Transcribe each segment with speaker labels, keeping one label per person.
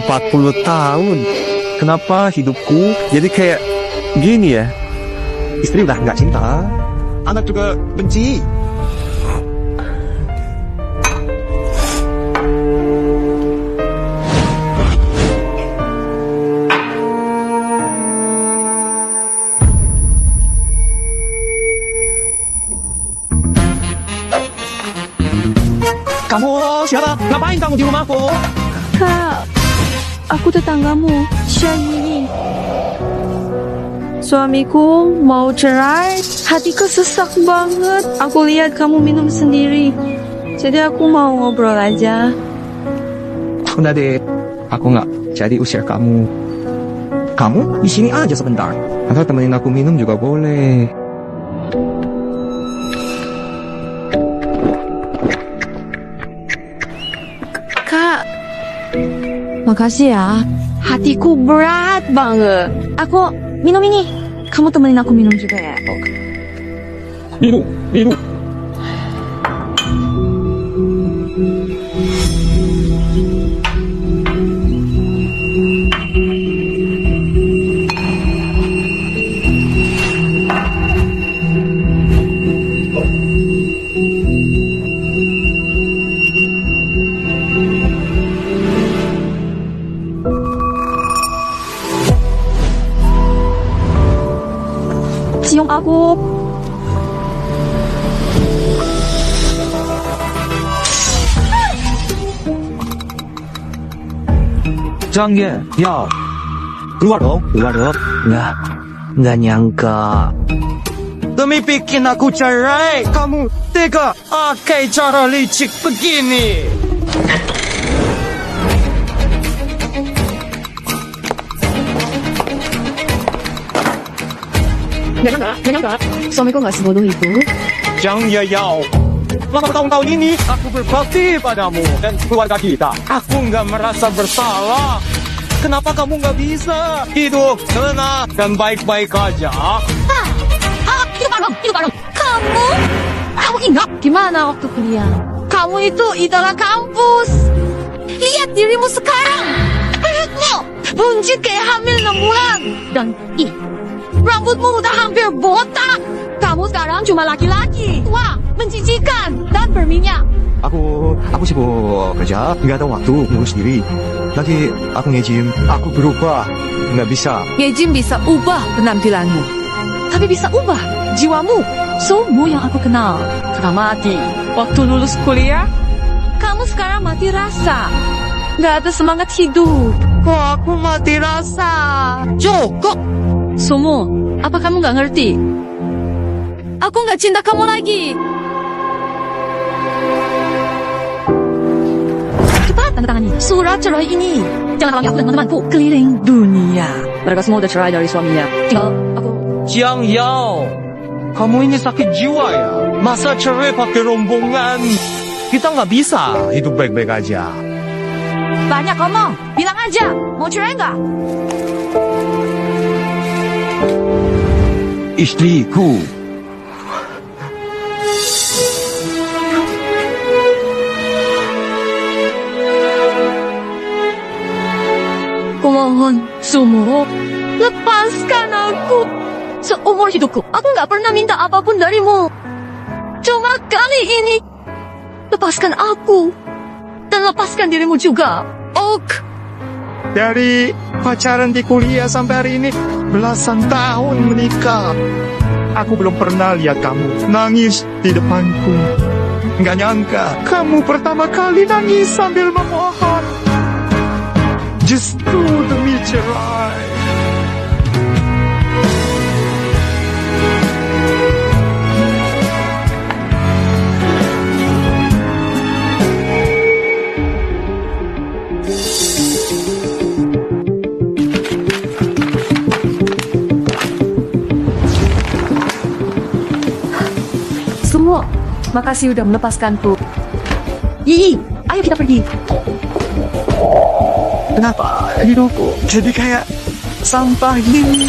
Speaker 1: 40 tahun. Kenapa hidupku jadi kayak gini ya? Istri udah nggak cinta, anak juga benci. Kamu siapa? Ngapain kamu di rumahku?
Speaker 2: Kak, aku tetanggamu, Syahini. Suamiku mau cerai, hatiku sesak banget. Aku lihat kamu minum sendiri, jadi aku mau ngobrol aja.
Speaker 1: Udah deh, aku nggak jadi usir kamu. Kamu di sini aja sebentar. Atau temenin aku minum juga boleh.
Speaker 2: Kak, makasih ya. Hatiku berat banget. Aku minum ini. Kamu temenin aku minum juga ya.
Speaker 1: Minum, minum.
Speaker 2: Cium aku.
Speaker 1: Jangan, ya. Keluar dong, keluar dong. Nggak nyangka. Demi bikin aku cerai, kamu tega pakai cara licik begini.
Speaker 2: Gak nyangka. Suamiku gak sebodoh itu.
Speaker 1: Jangan Yao. Selama bertahun-tahun ini, aku berbakti padamu dan keluarga kita. Aku nggak merasa bersalah. Kenapa kamu nggak bisa hidup tenang dan baik-baik aja?
Speaker 2: Hidup bareng. Kamu ingat gimana waktu kuliah? Kamu itu idola kampus. Lihat dirimu sekarang. Perutmu buncit kayak hamil 6 bulan. Dan rambutmu udah hampir botak. Kamu sekarang cuma laki-laki. Wah, menjijikan dan berminyak.
Speaker 1: Aku sibuk kerja, nggak ada waktu ngurus diri. Lagi aku nge-gym, aku berubah. Nggak bisa.
Speaker 2: Nge-gym bisa ubah penampilanmu, tapi bisa ubah jiwamu. Semua yang aku kenal sudah mati waktu lulus kuliah. Kamu sekarang mati rasa. Nggak ada semangat hidup.
Speaker 1: Kok aku mati rasa?
Speaker 2: Cukup. Sumo, apa kamu nggak ngerti? Aku nggak cinta kamu lagi. Cepat tanda tangani surat cerai ini. Jangan halangi aku dan teman-temanku keliling dunia. Mereka semua udah cerai dari suaminya. Tinggal aku.
Speaker 1: Jiang Yao, kamu ini sakit jiwa ya? Masa cerai pakai rombongan? Kita nggak bisa hidup baik-baik aja.
Speaker 2: Banyak ngomong, bilang aja. Mau cerai nggak?
Speaker 1: Istriku.
Speaker 2: Kumohon, Sumo, lepaskan aku. Seumur hidupku, aku nggak pernah minta apapun darimu. Cuma kali ini, lepaskan aku. Dan lepaskan dirimu juga, Ok.
Speaker 1: Dari pacaran di kuliah sampai hari ini, belasan tahun menikah. Aku belum pernah lihat kamu nangis di depanku. Nggak nyangka, kamu pertama kali nangis sambil memohon. Justru demi cerai.
Speaker 2: Semua, makasih udah melepaskanku. Ayo kita pergi.
Speaker 1: Kenapa hidupku jadi kayak sampah gini?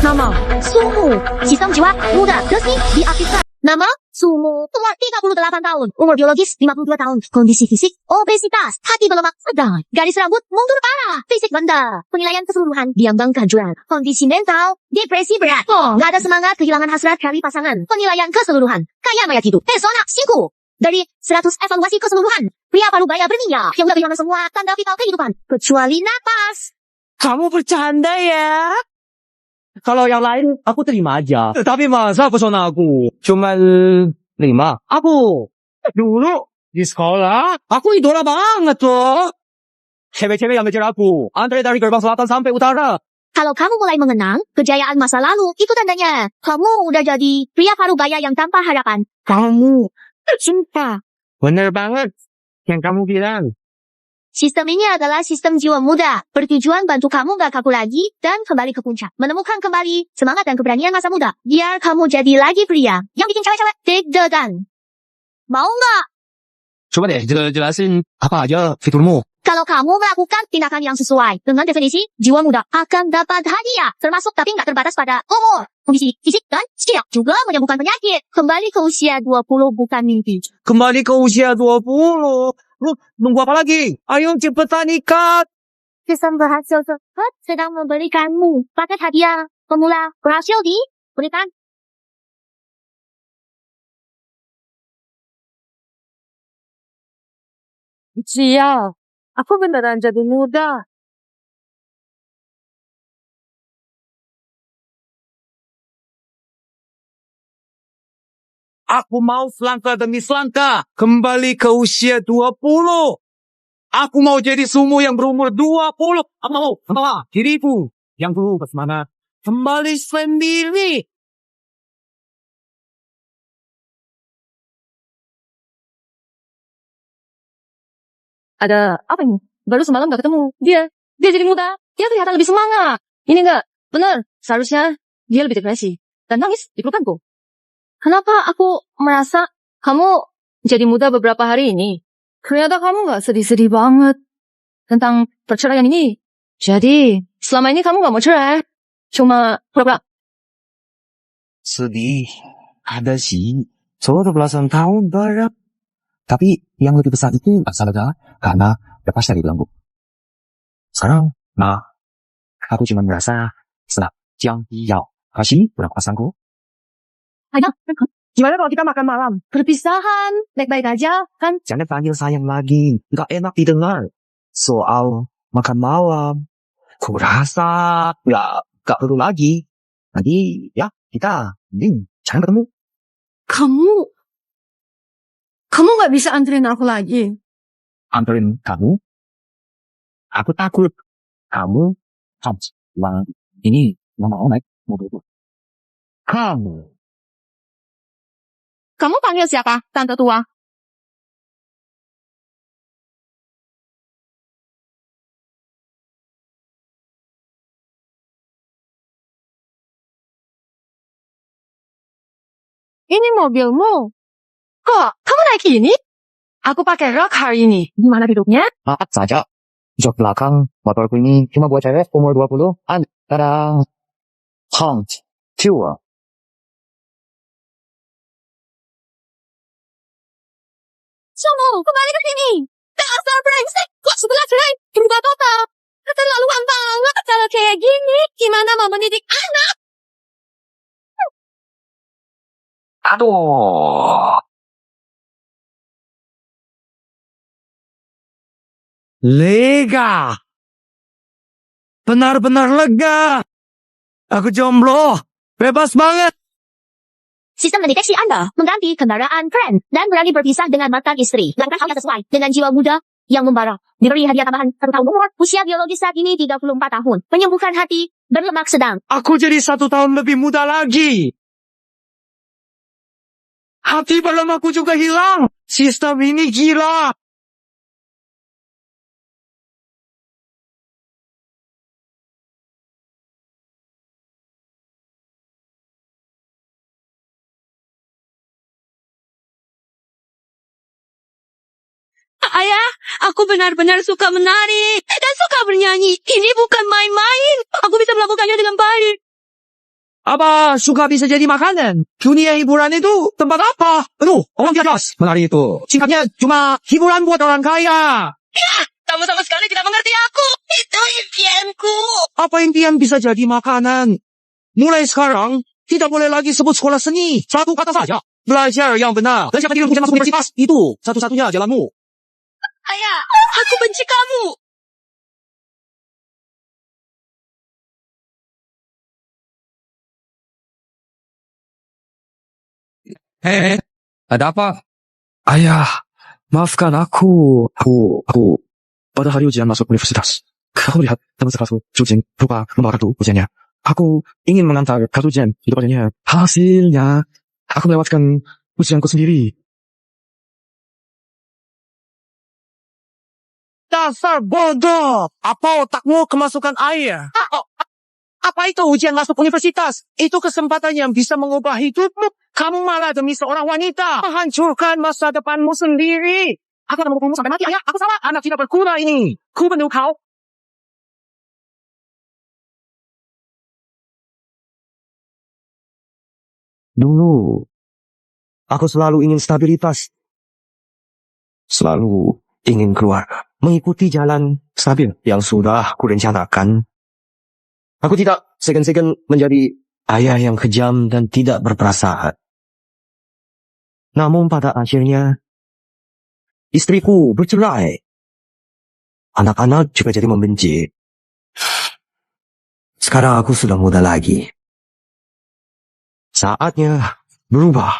Speaker 3: Nama Sumu, sistem jiwa muda resmi diaktifkan. Nama Sumu, umur 38
Speaker 2: 28 tahun. Umur biologis 52 tahun. Kondisi fisik, obesitas. Hati berlemak sedang. Garis rambut mundur parah. Fisik rendah. Penilaian keseluruhan, diambang kehancuran. Kondisi mental, depresi berat. Nggak ada semangat, kehilangan hasrat cari pasangan. Penilaian keseluruhan, kaya mayat hidup. Pesona 5. Dari 100 evaluasi keseluruhan, pria paruh baya berminyak yang udah kehilangan semua tanda vital kehidupan. Kecuali napas.
Speaker 3: Kamu bercanda ya? Kalau yang lain, aku terima aja. Tapi masa pesona aku cuma 5? Aku dulu di sekolah, aku idola banget loh. Cewek-cewek yang ngejar aku, antre dari gerbang selatan sampai utara.
Speaker 2: Kalau kamu mulai mengenang kejayaan masa lalu, itu tandanya kamu udah jadi pria paruh baya yang tanpa harapan.
Speaker 3: Kamu, sumpah, bener banget yang kamu bilang.
Speaker 2: Sistem ini adalah sistem jiwa muda, bertujuan bantu kamu gak kaku lagi dan kembali ke puncak. Menemukan kembali semangat dan keberanian masa muda. Biar kamu jadi lagi pria yang bikin cewek-cewek deg-degan. Mau nggak?
Speaker 3: Coba deh jelasin apa aja fiturmu.
Speaker 2: Kalau kamu melakukan tindakan yang sesuai dengan definisi jiwa muda, akan dapat hadiah, termasuk tapi nggak terbatas pada umur, kondisi fisik dan skill, juga menyembuhkan penyakit. Kembali ke usia 20 bukan mimpi.
Speaker 3: Kembali ke usia 20. Lu nunggu apa lagi? Ayo cepetan ikat.
Speaker 2: Sistem berhasil cepat sedang memberikanmu paket hadiah pemula berhasil diberikan.
Speaker 4: Sial, aku beneran jadi muda.
Speaker 3: Aku mau selangkah demi selangkah kembali ke usia 20. Aku mau jadi sumo yang berumur 20. Aku mau membawa diriku yang dulu bersemangat kembali sendiri.
Speaker 4: Ada apa ini? Baru semalam gak ketemu. Dia jadi muda. Dia kelihatan lebih semangat. Ini enggak benar. Seharusnya dia lebih depresi dan nangis di pelukanku. Kenapa aku merasa kamu jadi muda beberapa hari ini? Ternyata kamu gak sedih-sedih banget tentang perceraian ini. Jadi, selama ini kamu gak mau cerai. Cuma pura-pura.
Speaker 5: Sedih. Ada sih. Soalnya udah belasan tahun bareng. Tapi yang lebih besar itu masalahnya karena lepas dari belenggu. Sekarang, aku cuma merasa senang. Jangan kasih pulang pasanganku.
Speaker 4: Ayo, gimana kalau kita makan malam? Perpisahan, baik-baik aja, kan?
Speaker 5: Jangan panggil sayang lagi. Gak enak didengar. Soal makan malam. Kurasa gak perlu lagi. Nanti ya kita jangan ketemu.
Speaker 4: Kamu gak bisa anterin aku lagi.
Speaker 5: Anterin kamu? Aku takut kamu ini mau naik mobil.
Speaker 4: Kamu panggil siapa, tante tua? Ini mobilmu. Kok kamu naik ini? Aku pakai rok hari ini. Gimana hidupnya?
Speaker 5: Maaf saja. Jok belakang motorku ini cuma buat cewek umur 20 antara Hunt Tua.
Speaker 2: Somo, kembali ke sini. Dasar brengsek, kok sebelah cerai, berubah total. Keterlaluan banget kalau kayak gini. Gimana mau mendidik anak?
Speaker 5: Aduh.
Speaker 3: Lega. Benar-benar lega. Aku jomblo. Bebas banget.
Speaker 2: Sistem mendeteksi Anda mengganti kendaraan keren dan berani berpisah dengan mantan istri. Lakukan hal yang sesuai dengan jiwa muda yang membara. Diberi hadiah tambahan 1 tahun umur. Usia biologis saat ini 34 tahun. Penyembuhan hati berlemak sedang.
Speaker 3: Aku jadi 1 tahun lebih muda lagi. Hati berlemakku juga hilang. Sistem ini gila.
Speaker 2: Ayah, aku benar-benar suka menari dan suka bernyanyi. Ini bukan main-main. Aku bisa melakukannya dengan baik.
Speaker 3: Apa suka bisa jadi makanan? Dunia hiburan itu tempat apa? Aduh, orang di atas. Menari itu. Singkatnya cuma hiburan buat orang kaya.
Speaker 2: Kamu sama sekali tidak mengerti aku. Itu impianku.
Speaker 3: Apa impian bisa jadi makanan? Mulai sekarang, tidak boleh lagi sebut sekolah seni. Satu kata saja. Belajar yang benar. Dan siapa dirimu bisa masuk universitas? Itu satu-satunya jalanmu.
Speaker 2: Ayah, aku benci kamu.
Speaker 5: Hei, ada apa? Ayah, maafkan aku. Aku pada hari ujian masuk universitas. Aku lihat teman sekelasku, Jujing, lupa membawa kartu ujiannya. Aku ingin mengantar kartu ujian di depannya. Hasilnya, aku melewatkan ujianku sendiri.
Speaker 3: Dasar bodoh. Apa otakmu kemasukan air? Apa itu ujian masuk universitas? Itu kesempatan yang bisa mengubah hidupmu. Kamu malah demi seorang wanita menghancurkan masa depanmu sendiri. Aku akan menghukummu sampai mati, ayah. Aku salah. Anak tidak berguna ini. Ku bunuh kau. Dulu, aku selalu ingin stabilitas. Selalu ingin keluar. Mengikuti jalan stabil yang sudah kurencanakan. Aku tidak segan-segan menjadi ayah yang kejam dan tidak berperasaan. Namun pada akhirnya, istriku bercerai. Anak-anak juga jadi membenci. Sekarang aku sudah muda lagi. Saatnya berubah.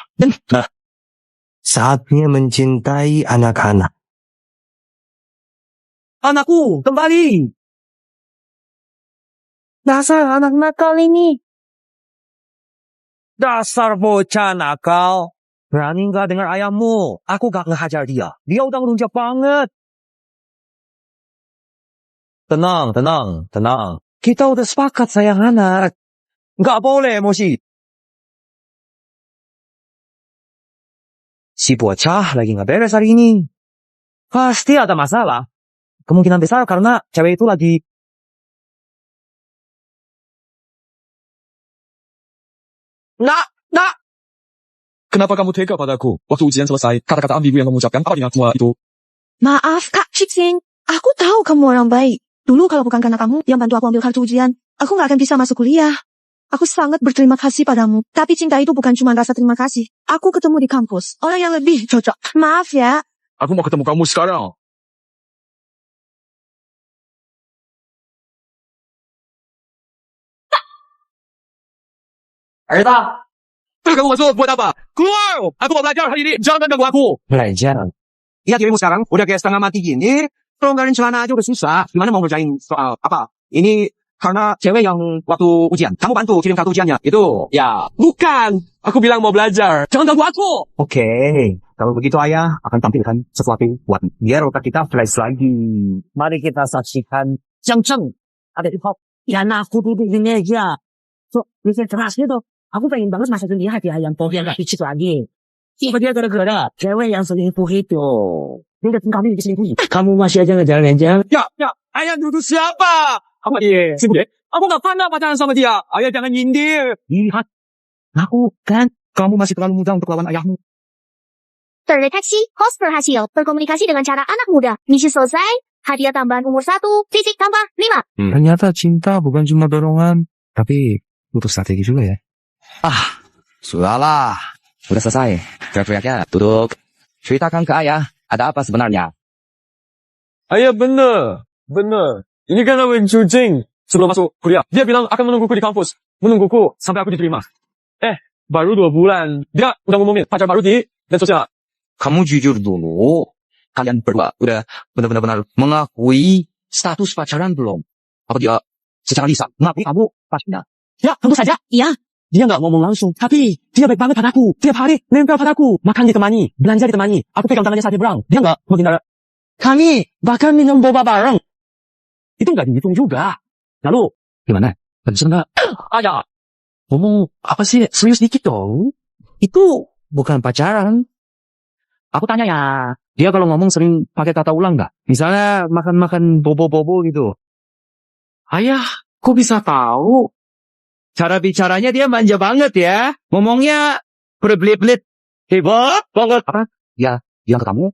Speaker 3: Saatnya mencintai anak-anak. Anakku, kembali. Dasar anak nakal ini. Dasar bocah nakal. Berani nggak dengar ayahmu? Aku gak ngehajar dia. Dia udah ngerunjak banget. Tenang. Kita udah sepakat sayang anak. Nggak boleh emosi. Si bocah lagi nggak beres hari ini. Pasti ada masalah. Kemungkinan besar karena cewek itu lagi... Nak!
Speaker 5: Kenapa kamu tega padaku? Waktu ujian selesai, kata-kata ambigu yang mengucapkan apa dengan semua itu?
Speaker 2: Maaf, Kak Shixing. Aku tahu kamu orang baik. Dulu kalau bukan karena kamu yang bantu aku ambil kartu ujian, aku nggak akan bisa masuk kuliah. Aku sangat berterima kasih padamu. Tapi cinta itu bukan cuma rasa terima kasih. Aku ketemu di kampus. Orang yang lebih cocok. Maaf ya.
Speaker 5: Aku mau ketemu kamu sekarang.
Speaker 3: Aida!
Speaker 5: Kamu masuk buat apa? Keluar! Aku mau belajar hari ini. Jangan ganggu aku.
Speaker 3: Belajar? Lihat dirimu sekarang, udah kayak setengah mati gini. Pelonggaran celana aja udah susah. Gimana mau ngerjain soal apa? Ini karena cewek yang waktu ujian. Kamu bantu kirim kartu ujiannya. Itu.
Speaker 5: Ya, bukan. Aku bilang mau belajar. Jangan ganggu aku.
Speaker 3: Oke. Kalau begitu ayah akan tampilkan sesuatu buat biar otak kita fresh lagi. Mari kita saksikan Cheng ada di pop. Ya aku duduk di meja. So, bisa keras gitu. Aku pengen banget masukin dia hadiah yang pop yang gak picit lagi. Siapa dia gara-gara cewek yang selingkuh itu. Dia datang kami diselingkuhi. Kamu masih aja ngejar-ngejar.
Speaker 5: Ya. Ayah duduk siapa? Apa dia? Sibuk deh. Aku gak pernah pacaran sama dia. Ayah jangan nyindir.
Speaker 3: Lihat. Aku kan. Kamu masih terlalu muda untuk lawan ayahmu.
Speaker 6: Terdeteksi, host berhasil berkomunikasi dengan cara anak muda. Misi selesai, hadiah tambahan umur 1, fisik tambah 5.
Speaker 5: Ternyata cinta bukan cuma dorongan. Tapi butuh strategi juga ya.
Speaker 7: Sudahlah, sudah selesai. Teriak-teriaknya, duduk. Ceritakan ke ayah, ada apa sebenarnya?
Speaker 5: Ayah bener. Ini kan namanya Jujing. Sebelum masuk kuliah, dia bilang akan menungguku di kampus. Menungguku sampai aku diterima. Baru 2 bulan. Dia udah ngomongin pacar baru di dan sosial.
Speaker 7: Kamu jujur dulu. Kalian berdua udah benar-benar mengakui status pacaran belum? Apa dia secara lisan mengakui kamu pacarnya?
Speaker 3: Ya, tentu saja.
Speaker 2: Iya.
Speaker 3: Dia nggak ngomong langsung, tapi dia baik banget padaku. Tiap hari nempel padaku. Makan ditemani, belanja ditemani. Aku pegang tangannya saat dia berang. Dia nggak menghindar. Kami bahkan minum boba bareng. Itu nggak dihitung juga. Lalu, gimana? Bisa nggak? Ayah, ngomong apa sih? Serius dikit dong. Itu bukan pacaran. Aku tanya ya, dia kalau ngomong sering pakai kata ulang nggak? Misalnya makan-makan bobo-bobo gitu. Ayah, kok bisa tahu? Cara bicaranya dia manja banget ya. Ngomongnya berbelit-belit. Hebat banget.
Speaker 7: Ya, bilang ke kamu,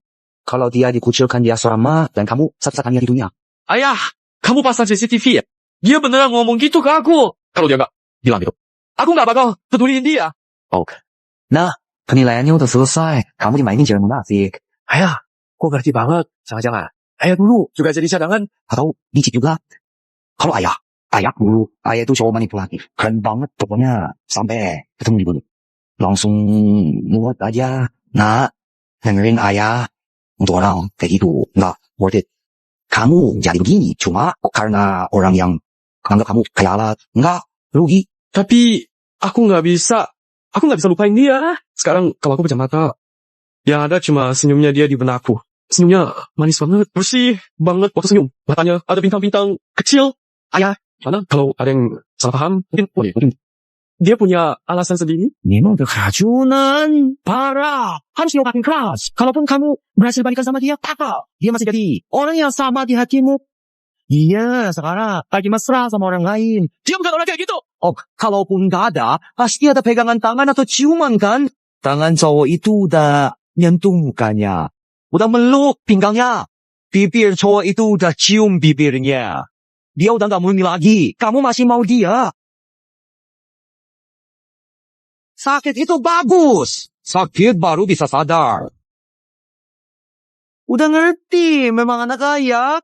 Speaker 7: kalau dia dikucilkan dia seorang dan kamu satu-satunya di dunia.
Speaker 1: Ayah, kamu pasang CCTV ya? Dia beneran ngomong gitu ke aku. Kalau dia nggak bilang gitu, aku nggak bakal peduliin dia.
Speaker 7: Nah, penilaiannya udah selesai. Kamu dimainin jalan munafik.
Speaker 1: Ayah, kok ngerti banget? Jangan-jangan ayah dulu juga jadi cadangan.
Speaker 7: Atau licik juga. Kalau ayah dulu. Ayah itu cowok manipulatif. Keren banget pokoknya. Sampai ketemu di gunung. Langsung muat aja. Nah, dengerin ayah. Untuk orang kayak gitu. Nggak worth it. Kamu jadi begini cuma karena orang yang anggap kamu kayak alat. Nggak, rugi.
Speaker 1: Tapi aku nggak bisa lupain dia. Sekarang kalau aku pejam mata, yang ada cuma senyumnya dia di benakku. Senyumnya manis banget, bersih banget waktu senyum. Matanya ada bintang-bintang kecil. Ayah, mana kalau ada yang salah paham, mungkin dia punya alasan sendiri.
Speaker 3: Memang keracunan. Parah. Harus diobatin keras. Kalaupun kamu berhasil balikan sama dia, apa? Dia masih jadi orang yang sama di hatimu. Iya, sekarang lagi mesra sama orang lain.
Speaker 1: Dia bukan orang kayak gitu.
Speaker 3: Oh, kalaupun gak ada, pasti ada pegangan tangan atau ciuman kan? Tangan cowok itu udah nyentuh mukanya. Udah meluk pinggangnya. Bibir cowok itu udah cium bibirnya. Dia udah gak murni lagi. Kamu masih mau dia. Sakit itu bagus. Sakit baru bisa sadar. Udah ngerti, memang anak kaya.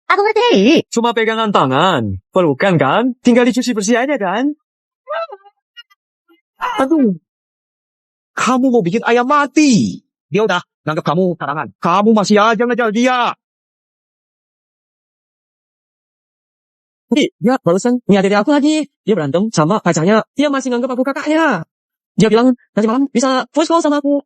Speaker 6: Aku ngerti.
Speaker 1: Cuma pegangan tangan. Pelukan kan? Tinggal dicuci bersih aja kan?
Speaker 3: Aduh. Kamu mau bikin ayam mati. Dia udah nganggap kamu cadangan. Kamu masih aja ngejar dia.
Speaker 1: Dia barusan nyadarin aku lagi. Dia berantem sama pacarnya. Dia masih nganggap aku kakaknya. Dia bilang nanti malam bisa voice call sama aku.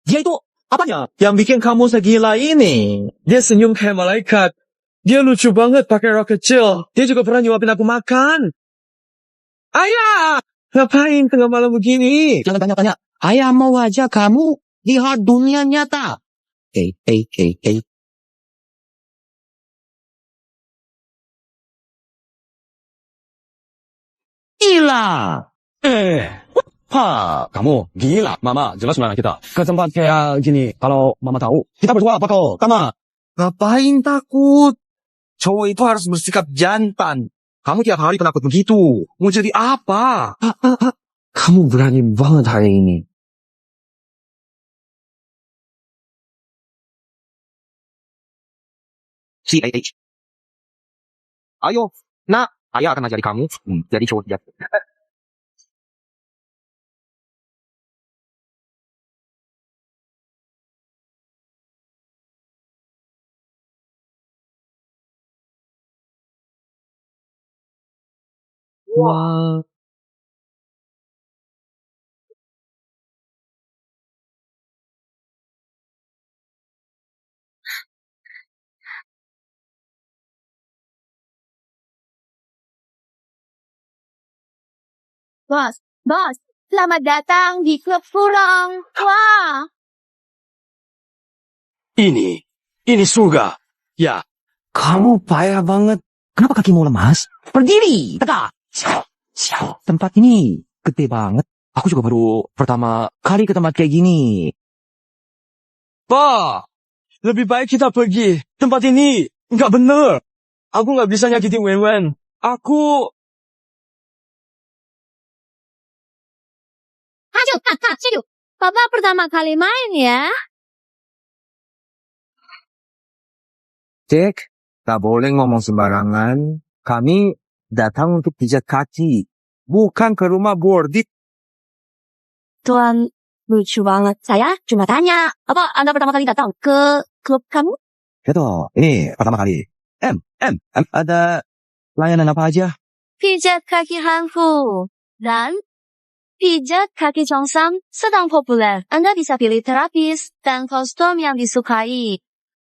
Speaker 3: Dia itu apanya yang bikin kamu segila ini?
Speaker 1: Dia senyum kayak malaikat. Dia lucu banget pakai rok kecil. Dia juga pernah nyuapin aku makan. Ayah! Ngapain tengah malam begini?
Speaker 3: Jangan tanya-tanya. Ayah mau aja kamu lihat dunia nyata.
Speaker 7: Hey.
Speaker 3: Gila.
Speaker 1: Kamu gila. Mama jelas melarang kita ke tempat kayak gini. Kalau mama tahu, kita berdua bakal kama.
Speaker 3: Ngapain takut? Cowok itu harus bersikap jantan. Kamu tiap hari penakut begitu. Mau jadi apa?
Speaker 7: Kamu berani banget hari ini. CAH. Ayo, nak. Ayah akan ajari kamu jadi cowok jantan.
Speaker 1: Wah.
Speaker 6: Bos, selamat datang di klub Furong. Wah,
Speaker 1: Ini surga. Ya,
Speaker 3: Kamu payah banget. Kenapa kakimu lemas? Berdiri, tegak. Tempat ini gede banget. Aku juga baru pertama kali ke tempat kayak gini.
Speaker 1: Pak, lebih baik kita pergi. Tempat ini nggak bener. Aku nggak bisa nyakitin Wen. Aku
Speaker 6: Hajo, Hajo. Papa pertama kali main ya.
Speaker 3: Cek, tak boleh ngomong sembarangan. Kami datang untuk pijat kaki. Bukan ke rumah bordit.
Speaker 6: Tuan, lucu banget. Saya cuma tanya, apa Anda pertama kali datang ke klub kamu?
Speaker 3: Gitu, ini pertama kali. Ada layanan apa aja?
Speaker 6: Pijat kaki hanfu dan pijat kaki jongsam sedang populer. Anda bisa pilih terapis dan kostum yang disukai.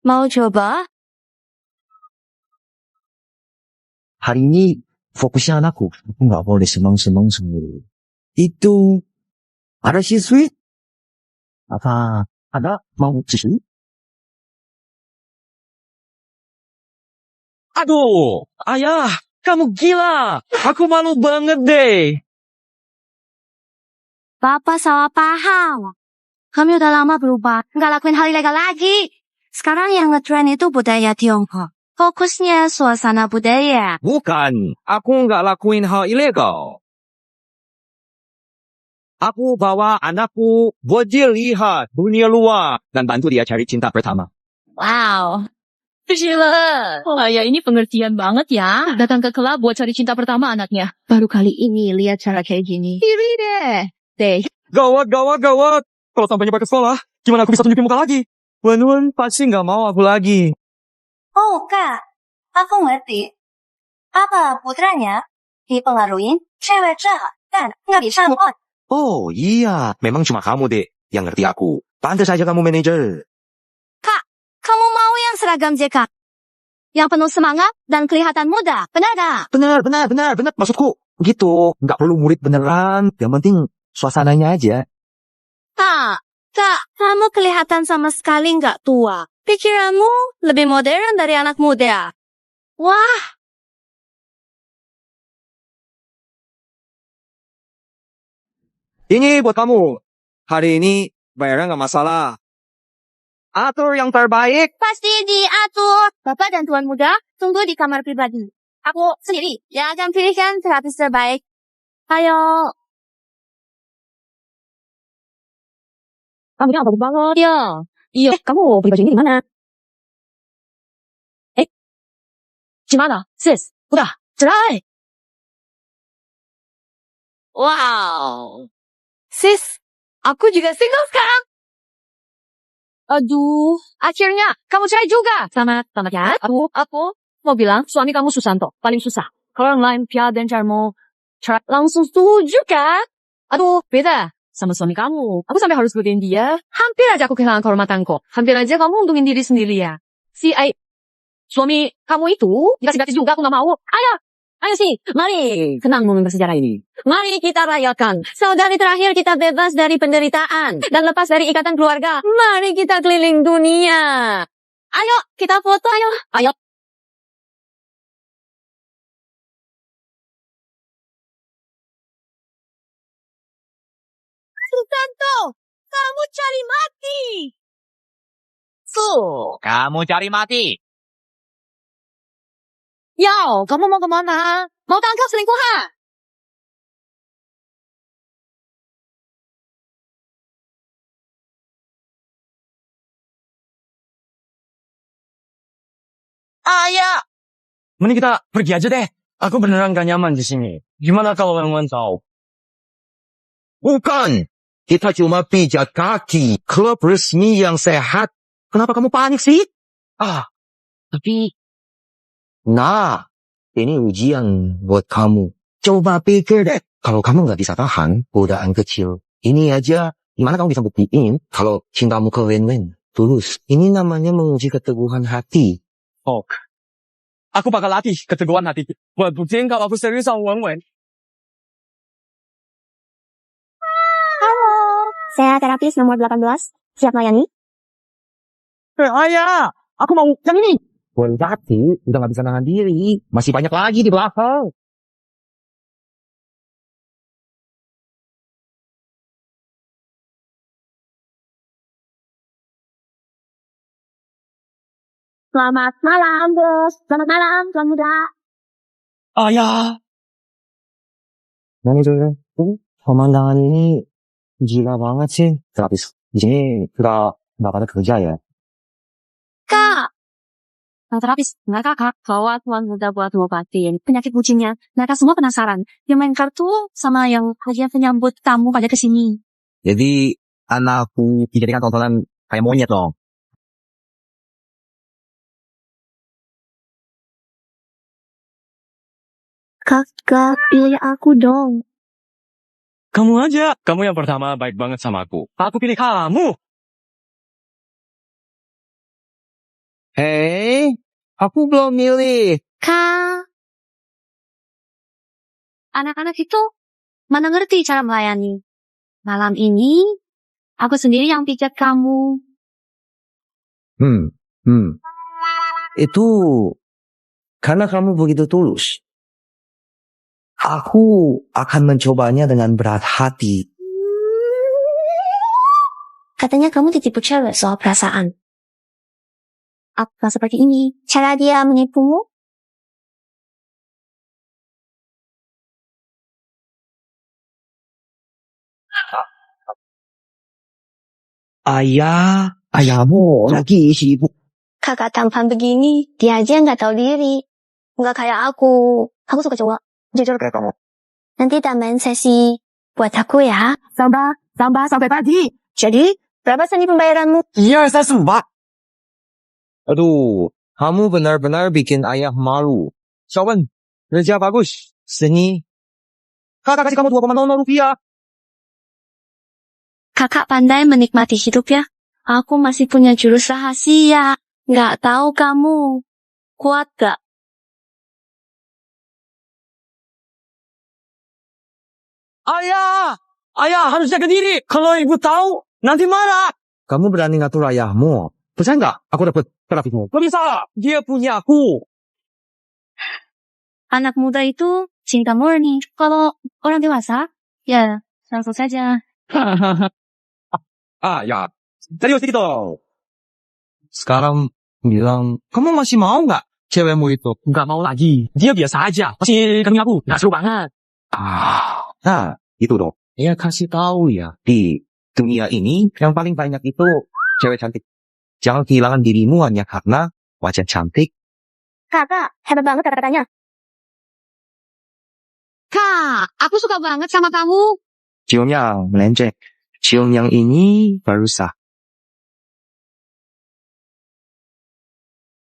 Speaker 6: Mau coba?
Speaker 3: Hari ini fokusnya anakku. Aku nggak boleh senang-senang sendiri. Itu ada siswi? Apa ada mau siswi? Aduh, ayah, kamu gila. Aku malu banget deh.
Speaker 6: Bapak salah paham. Kami udah lama berubah, nggak lakuin hal ilegal lagi. Sekarang yang ngetrend itu budaya Tiongkok. Fokusnya suasana budaya.
Speaker 3: Bukan, aku nggak lakuin hal ilegal. Aku bawa anakku buat dia lihat dunia luar dan bantu dia cari cinta pertama.
Speaker 4: Wow. Sheila. Wah, ya ini pengertian banget ya. Datang ke klub buat cari cinta pertama anaknya. Baru kali ini lihat cara kayak gini. Iri deh.
Speaker 3: Gawat, gawat, gawat. Kalau sampai nyebar ke sekolah, gimana aku bisa tunjukin muka lagi? Wen pasti nggak mau aku lagi.
Speaker 6: Oh, Kak. Aku ngerti. Apa putranya dipengaruhi cewek jahat dan nggak bisa move on.
Speaker 7: Oh iya, memang cuma kamu dek yang ngerti aku. Pantas saja kamu manajer.
Speaker 6: Kak, kamu mau yang seragam JK? Yang penuh semangat dan kelihatan muda, benar gak?
Speaker 7: Benar. Maksudku gitu. Nggak perlu murid beneran. Yang penting suasananya aja.
Speaker 6: Kak, kamu kelihatan sama sekali nggak tua. Pikiranmu lebih modern dari anak muda. Wah,
Speaker 3: Ini buat kamu. Hari ini bayaran nggak masalah. Atur yang terbaik.
Speaker 6: pasti diatur. Bapak dan Tuan Muda tunggu di kamar pribadi. Aku sendiri yang akan pilihkan terapis terbaik. Ayo.
Speaker 4: Kamu bagus banget. Iya. Kamu beli baju ini di mana? Gimana? Sis, udah, cerai.
Speaker 2: Wow. Sis, aku juga single sekarang.
Speaker 4: Aduh, akhirnya kamu cerai juga. Selamat ya. Aku mau bilang suami kamu Susanto, paling susah. Kalau yang lain Pia dan Charmo, cerai langsung setuju kan? Aduh, beda sama suami kamu. Aku sampai harus godain dia. Hampir aja aku kehilangan kehormatanku. Hampir aja kamu untungin diri sendiri ya. Suami kamu itu dikasih gratis juga, aku gak mau. Ayo sih, mari. Senang momen bersejarah ini. Mari kita rayakan. Saudari terakhir kita bebas dari penderitaan dan lepas dari ikatan keluarga. Mari kita keliling dunia. Ayo, kita foto, ayo.
Speaker 6: Susanto, kamu cari mati.
Speaker 5: Kamu cari mati.
Speaker 4: Yo, kamu mau kemana? Mau tangkap selingkuhan?
Speaker 3: Ayah. Mending kita pergi aja deh. Aku beneran gak nyaman di sini. Gimana kalau yang tahu?
Speaker 7: Bukan. Kita cuma pijat kaki. Klub resmi yang sehat. Kenapa kamu panik sih?
Speaker 3: Tapi
Speaker 7: Nah, ini ujian buat kamu. Coba pikir deh. Kalau kamu nggak bisa tahan godaan kecil. Ini aja, gimana kamu bisa buktiin kalau cintamu ke Wen-Wen? Tulus. Ini namanya menguji keteguhan hati.
Speaker 3: aku bakal latih keteguhan hati. Buat buktiin kalau aku serius sama Wen.
Speaker 6: Halo, saya terapis nomor 18. Siap melayani?
Speaker 3: Ayah, aku mau yang ini.
Speaker 7: Buat hati, udah nggak bisa nahan diri. Masih banyak lagi di belakang.
Speaker 6: Selamat malam, bos. Selamat malam, Tuan Muda.
Speaker 3: Ayah.
Speaker 7: Manajer, pemandangan ini gila banget sih. Terapis di sini nggak pada kerja ya.
Speaker 6: Kak, terapis, nggak kakak bawa Tuan Muda buat ngobatin penyakit bucinnya. Mereka semua penasaran. Yang main kartu sama yang hadiah penyambut tamu pada kesini.
Speaker 5: Jadi anakku dijadikan tontonan kayak monyet dong.
Speaker 6: Kakak, pilih aku dong.
Speaker 3: Kamu aja. Kamu yang pertama baik banget sama aku. Aku pilih kamu.
Speaker 5: Hei, aku belum milih.
Speaker 6: Kak, anak-anak itu mana ngerti cara melayani. Malam ini, aku sendiri yang pijat kamu.
Speaker 5: Itu Karena kamu begitu tulus. Aku akan mencobanya dengan berat hati.
Speaker 6: Katanya kamu ditipu cewek soal perasaan. Apakah seperti ini cara dia menipumu?
Speaker 5: Ayahmu lagi sibuk.
Speaker 6: Kakak tampan begini, dia aja nggak tahu diri. Nggak kayak aku. Aku suka cowok. Jujur kayak kamu. Nanti tambahin sesi buat aku ya. Sabar sampai pagi. Jadi, berapa seni pembayaranmu?
Speaker 3: Iya, saya sembah.
Speaker 5: Aduh, kamu benar-benar bikin ayah malu.
Speaker 3: Xiaowen, kerja bagus. Seni. Kakak kasih kamu 2,00 rupiah.
Speaker 6: Kakak pandai menikmati hidup ya. Aku masih punya jurus rahasia. Nggak tahu kamu. Kuat gak?
Speaker 3: Ayah! Ayah harus jaga diri. Kalau ibu tahu, nanti marah.
Speaker 5: Kamu berani ngatur ayahmu.
Speaker 3: Percaya nggak? Aku dapat terapimu. Gak bisa. Dia punya aku.
Speaker 6: Anak muda itu cinta murni. Kalau orang dewasa, ya langsung saja.
Speaker 3: Ya. Serius gitu. Sekarang bilang, kamu masih mau nggak cewekmu itu? Nggak mau lagi. Dia biasa aja. Masih kenal aku. Nggak seru banget.
Speaker 5: Nah, itu dong. Ya kasih tahu ya. Di dunia ini yang paling banyak itu cewek cantik. Jangan kehilangan dirimu hanya karena wajah cantik.
Speaker 6: Kakak, hebat banget kata-katanya.
Speaker 2: Kak, aku suka banget sama kamu.
Speaker 5: Cium yang melenceng. Cium yang ini baru sah.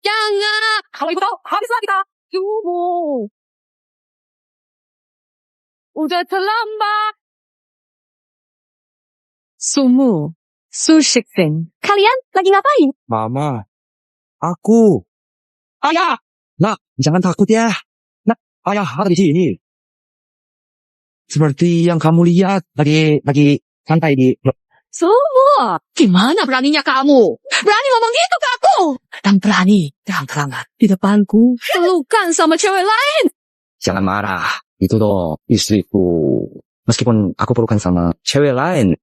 Speaker 2: Jangan.
Speaker 4: Kalau ibu tahu, habislah kita. Tunggu. Udah terlambat. Sumu. Sushiksen.
Speaker 6: Kalian lagi ngapain?
Speaker 5: Mama. Aku.
Speaker 3: Ayah!
Speaker 5: Nak, jangan takut ya.
Speaker 3: Nak, ayah ada di sini.
Speaker 5: Seperti yang kamu lihat. Lagi santai di...
Speaker 2: Semua. Gimana beraninya kamu? Berani ngomong gitu ke aku? Dan berani terang-terangan di depanku. Pelukan sama cewek lain.
Speaker 5: Jangan marah. Itu dong, istriku. Meskipun aku pelukan sama cewek lain.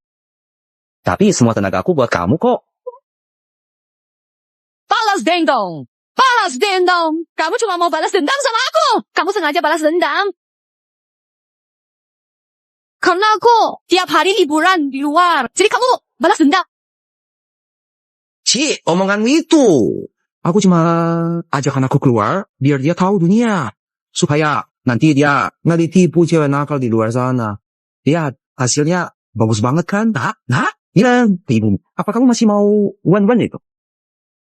Speaker 5: Tapi semua tenaga aku buat kamu kok.
Speaker 2: Balas dendam. Balas dendam. Kamu cuma mau balas dendam sama aku. Kamu sengaja balas dendam. Karena aku tiap hari liburan di luar. Jadi kamu balas dendam.
Speaker 5: Ci, omonganmu itu. Aku cuma ajak anakku keluar biar dia tahu dunia. Supaya nanti dia nggak ditipu cewek nakal di luar sana. Lihat, hasilnya bagus banget kan? Nah, bilang ke ibu. Apa kamu masih mau wan-wan itu?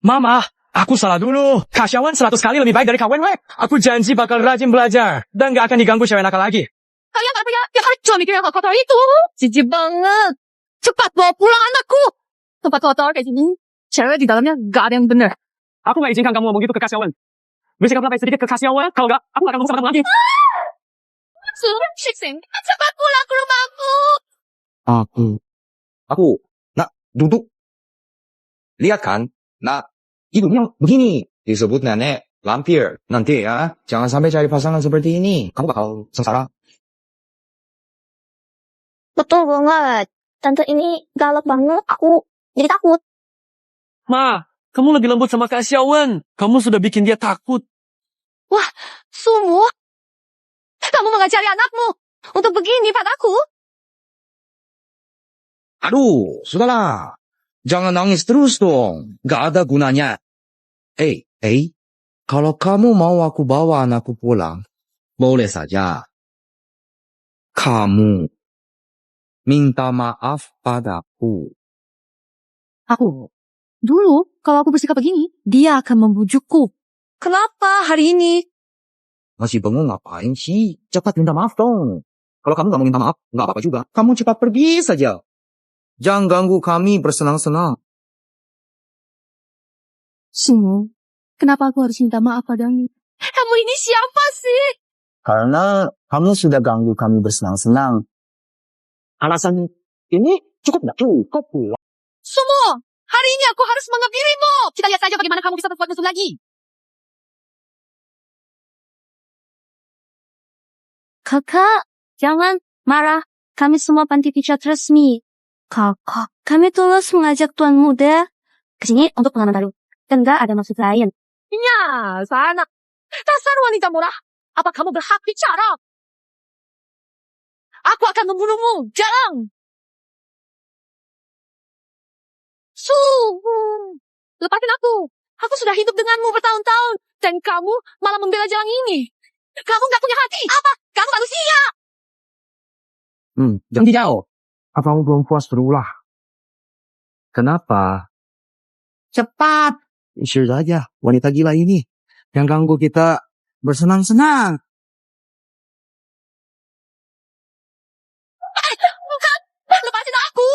Speaker 3: Mama, aku salah dulu. Kak Xiaowen 100 kali lebih baik dari Kak Wen Wei. Aku janji bakal rajin belajar. Dan gak akan diganggu cewek nakal lagi.
Speaker 2: Kalian kenapa ya? Tiap hari cuma mikir yang kotor itu. Jijik banget. Cepat bawa pulang anakku. Tempat kotor kayak gini. Cewek di dalamnya gak ada yang bener.
Speaker 3: Aku gak izinkan kamu ngomong gitu ke Kak Xiaowen. Bersikap lebih sedikit ke Kak Xiaowen. Kalau gak, aku gak akan ngomong sama kamu lagi.
Speaker 2: Suruh Shixing. Cepat pulang ke rumahku.
Speaker 5: Aku. Nak, duduk. Lihat kan? Nak, hidupnya begini. Disebut nenek lampir. Nanti ya, jangan sampai cari pasangan seperti ini. Kamu bakal sengsara.
Speaker 6: Betul banget. Tante ini galak banget. Aku jadi takut.
Speaker 3: Ma, kamu lebih lembut sama Kak Xiaowen. Kamu sudah bikin dia takut.
Speaker 2: Sumu. Kamu mengajari anakmu untuk begini padaku.
Speaker 5: Aduh, sudahlah. Jangan nangis terus dong. Gak ada gunanya. Kalau kamu mau aku bawa anakku pulang, boleh saja. Kamu minta maaf padaku.
Speaker 4: Aku. Dulu, kalau aku bersikap begini, dia akan membujukku.
Speaker 2: Kenapa hari ini?
Speaker 5: Masih bengong ngapain sih? Cepat minta maaf dong. Kalau kamu gak mau minta maaf, gak apa-apa juga. Kamu cepat pergi saja. Jangan ganggu kami bersenang-senang.
Speaker 4: Sumu, kenapa aku harus minta maaf padamu?
Speaker 2: Kamu ini siapa sih?
Speaker 5: Karena kamu sudah ganggu kami bersenang-senang. Alasan ini cukup gak? Cukup pula.
Speaker 2: Sumu, hari ini aku harus mengebirimu. Kita lihat saja bagaimana kamu bisa berbuat mesum lagi.
Speaker 6: Kakak, jangan marah. Kami semua panti pijat resmi. Kakak, kami tulus mengajak tuan muda ke sini untuk pengalaman baru. Dan gak ada maksud lain.
Speaker 2: Ya, sana. Dasar wanita murah. Apa kamu berhak bicara? Aku akan membunuhmu. Jarang. Lepasin aku. Aku sudah hidup denganmu bertahun-tahun. Dan kamu malah membela jalan ini. Kamu gak punya hati. Apa? Kamu manusia.
Speaker 5: Jangan dijauh. Apa kamu belum puas berulah? Kenapa? Cepat. Isir saja wanita gila ini yang ganggu kita bersenang-senang.
Speaker 2: Lepasin aku.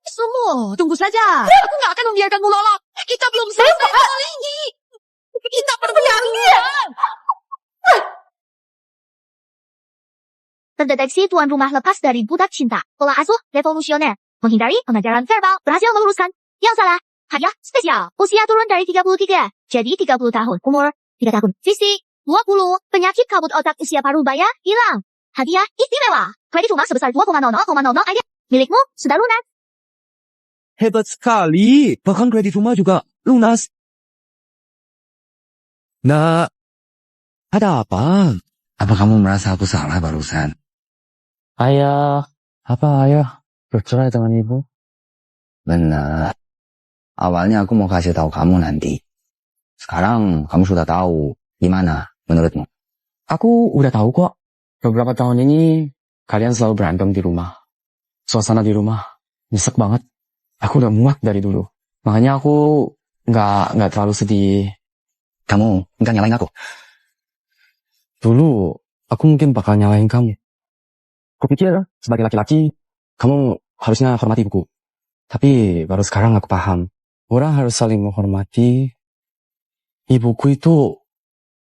Speaker 2: Semua, tunggu saja. Aku gak akan membiarkanmu lolos. Kita belum selesai soal ini. Kita berbincang.
Speaker 6: Terdeteksi tuan rumah lepas dari budak cinta. Pola asuh revolusioner. Menghindari pengajaran verbal. Berhasil meluruskan. Yang salah. Hadiah spesial. Usia turun dari 33. Jadi 30 tahun. Umur 3 tahun. Fisik 20. Penyakit kabut otak usia paruh baya hilang. Hadiah istimewa. Kredit rumah sebesar 2,00,00 aja. Milikmu sudah lunas.
Speaker 5: Hebat sekali. Bahkan kredit rumah juga lunas. Nah, ada apa?
Speaker 7: Apa kamu merasa aku salah barusan?
Speaker 5: Ayah, apa ayah bercerai dengan ibu?
Speaker 7: Benar. Awalnya aku mau kasih tahu kamu nanti. Sekarang kamu sudah tahu. Gimana menurutmu?
Speaker 5: Aku udah tahu kok. Beberapa tahun ini kalian selalu berantem di rumah. Suasana di rumah nyesek banget. Aku udah muak dari dulu. Makanya aku nggak terlalu sedih.
Speaker 7: Kamu enggak nyalain aku.
Speaker 5: Dulu aku mungkin bakal nyalain kamu. Kupikir sebagai laki-laki kamu harusnya hormati ibuku. Tapi baru sekarang aku paham. Orang harus saling menghormati. Ibuku itu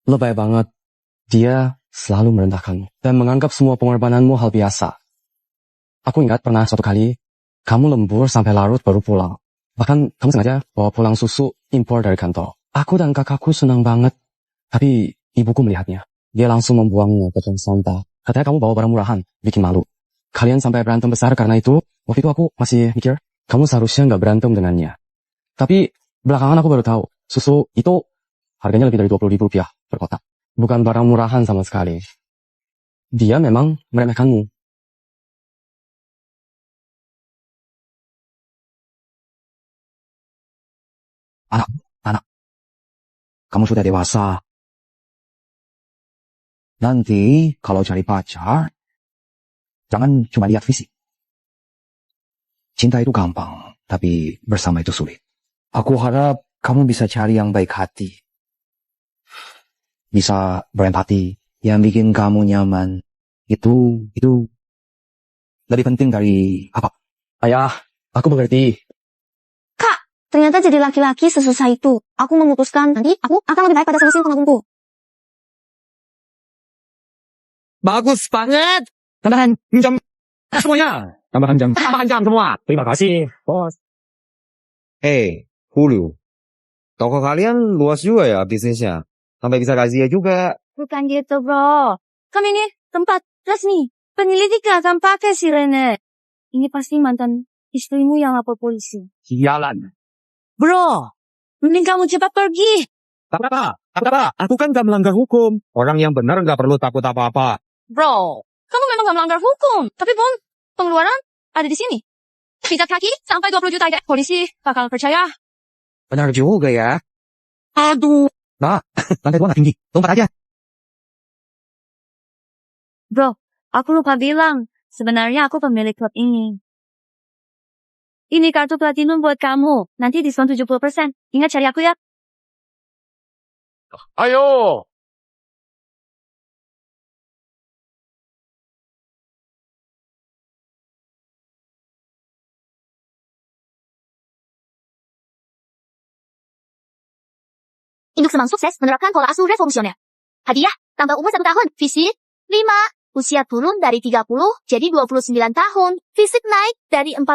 Speaker 5: lebay banget. Dia selalu merendahkanmu dan menganggap semua pengorbananmu hal biasa. Aku ingat pernah suatu kali kamu lembur sampai larut baru pulang. Bahkan kamu sengaja bawa pulang susu impor dari kantor. Aku dan kakakku senang banget. Tapi ibuku melihatnya. Dia langsung membuangnya ke tong sampah. Katanya kamu bawa barang murahan, bikin malu. Kalian sampai berantem besar karena itu. Waktu itu aku masih mikir, kamu seharusnya nggak berantem dengannya. Tapi belakangan aku baru tahu, susu itu harganya lebih dari 20.000 rupiah per kotak. Bukan barang murahan sama sekali. Dia memang meremehkanmu.
Speaker 7: Anak, kamu sudah dewasa. Nanti kalau cari pacar, jangan cuma lihat fisik. Cinta itu gampang, tapi bersama itu sulit. Aku harap kamu bisa cari yang baik hati. Bisa berempati, yang bikin kamu nyaman. Itu lebih penting dari apa?
Speaker 5: Ayah, aku mengerti.
Speaker 6: Ternyata jadi laki-laki sesusah itu. Aku memutuskan nanti aku akan lebih baik pada solusi pengagumku.
Speaker 3: Bagus banget. Tambahan jam semuanya. Tambahan jam semua. Terima kasih, bos.
Speaker 5: Hulu. Toko kalian luas juga ya bisnisnya. Sampai bisa razia juga.
Speaker 6: Bukan gitu, bro. Kami ini tempat resmi. Penyelidik gak akan pakai sirene. Ini pasti mantan istrimu yang lapor polisi.
Speaker 3: Sialan.
Speaker 6: Bro, mending kamu cepat pergi.
Speaker 3: Tak apa. Aku kan gak melanggar hukum. Orang yang benar gak perlu takut apa-apa.
Speaker 2: Bro, kamu memang gak melanggar hukum. Tapi pun, pengeluaran ada di sini. Pijat kaki sampai 20 juta aja. Polisi bakal percaya.
Speaker 5: Benar juga ya.
Speaker 3: Aduh.
Speaker 5: Nah, lantai 2 nggak tinggi. Lompat aja.
Speaker 6: Bro, aku lupa bilang. Sebenarnya aku pemilik klub ini. Ini kartu platinum buat kamu. Nanti diskon 70%. Ingat cari aku ya.
Speaker 3: Ayo.
Speaker 6: Induk Semang sukses menerapkan pola asuh revolusioner. Hadiah, tambah umur 1 tahun. Fisik, 5. Usia turun dari 30 jadi 29 tahun. Fisik naik dari 45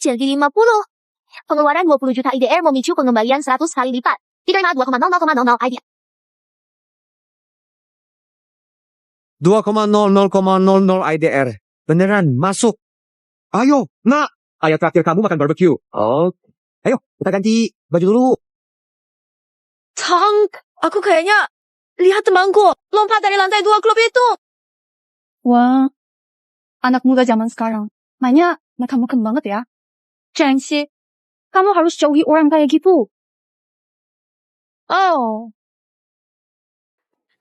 Speaker 6: jadi 50. Pengeluaran 20 juta IDR memicu pengembalian 100 kali lipat. Diterima 2,00,00 IDR.
Speaker 3: 2,00,00 IDR. Beneran, masuk. Ayo, nak. Ayah traktir kamu makan barbecue. Oh, ayo, kita ganti baju dulu.
Speaker 2: Tang, aku kayaknya lihat temanku lompat dari lantai 2 klub itu.
Speaker 6: Wah, anak muda zaman sekarang. Mainnya makan-makan banget ya. Changxi, kamu harus jauhi orang kayak gitu.
Speaker 2: Oh,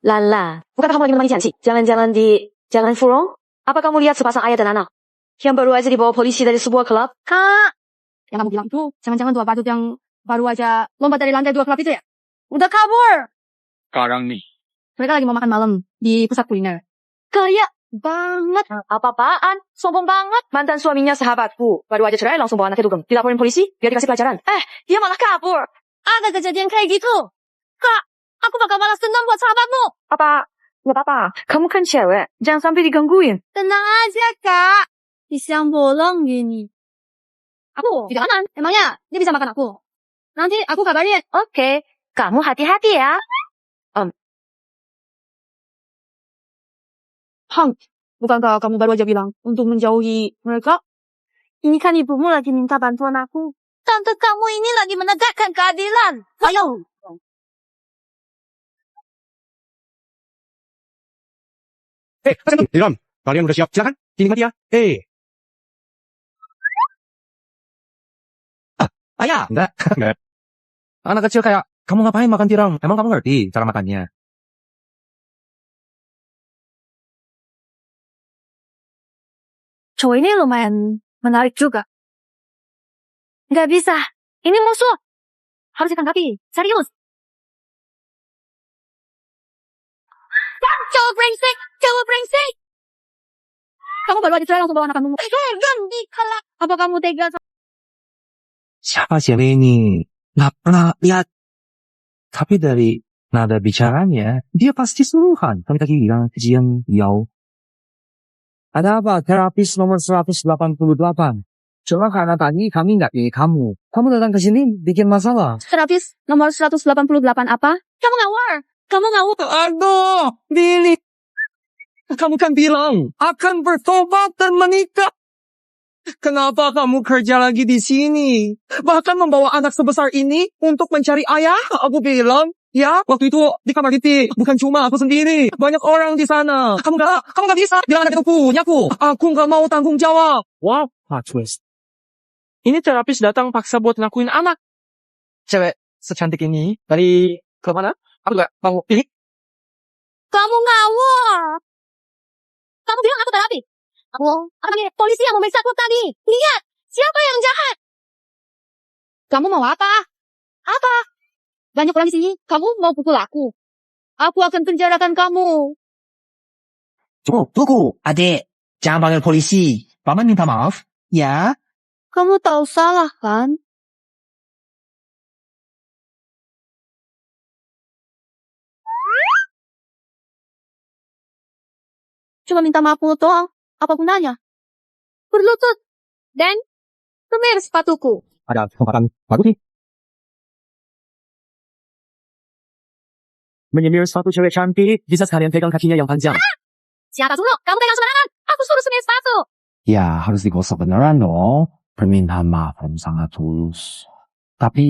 Speaker 4: Lala, bukan kamu lagi menemani Jansi jalan-jalan di Jalan Furong? Apa kamu lihat sepasang ayah dan anak yang baru aja dibawa polisi dari sebuah klub?
Speaker 6: Kak, yang kamu bilang itu jangan-jangan dua badut yang baru aja lompat dari lantai 2 klub itu ya? Udah kabur.
Speaker 1: Sekarang nih.
Speaker 6: Mereka lagi mau makan malam di pusat kuliner. Kayak banget.
Speaker 4: Apa-apaan? Sombong banget. Mantan suaminya sahabatku. Baru aja cerai langsung bawa anaknya dugem. Dilaporin polisi biar dikasih pelajaran. Dia malah kabur.
Speaker 2: ada kejadian kayak gitu. Kak, aku bakal balas dendam buat sahabatmu.
Speaker 4: Nggak apa-apa. Kamu kan cewek. Jangan sampai digangguin.
Speaker 2: Tenang aja, Kak. Siang bolong gini.
Speaker 6: Aku tidak aman. Emangnya dia bisa makan aku? Nanti aku kabarin.
Speaker 4: Oke. Kamu hati-hati ya.
Speaker 6: Hang, bukankah kamu baru aja bilang untuk menjauhi mereka?
Speaker 2: Ini kan ibumu lagi minta bantuan aku. Tante kamu ini lagi menegakkan keadilan. Ayo.
Speaker 3: Ilham, kalian udah siap? Silakan, dinikmati ya. Ayah, enggak. Anak kecil kayak, kamu ngapain makan tiram? Emang kamu ngerti cara makannya?
Speaker 6: Cowok ini lumayan menarik juga. Nggak bisa. Ini musuh. Harus ditanggapi. Serius.
Speaker 2: Cowok brengsek. Cowok brengsek.
Speaker 6: Kamu baru aja cerai langsung bawa anak kamu.
Speaker 2: Jangan dikalak.
Speaker 6: Apa kamu tega sama...
Speaker 5: Siapa cewek ini? Nggak pernah lihat. Tapi dari nada bicaranya, dia pasti suruhan. Kami tadi bilang, Jiang Yao. Ada apa? Terapis nomor 188. Cuma karena tadi kami nggak pilih kamu. Kamu datang ke sini bikin masalah.
Speaker 6: Terapis nomor 188 apa?
Speaker 2: Kamu ngawur. Kamu ngawur.
Speaker 3: Aduh, Billy. Kamu kan bilang akan bertobat dan menikah. Kenapa kamu kerja lagi di sini? Bahkan membawa anak sebesar ini untuk mencari ayah? Aku bilang, ya, waktu itu di kamar Riti. Bukan cuma aku sendiri. Banyak orang di sana. Kamu gak bisa bilang anak itu punyaku. Aku gak mau tanggung jawab. Wow, plot twist. Ini terapis datang paksa buat ngakuin anak. Cewek secantik ini dari ke mana? Aku gak mau pilih.
Speaker 2: Kamu ngawur.
Speaker 6: Kamu bilang aku terapi. Aku panggil polisi yang memeriksa aku tadi.
Speaker 2: Lihat, siapa yang jahat?
Speaker 6: Kamu mau apa? Apa? Banyak orang di sini. Kamu mau pukul aku? Aku akan penjarakan kamu.
Speaker 7: Tunggu, adik. Jangan panggil polisi. Paman minta maaf. Ya.
Speaker 2: Kamu tahu salah kan?
Speaker 6: Cuma minta maaf doang. Apa gunanya?
Speaker 2: Berlutut. Dan kemir sepatuku.
Speaker 3: Ada kesempatan bagus nih. Menyemir sepatu cewek cantik, bisa sekalian pegang kakinya yang panjang.
Speaker 6: Siapa suruh? Kamu pegang sembarangan. Aku suruh semir sepatu.
Speaker 5: Ya, harus digosok beneran dong. Permintaan maaf yang sangat tulus. Tapi,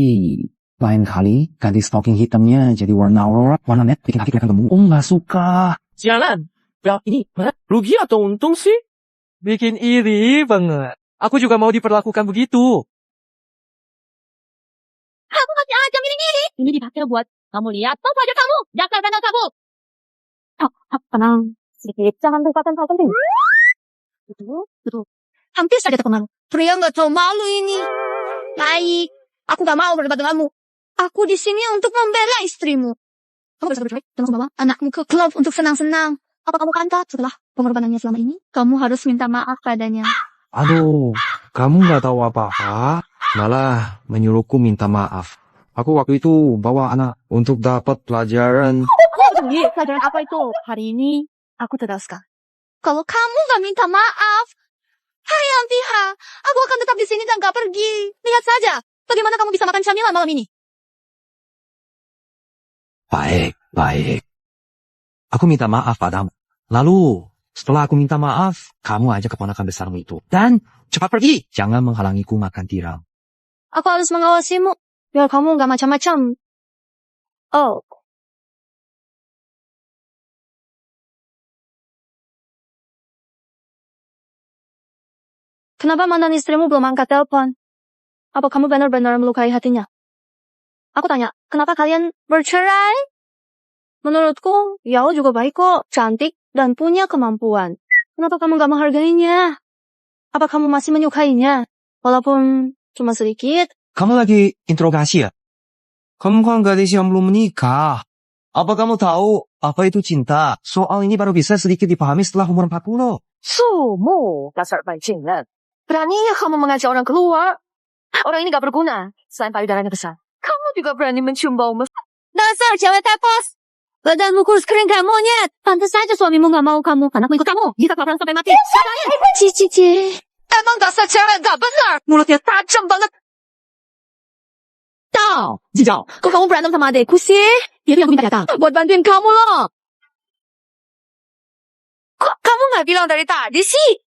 Speaker 5: lain kali, ganti stocking hitamnya jadi warna net, bikin kaki kelihatan gemuk. Oh, nggak suka.
Speaker 3: Sialan. Ya, ini mana? Rugi atau untung sih? Bikin iri banget. Aku juga mau diperlakukan begitu.
Speaker 2: Aku masih aja milih-milih.
Speaker 6: Ini dipakai buat kamu lihat. Tahu aja kamu. Jakar bandel kamu. Tenang. Sedikit. Jangan lupakan hal penting. Betul.
Speaker 2: Hampir saja terpengaruh. Pria nggak tahu malu ini. Baik. Aku nggak mau berdebat denganmu. Aku di sini untuk membela istrimu.
Speaker 6: Kamu bisa bercerai dan langsung bawa
Speaker 2: Anakmu ke klub untuk senang-senang.
Speaker 6: apa kamu pantas setelah pengorbanannya selama ini?
Speaker 2: Kamu harus minta maaf padanya.
Speaker 5: Aduh, kamu nggak tahu apa-apa, malah menyuruhku minta maaf. Aku waktu itu bawa anak untuk dapat pelajaran.
Speaker 6: Pelajaran apa itu? Hari ini aku teraskan.
Speaker 2: Kalau kamu nggak minta maaf, Hayam Piha, aku akan tetap di sini dan nggak pergi. Lihat saja, bagaimana kamu bisa makan camilan malam ini.
Speaker 5: Baik. Aku minta maaf padamu. Lalu, setelah aku minta maaf, kamu ajak keponakan besarmu itu. Dan cepat pergi. Jangan menghalangiku makan tiram.
Speaker 4: Aku harus mengawasimu, biar kamu nggak macam-macam. Oh. Kenapa mantan istrimu belum angkat telepon? Apa kamu benar-benar melukai hatinya? Aku tanya, kenapa kalian bercerai? Menurutku, Yao juga baik kok, cantik, dan punya kemampuan. Kenapa kamu gak menghargainya? Apa kamu masih menyukainya? Walaupun cuma sedikit.
Speaker 5: Kamu lagi interogasi ya? Kamu kan gadis yang belum menikah. Apa kamu tahu apa itu cinta? Soal ini baru bisa sedikit dipahami setelah umur 40.
Speaker 4: Sumu, dasar bajingan. Beraninya kamu mengajak orang keluar. Orang ini gak berguna, selain payudaranya besar. Kamu juga berani mencium bau mesra.
Speaker 6: Dasar cewek tepos. Badanmu kurus kering kayak monyet. Pantes saja suamimu gak mau kamu. Karena aku ikut kamu. Kita kelaparan sampai mati. Cici.
Speaker 2: Emang dasar cewek gak benar. Mulutnya tajam banget.
Speaker 6: Tau. Jijau. Kok kamu berantem sama adekku sih? Dia yang aku minta datang.
Speaker 2: Buat bantuin kamu loh. Kok kamu gak bilang dari tadi sih?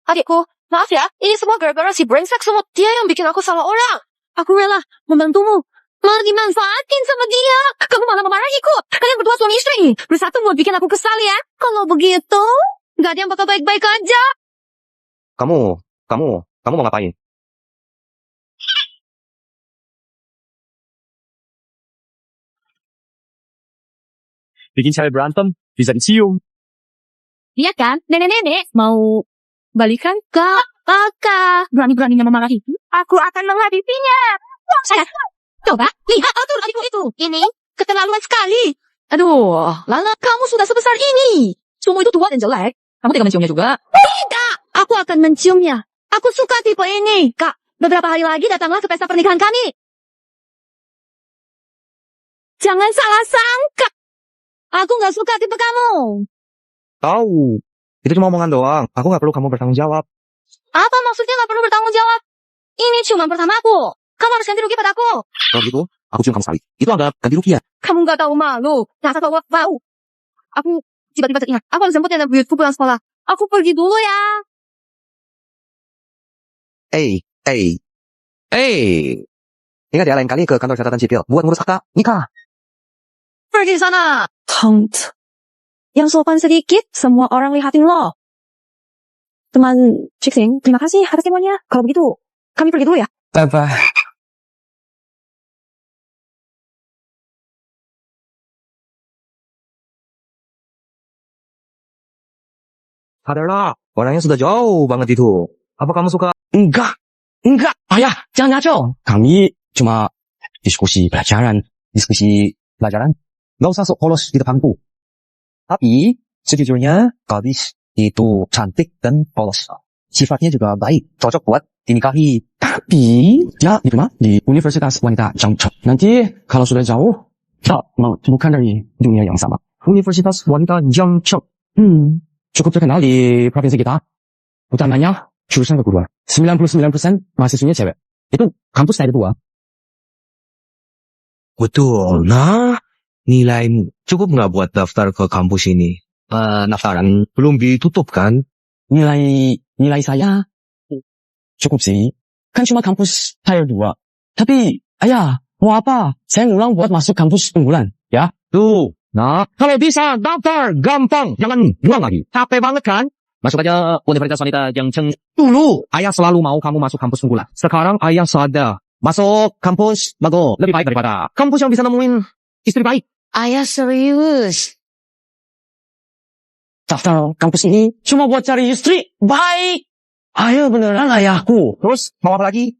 Speaker 4: Adikku, maaf ya. Ini semua gara-gara si brengsek semut. Dia yang bikin aku salah orang.
Speaker 6: Aku rela membantumu. Malah dimanfaatin sama dia. Kamu malah memarahiku. Kalian berdua suami istri. Bersatu buat bikin aku kesal ya. Kalau begitu, gak ada yang bakal baik-baik aja.
Speaker 5: Kamu mau ngapain?
Speaker 3: Bikin cewek berantem, bisa dicium.
Speaker 6: Iya kan? Nenek-nenek mau balikan ke kakak. Berani-beraninya memarahi. Aku akan menghadapinya. Saya. Coba, lihat atur adikku itu. Ini keterlaluan sekali.
Speaker 2: Aduh, Lala, kamu sudah sebesar ini.
Speaker 6: Cuma itu tua dan jelek. Kamu tidak menciumnya juga?
Speaker 2: Tidak,
Speaker 6: Aku akan menciumnya. Aku suka tipe ini. Kak, beberapa hari lagi datanglah ke pesta pernikahan kami. Jangan salah sangka. Aku gak suka tipe kamu.
Speaker 5: Tahu. Itu cuma omongan doang. Aku gak perlu kamu bertanggung jawab.
Speaker 6: Apa maksudnya gak perlu bertanggung jawab? Ini ciuman pertamaku. Kamu harus ganti rugi padaku.
Speaker 5: Kalau gitu, aku cium kamu sekali. Itu anggap ganti rugi ya?
Speaker 6: Kamu gak tahu malu. Dasar bawa bau. Aku tiba-tiba teringat. Aku harus jemput nenek buyutku pulang sekolah. Aku pergi dulu ya.
Speaker 5: Ingat ya lain kali ke kantor catatan sipil. Buat ngurus akta nikah.
Speaker 2: pergi sana.
Speaker 4: Don't. Yang sopan sedikit, semua orang lihatin lo. Teman Cixing, terima kasih atas semuanya. Kalau begitu, kami pergi dulu ya.
Speaker 5: Bye-bye. Sadarlah, orangnya sudah jauh banget itu. Apa kamu suka? Enggak. Ayah, jangan ngaco. Kami cuma diskusi pelajaran. Nggak usah sok polos di depanku. Tapi, sejujurnya, gadis itu cantik dan polos. Sifatnya juga baik, cocok buat dinikahi. Tapi, dia diterima di Universitas Wanita Changcheng. Nanti, kalau sudah jauh, kita mau temukan dari dunia yang sama. Universitas Wanita Changcheng. Cukup terkenal di provinsi kita. Utamanya, jurusan keguruan. 99% mahasiswanya cewek. Itu kampus saya kedua. Betul. Nah, nilaimu cukup nggak buat daftar ke kampus ini? Pendaftaran belum ditutup kan? Nilai saya cukup sih. Kan cuma kampus tier 2. Tapi, ayah, mau apa? Saya ngulang buat masuk kampus unggulan, ya? Tuh. Nah, kalau bisa daftar gampang, jangan ngulang lagi. Capek banget kan? Masuk aja Universitas Wanita Changcheng. Dulu, ayah selalu mau kamu masuk kampus unggulan. Sekarang ayah sadar. Masuk kampus bago lebih baik daripada kampus yang bisa nemuin istri baik.
Speaker 2: Ayah serius.
Speaker 5: Daftar kampus ini cuma buat cari istri baik. Ayah beneran ayahku. Terus mau apa lagi?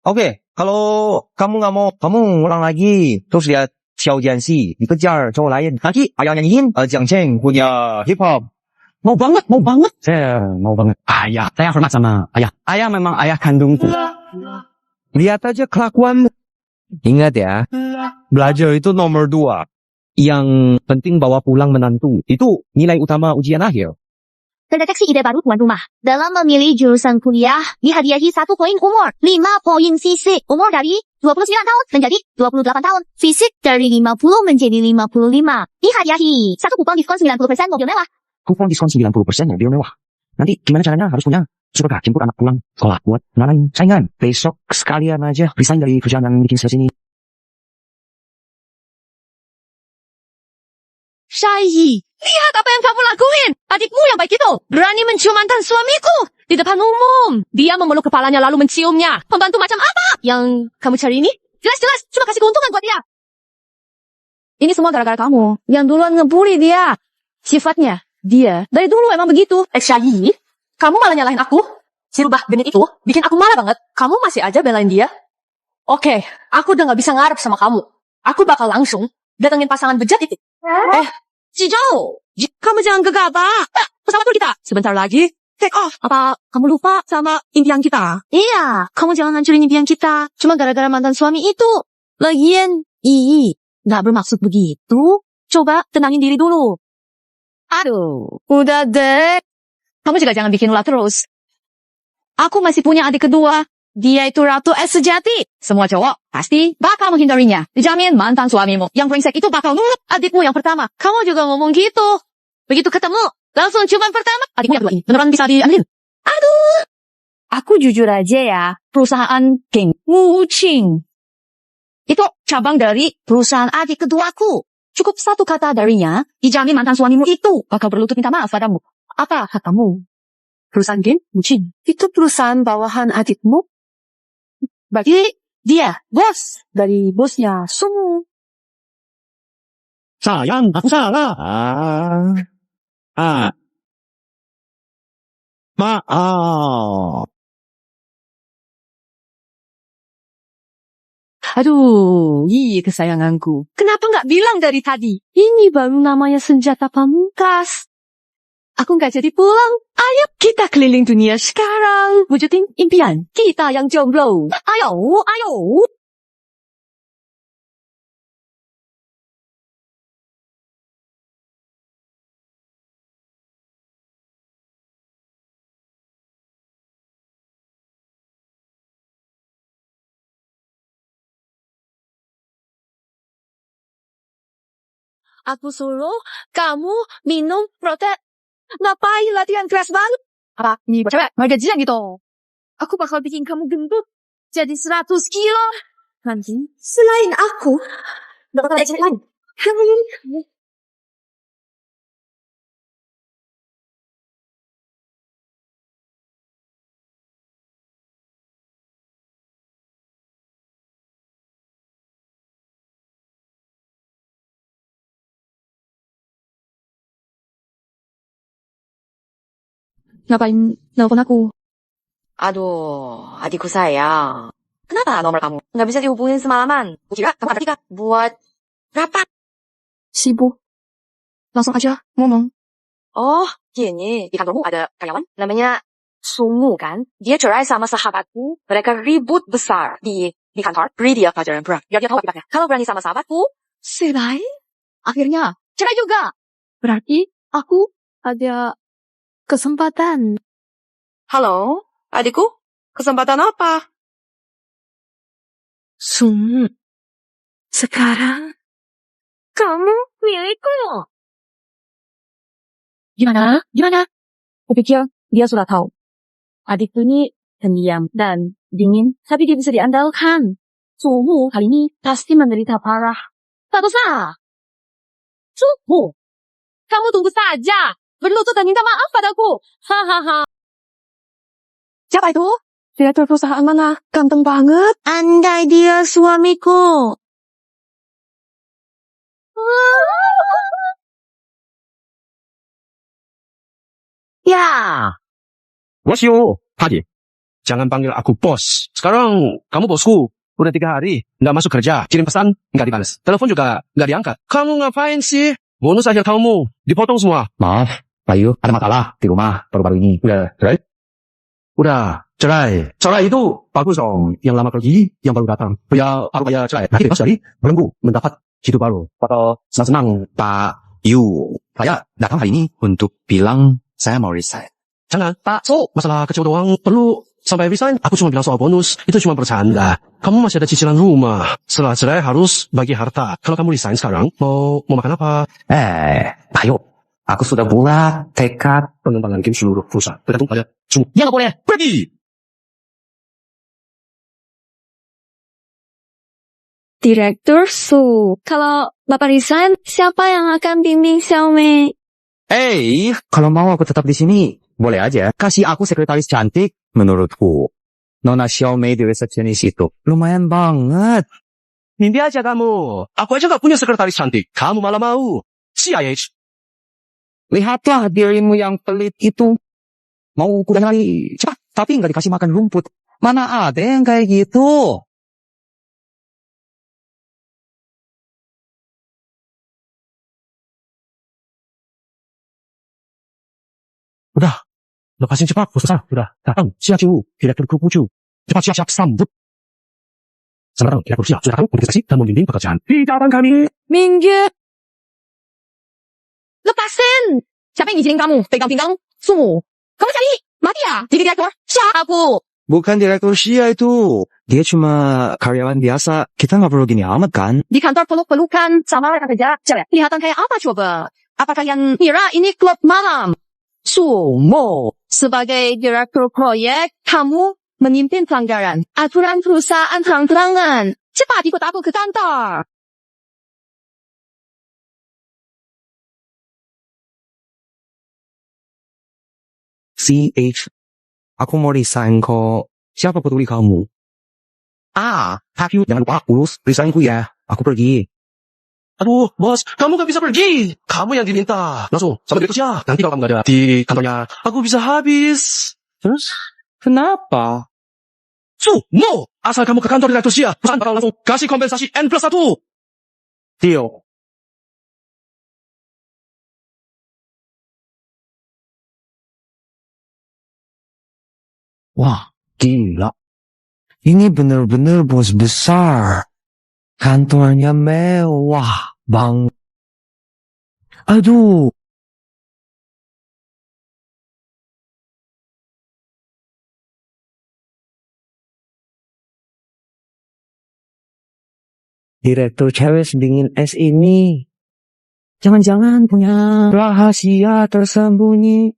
Speaker 5: Oke, kalau kamu nggak mau, kamu ngulang lagi. Terus lihat Xiao Jianxi dikejar cowok lain. Nanti ayah nyanyiin Jiangcheng punya hip hop. Mau banget. Saya mau banget. Ayah, saya hormat sama ayah. Ayah memang ayah kandungku. Lihat aja kelakuan. Ingat ya, belajar itu nomor 2. Yang penting bawa pulang menantu. Itu nilai utama ujian akhir.
Speaker 6: Terdeteksi ide baru tuan rumah. Dalam memilih jurusan kuliah, dihadiahi 1 poin umur, 5 poin fisik. Umur dari 29 tahun menjadi 28 tahun. Fisik dari 50 menjadi 55. Dihadiahi 1 kupon diskon 90% mobil mewah.
Speaker 5: kupon diskon 90% mobil mewah. Nanti gimana caranya? Harus punya Supercar jemput anak pulang sekolah buat ngalahin saingan. Besok sekalian aja resign dari kerjaan yang bikin stres ini.
Speaker 2: Syai, lihat apa yang kamu lakuin. Adikmu yang baik itu berani mencium mantan suamiku di depan umum. Dia memeluk kepalanya lalu menciumnya. Pembantu macam apa yang kamu cari ini? Jelas-jelas cuma kasih keuntungan buat dia. Ini semua gara-gara kamu yang duluan ngebully dia. Sifatnya dia dari dulu emang begitu.
Speaker 4: Syai, kamu malah nyalahin aku. Si rubah genit itu bikin aku marah banget. Kamu masih aja belain dia. Oke, aku udah gak bisa ngarep sama kamu. Aku bakal langsung datengin pasangan bejat itu.
Speaker 2: Ciao, kamu jangan gegabah. Pesawat dulu kita. Sebentar lagi take off. Apa kamu lupa sama impian kita? Iya, kamu jangan hancurin impian kita. Cuma gara-gara mantan suami itu. Lagian, nggak bermaksud begitu. Coba tenangin diri dulu. Aduh, udah deh. Kamu juga jangan bikin ulah terus. Aku masih punya adik kedua. Dia itu ratu es sejati. Semua cowok pasti bakal menghindarinya. Dijamin mantan suamimu yang brengsek itu bakal nurut adikmu yang pertama. Kamu juga ngomong gitu. Begitu ketemu, langsung ciuman pertama. Adikmu yang kedua ini beneran bisa diambilin. Aduh. Aku jujur aja ya. Perusahaan King Wuching itu cabang dari perusahaan adik keduaku. Cukup satu kata darinya, dijamin mantan suamimu itu bakal berlutut minta maaf padamu. Apa katamu? Perusahaan King Wuching itu perusahaan bawahan adikmu? Bagi dia, bos. Dari bosnya, Sumu.
Speaker 3: Sayang, aku salah. Maaf.
Speaker 2: Aduh, kesayanganku. Kenapa nggak bilang dari tadi? Ini baru namanya senjata pamungkas. Aku nggak jadi pulang. Ayo kita keliling dunia sekarang. Wujudin impian kita yang jomblo. Ayo, ayo. Aku suruh kamu minum protein. Ngapain latihan keras banget? Apa? Ini buat cewek? Mau gajian gitu. Aku bakal bikin kamu gendut. Jadi 100 kilo. Nanti, selain aku, bakal ada cewek lain. Kamu. Ngapain nelfon aku?
Speaker 4: Aduh, adikku sayang. Kenapa nomor kamu nggak bisa dihubungin semalaman? Kira kamu ada tiga buat rapat.
Speaker 2: Sibuk. Langsung aja ngomong.
Speaker 4: Oh, gini. Di kantormu ada karyawan namanya Sumu kan? Dia cerai sama sahabatku. Mereka ribut besar di kantor. Beri dia pelajaran berat. Biar dia tahu akibatnya. Kalau berani sama sahabatku,
Speaker 2: Cerai? Akhirnya, cerai juga. Berarti aku ada kesempatan.
Speaker 4: halo, adikku, kesempatan apa?
Speaker 2: Sumu. Sekarang, kamu milikku. Gimana?
Speaker 6: Kupikir dia sudah tahu. Adikku ini pendiam dan dingin, tapi dia bisa diandalkan. Sumu kali ini pasti menderita parah.
Speaker 2: Tak usah. Sumu. Kamu tunggu saja. Berlutut dan minta maaf padaku. Hahaha. Siapa itu? Direktur perusahaan mana? Ganteng banget. Andai dia suamiku.
Speaker 3: Ya. Bos you, Hadi. Jangan panggil aku bos. Sekarang kamu bosku. Udah 3 hari, nggak masuk kerja. Kirim pesan, nggak dibalas. Telepon juga nggak diangkat. Kamu ngapain sih? Bonus akhir kamu dipotong semua.
Speaker 7: Maaf, Pak Yu, ada masalah di rumah baru-baru ini. Udah cerai?
Speaker 3: Udah, cerai. Cerai itu bagus dong. Yang lama pergi, yang baru datang. Aku kayak cerai. Nanti bebas dari belenggu, mendapat hidup baru. Atau senang-senang.
Speaker 7: Pak Yu, saya datang hari ini untuk bilang saya mau resign.
Speaker 3: Jangan, Pak. So, masalah kecil doang. Perlu sampai resign. Aku cuma bilang soal bonus. Itu cuma bercanda. Kamu masih ada cicilan rumah. Setelah cerai harus bagi harta. Kalau kamu resign sekarang, mau makan apa?
Speaker 7: Pak Yu,
Speaker 5: Aku sudah bulat tekad pengembangan game seluruh perusahaan. Tergantung pada semua.
Speaker 3: Ya nggak boleh.
Speaker 5: Pergi!
Speaker 6: Direktur Su, kalau Bapak resign, siapa yang akan bimbing Xiaomei?
Speaker 3: Kalau mau aku tetap di sini, boleh aja. Kasih aku sekretaris cantik, menurutku. Nona Xiaomei di resepsionis itu. Lumayan banget.
Speaker 8: Mimpi aja kamu. Aku aja gak punya sekretaris cantik. Kamu malah mau. CIH.
Speaker 3: Lihatlah dirimu yang pelit itu. Mau kuda lari cepat, tapi nggak dikasih makan rumput. Mana ada yang kayak gitu?
Speaker 8: Udah. Lepasin cepat. Bos udah datang. Siacu. Direktur Kukucu. Cepat siap-siap sambut. Sekarang direktur siap. Sudah tahu komunikasi dan membimbing pekerjaan di cabang kami.
Speaker 2: Minggir. Lepasin. Siapa yang izinin kamu pegang pinggang? Su. Kamu cari. Mati ya? Jadi direktur. Siapa aku?
Speaker 3: Bukan direktur Xia itu. Dia cuma karyawan biasa. Kita nggak perlu gini amat kan?
Speaker 2: Di kantor peluk-pelukan sama rekan kerja. Cewek. Kelihatan kayak apa coba? Apa kalian kira ini klub malam? Sumo. Sebagai direktur proyek, kamu memimpin pelanggaran. Aturan perusahaan terang-terangan. Cepat ikut aku ke kantor.
Speaker 3: CH. Aku mau resign kok. Siapa peduli kamu?
Speaker 8: Have you jangan lupa urus resignku ya.
Speaker 3: Aku pergi.
Speaker 8: Aduh, bos, kamu gak bisa pergi. Kamu yang diminta. Langsung, sama direktur siap. Nanti kalau kamu gak ada di kantornya, aku bisa habis.
Speaker 3: Terus? Kenapa?
Speaker 8: No! Asal kamu ke kantor direktur siap, perusahaan bakal langsung kasih kompensasi N+1.
Speaker 3: Deal. Wah, gila. Ini bener-bener bos besar. Kantornya mewah banget. Aduh. Direktur cewek sedingin es ini. Jangan-jangan punya rahasia tersembunyi.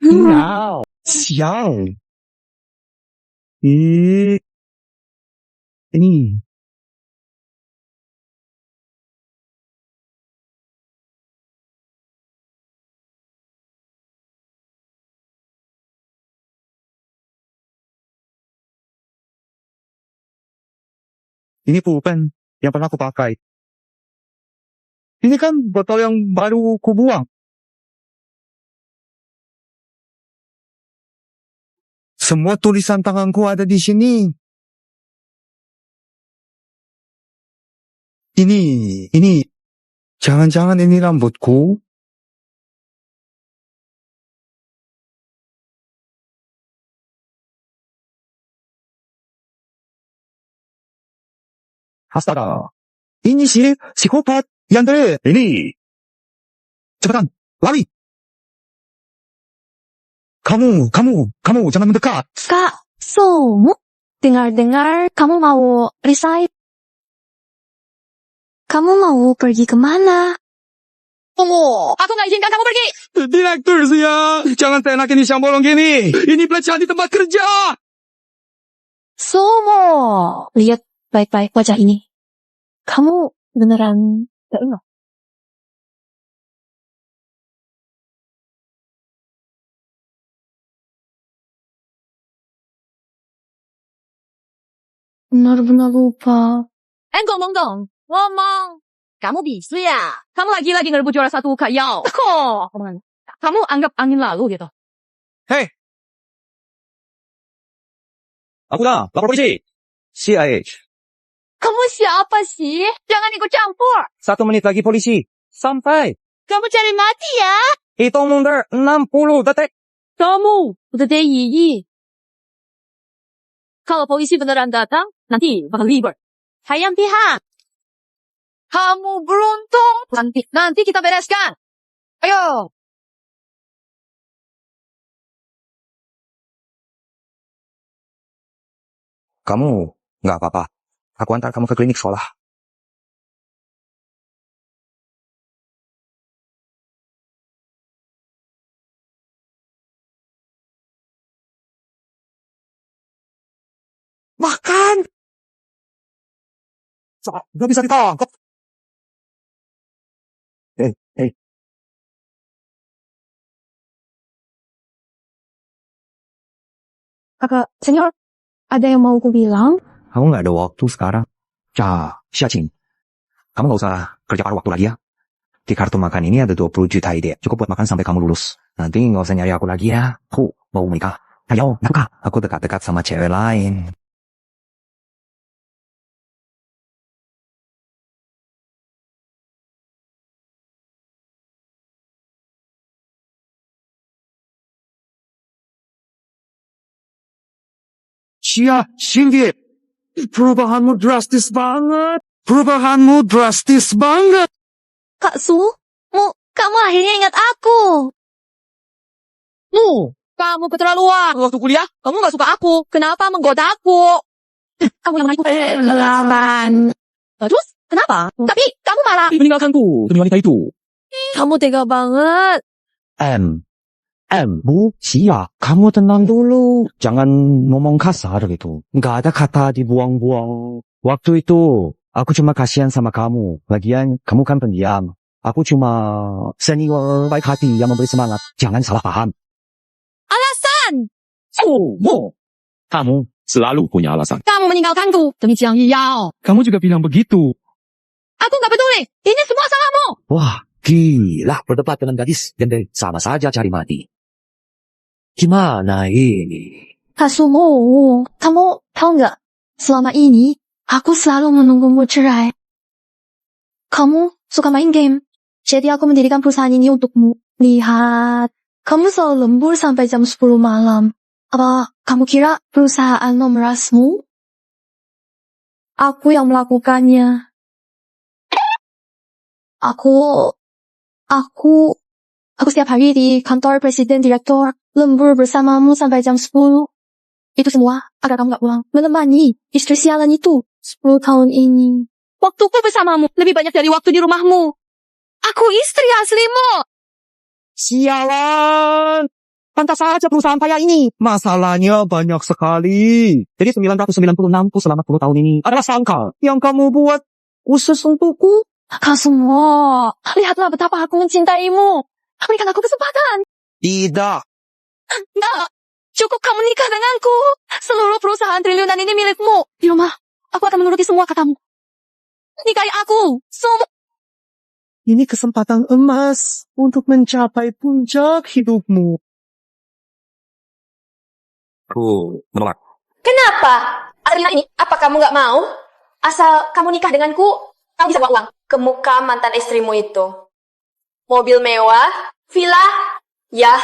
Speaker 3: Wow, siang. Ini. Ini pulpen yang pernah aku pakai. Ini kan botol yang baru kubuang. Semua tulisan tanganku ada di sini. Ini. Jangan-jangan ini rambutku? Astaga. Ini si psikopat. Yandere. Ini. Cepetan. Lari. Kamu jangan mendekat.
Speaker 6: Kak, Su, dengar-dengar kamu mau resign. Kamu mau pergi kemana?
Speaker 2: Tunggu. Aku nggak izinkan kamu pergi.
Speaker 1: Direktur siap. Jangan seenak ini bolong gini. Ini pelecehan di tempat kerja.
Speaker 6: Sumo, lihat baik-baik wajah ini. Kamu beneran gak enggak? Benar-benar lupa.
Speaker 2: ngomong dong. Ngomong. Kamu bisu ya? Kamu lagi-lagi ngerebut juara satu Kak Yao. Kok? Kamu anggap angin lalu gitu.
Speaker 5: Aku dah, lapor polisi. CIH.
Speaker 2: Kamu siapa sih? Jangan ikut campur.
Speaker 3: 1 menit lagi polisi. Sampai.
Speaker 2: Kamu cari mati ya?
Speaker 3: Hitung mundur 60 detik.
Speaker 2: Kamu udah DIY. Kalau polisi beneran datang, nanti bakal ribet. Hayam pihak. Kamu beruntung. Nanti kita bereskan. Ayo.
Speaker 7: Kamu nggak apa-apa. Aku antar kamu ke klinik sekolah.
Speaker 1: Makan! Gak bisa ditangkap.
Speaker 7: Hei,
Speaker 2: Kakak, senior, ada yang mau ku bilang?
Speaker 7: kamu nggak ada waktu sekarang. Xiaqing, kamu nggak usah kerja paruh waktu lagi ya. Di kartu makan ini ada 20 juta ide. Cukup buat makan sampai kamu lulus. Nanti nggak usah nyari aku lagi ya. Aku mau menikah. Ayo, nafkah. Aku dekat-dekat sama cewek lain.
Speaker 1: Shingi, perubahanmu drastis banget. Perubahanmu drastis banget.
Speaker 2: Kak Su, kamu akhirnya ingat aku.
Speaker 4: Kamu keterlaluan. Waktu kuliah, kamu gak suka aku. Kenapa menggoda aku?
Speaker 2: Kamu yang menarik lelaman.
Speaker 4: Terus, kenapa?
Speaker 2: Tapi kamu malah.
Speaker 8: Meninggalkanku demi wanita itu.
Speaker 4: Kamu tega banget.
Speaker 5: Bu, Sia, kamu tenang dulu. Jangan ngomong kasar gitu. Nggak ada kata dibuang-buang. Waktu itu, aku cuma kasihan sama kamu. Lagian, kamu kan pendiam. Aku cuma senior baik hati yang memberi semangat. Jangan salah paham.
Speaker 8: Kamu selalu punya alasan.
Speaker 4: Kamu meninggalkanku demi Jiang Yiyao.
Speaker 8: Kamu juga bilang begitu.
Speaker 4: Aku gak peduli. Ini semua salahmu.
Speaker 5: Wah, gila. Berdebat dengan gadis. Dan sama saja cari mati. Gimana ini?
Speaker 2: Kak Sumo, kamu tahu nggak? Selama ini, aku selalu menunggumu cerai. Kamu suka main game. Jadi aku mendirikan perusahaan ini untukmu. Lihat, kamu selalu lembur sampai jam 10 malam. Apa kamu kira perusahaan memerasmu? Aku yang melakukannya. Aku setiap hari di kantor presiden direktur lembur bersamamu sampai jam 10. Itu semua agar kamu gak pulang menemani istri sialan itu 10 tahun ini.
Speaker 4: Waktuku bersamamu lebih banyak dari waktu di rumahmu. Aku istri aslimu.
Speaker 3: Sialan! Pantas saja perusahaan payah ini. Masalahnya banyak sekali. Jadi 996 selama 10 tahun ini adalah sangkal yang kamu buat khusus untukku.
Speaker 2: Kak semua, lihatlah betapa aku mencintaimu. Berikan aku kesempatan.
Speaker 7: Tidak.
Speaker 2: Enggak, cukup kamu nikah denganku. Seluruh perusahaan triliunan ini milikmu. Di rumah, aku akan menuruti semua katamu. Nikahi aku, semua.
Speaker 3: Ini kesempatan emas untuk mencapai puncak hidupmu.
Speaker 8: Aku menolak.
Speaker 6: Kenapa? Arina ini, apa kamu gak mau? Asal kamu nikah denganku, kamu bisa bawa uang ke muka mantan istrimu itu. Mobil mewah, villa, ya,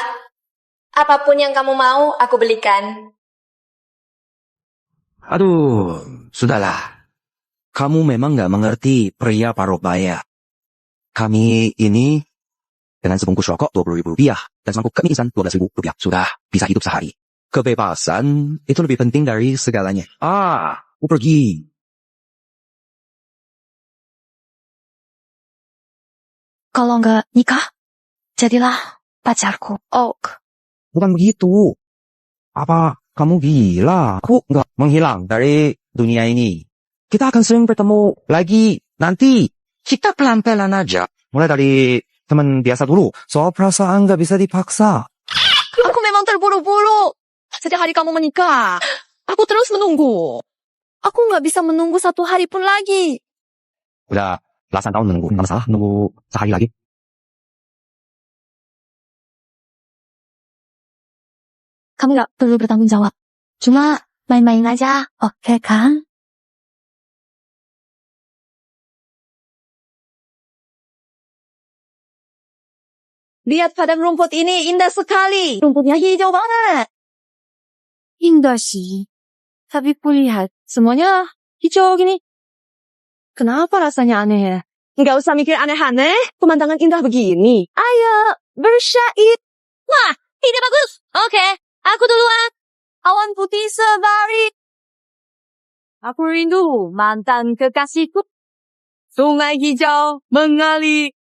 Speaker 6: apapun yang kamu mau, aku belikan.
Speaker 7: Aduh, sudahlah. Kamu memang nggak mengerti pria paruh baya. Kami ini dengan sebungkus rokok Rp20.000 dan semangkuk keminisan Rp12.000. Sudah bisa hidup sehari. Kebebasan itu lebih penting dari segalanya. Aku pergi.
Speaker 2: Kalau nggak nikah, jadilah pacarku.
Speaker 7: Bukan begitu. Apa kamu gila? Aku nggak menghilang dari dunia ini. Kita akan sering bertemu lagi nanti. Kita pelan-pelan aja. Mulai dari teman biasa dulu. Soal perasaan nggak bisa dipaksa.
Speaker 4: Aku memang terburu-buru. Sejak hari kamu menikah, aku terus menunggu.
Speaker 2: Aku nggak bisa menunggu 1 hari pun lagi.
Speaker 5: Udah belasan tahun menunggu. Nggak masalah, nunggu sehari lagi.
Speaker 2: Kamu nggak perlu bertanggung jawab. Cuma main-main aja, oke kan?
Speaker 4: Lihat padang rumput ini indah sekali. Rumputnya hijau banget.
Speaker 6: Indah sih. Tapi kulihat,
Speaker 4: Semuanya hijau gini. Kenapa rasanya aneh ya? Nggak usah mikir aneh-aneh. Pemandangan indah begini. Ayo, bersyait. Wah, ide bagus. Oke, aku duluan. Awan putih sebarik. Aku rindu mantan kekasihku. Sungai hijau mengalir.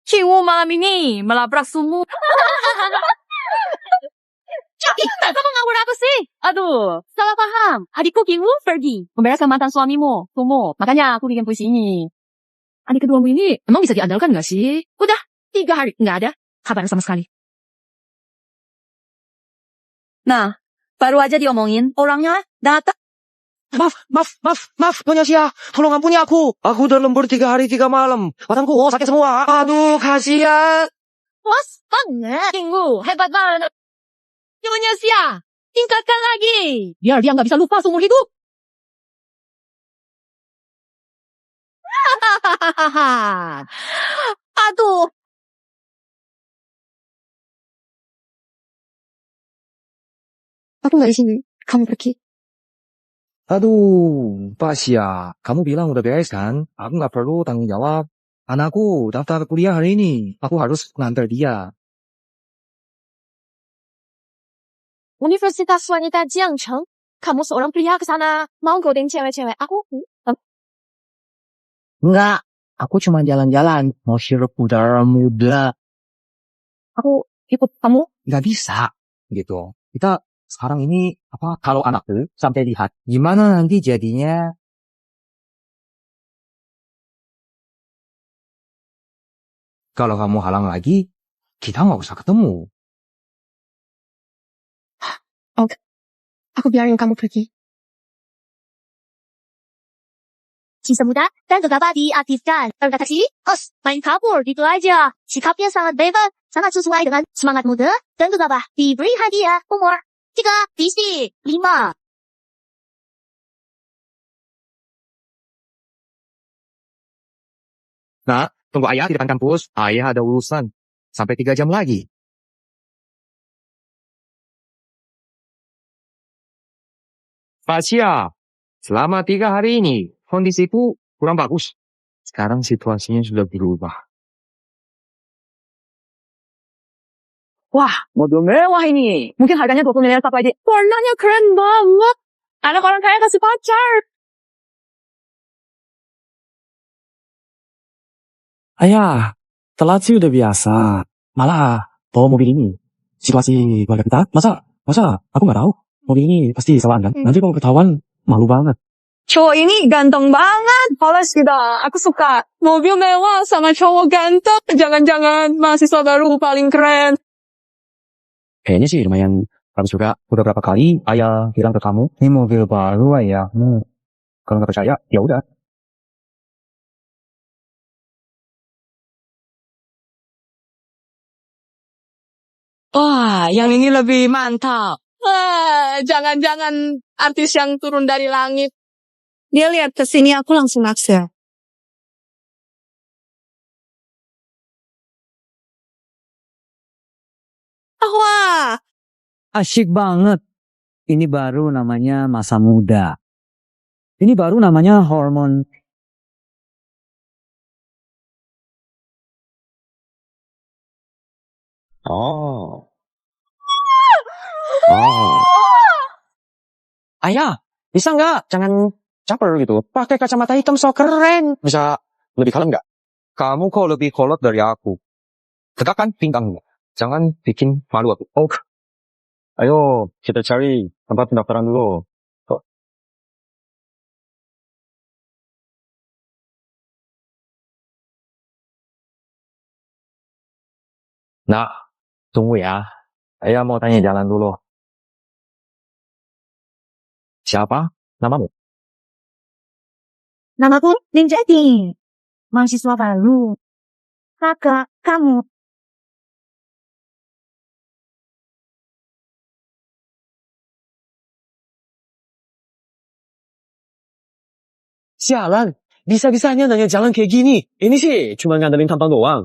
Speaker 4: Cium malam ini melabrak sumur. Kamu ngawur apa sih? Aduh, salah paham. Adikku Kiwu pergi membereskan mantan suamimu, Sumo. Makanya aku bikin puisi ini. Adik keduamu ini emang bisa diandalkan gak sih? Udah 3 hari nggak ada kabar sama sekali. Nah, baru aja diomongin orangnya datang.
Speaker 3: Maaf, Nyonya Sia. Tolong ampuni aku. Aku udah lembur 3 hari 3 malam. Badanku sakit semua. Aduh, kasihan.
Speaker 4: Was banget. Minggu, hebat banget. Nyonya Sia, tingkatkan lagi. Biar dia nggak bisa lupa seumur hidup. Aduh. Aku nggak di sini. Kamu pergi.
Speaker 5: Aduh, Pak Sia, kamu bilang udah beres kan? Aku nggak perlu tanggung jawab. Anakku daftar kuliah hari ini. Aku harus nganter dia.
Speaker 6: Universitas Wanita Jiangcheng. Kamu seorang pria ke sana. Mau godeng cewek-cewek.
Speaker 7: Enggak, aku cuma jalan-jalan. Mau sirup udara muda.
Speaker 6: Aku ikut kamu.
Speaker 5: Nggak bisa, gitu. Kita sekarang ini, kalau anakku sampai lihat, gimana nanti jadinya? Kalau kamu halang lagi, kita nggak usah ketemu.
Speaker 6: Aku biarin kamu pergi. Cinta muda dan gegabah diaktifkan. Terdeteksi, main kabur gitu aja. Sikapnya sangat bebas, sangat sesuai dengan semangat muda dan gegabah. Diberi hadiah umur 3, visi 5.
Speaker 5: Nah, tunggu ayah di depan kampus. Ayah ada urusan. Sampai 3 jam lagi. Pak Sia, selama 3 hari ini, kondisiku kurang bagus. Sekarang situasinya sudah berubah.
Speaker 4: Wah, mobil mewah ini. Mungkin harganya 20 miliar apa aja. Warnanya keren banget. Anak orang kaya kasih pacar.
Speaker 8: Ayah, telat sih udah biasa. Malah bawa mobil ini. Situasi keluarga kita, masa aku nggak tahu. Mobil ini pasti kesalahan kan. Nanti kalau ketahuan, malu banget.
Speaker 4: Cowok ini ganteng banget. Polos gitu. Aku suka. Mobil mewah sama cowok ganteng. Jangan-jangan mahasiswa baru paling keren.
Speaker 5: Kayaknya sih lumayan bagus juga. Udah berapa kali ayah bilang ke kamu, ini mobil baru ayahmu. Kalau nggak percaya, ya udah.
Speaker 4: Wah, yang ini lebih mantap. Wah, jangan-jangan artis yang turun dari langit. Dia lihat ke sini, aku langsung naksir. Wah,
Speaker 3: Asyik banget. Ini baru namanya masa muda. Ini baru namanya hormon.
Speaker 5: Oh.
Speaker 3: Ayah, bisa nggak? Jangan caper gitu. Pakai kacamata hitam so keren.
Speaker 5: Bisa lebih kalem nggak? Kamu kok lebih kolot dari aku. Tegakkan pinggangmu. Jangan bikin malu aku. Oh. Ayo, kita cari tempat pendaftaran dulu. Nah, tunggu ya. Ayah mau tanya jalan dulu. Siapa namamu?
Speaker 6: Namaku Ninjati. Mahasiswa baru. Kakak, kamu.
Speaker 8: Sialan, bisa-bisanya nanya jalan kayak gini. Ini sih cuma ngandelin tampang doang.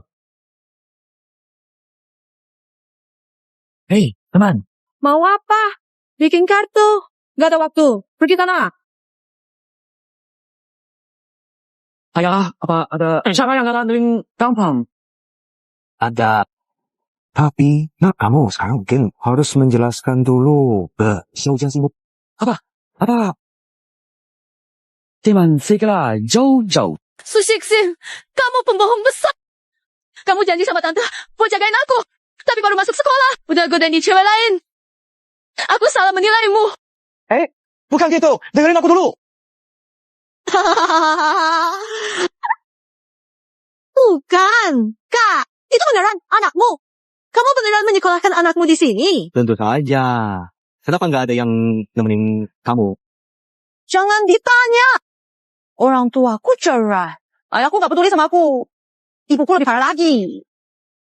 Speaker 8: Hei, teman.
Speaker 4: mau apa? Bikin kartu. Gak ada waktu. Pergi tanah.
Speaker 8: Ayah, apa ada siapa yang ngandelin tampang?
Speaker 5: Ada. Tapi, kamu sekarang mungkin harus menjelaskan dulu ke Xiao Jian sibuk.
Speaker 8: Apa?
Speaker 5: Teman segera jauh-jauh.
Speaker 4: Susiksin, kamu pembohong besar. Kamu janji sama tante buat jagain aku. Tapi baru masuk sekolah, udah godain di cewek lain. Aku salah menilaimu.
Speaker 3: Bukan gitu. Dengerin aku dulu.
Speaker 6: Bukan, Kak. Itu beneran anakmu. Kamu beneran menyekolahkan anakmu di sini?
Speaker 5: Tentu saja. Kenapa nggak ada yang nemenin kamu?
Speaker 6: Jangan ditanya. Orang tuaku cerai. Ayahku gak peduli sama aku. Ibuku lebih parah lagi.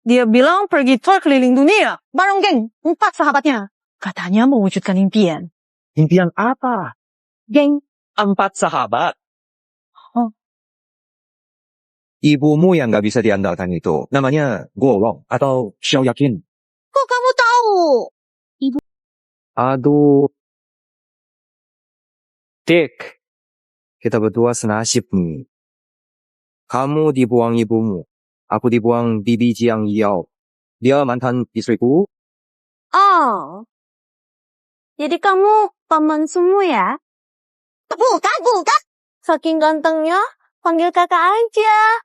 Speaker 6: Dia bilang pergi tour keliling dunia. Bareng geng 4 sahabatnya. Katanya mewujudkan impian.
Speaker 5: Impian apa?
Speaker 6: Geng.
Speaker 5: 4 sahabat.
Speaker 6: Oh.
Speaker 5: Ibumu yang nggak bisa diandalkan itu. Namanya Golong atau Xiao Yakin.
Speaker 6: Kok kamu tahu?
Speaker 5: Aduh. Dick. Kita berdua senasib nih. Kamu dibuang ibumu. Aku dibuang bibi Jiang Yao. Dia mantan istriku.
Speaker 6: Oh. Jadi kamu paman semua ya? Bukan. Saking gantengnya, panggil kakak aja.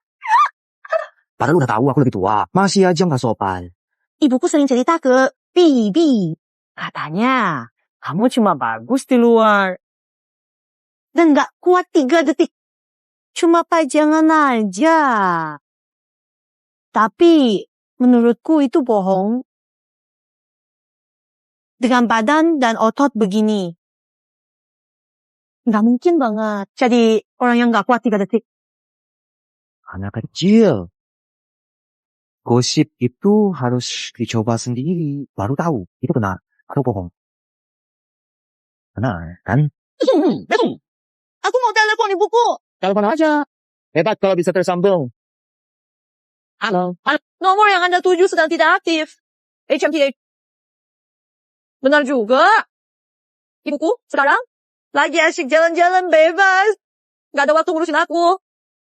Speaker 7: Padahal udah tahu aku lebih tua. Masih aja nggak sopan.
Speaker 6: Ibuku sering cerita ke Bibi. Katanya, kamu cuma bagus di luar. Dan gak kuat 3 detik. Cuma pajangan aja. Tapi, menurutku itu bohong. Dengan badan dan otot begini. Gak mungkin banget jadi orang yang gak kuat 3 detik.
Speaker 5: Anak kecil. Gosip itu harus dicoba sendiri. Baru tahu itu benar atau bohong. Benar, kan?
Speaker 6: Aku mau telepon ibuku.
Speaker 3: Telepon aja. Hebat kalau bisa tersambung. Halo.
Speaker 6: Nomor yang Anda tuju sedang tidak aktif. HMTH. Benar juga. Ibuku sekarang lagi asyik jalan-jalan bebas. Gak ada waktu ngurusin aku.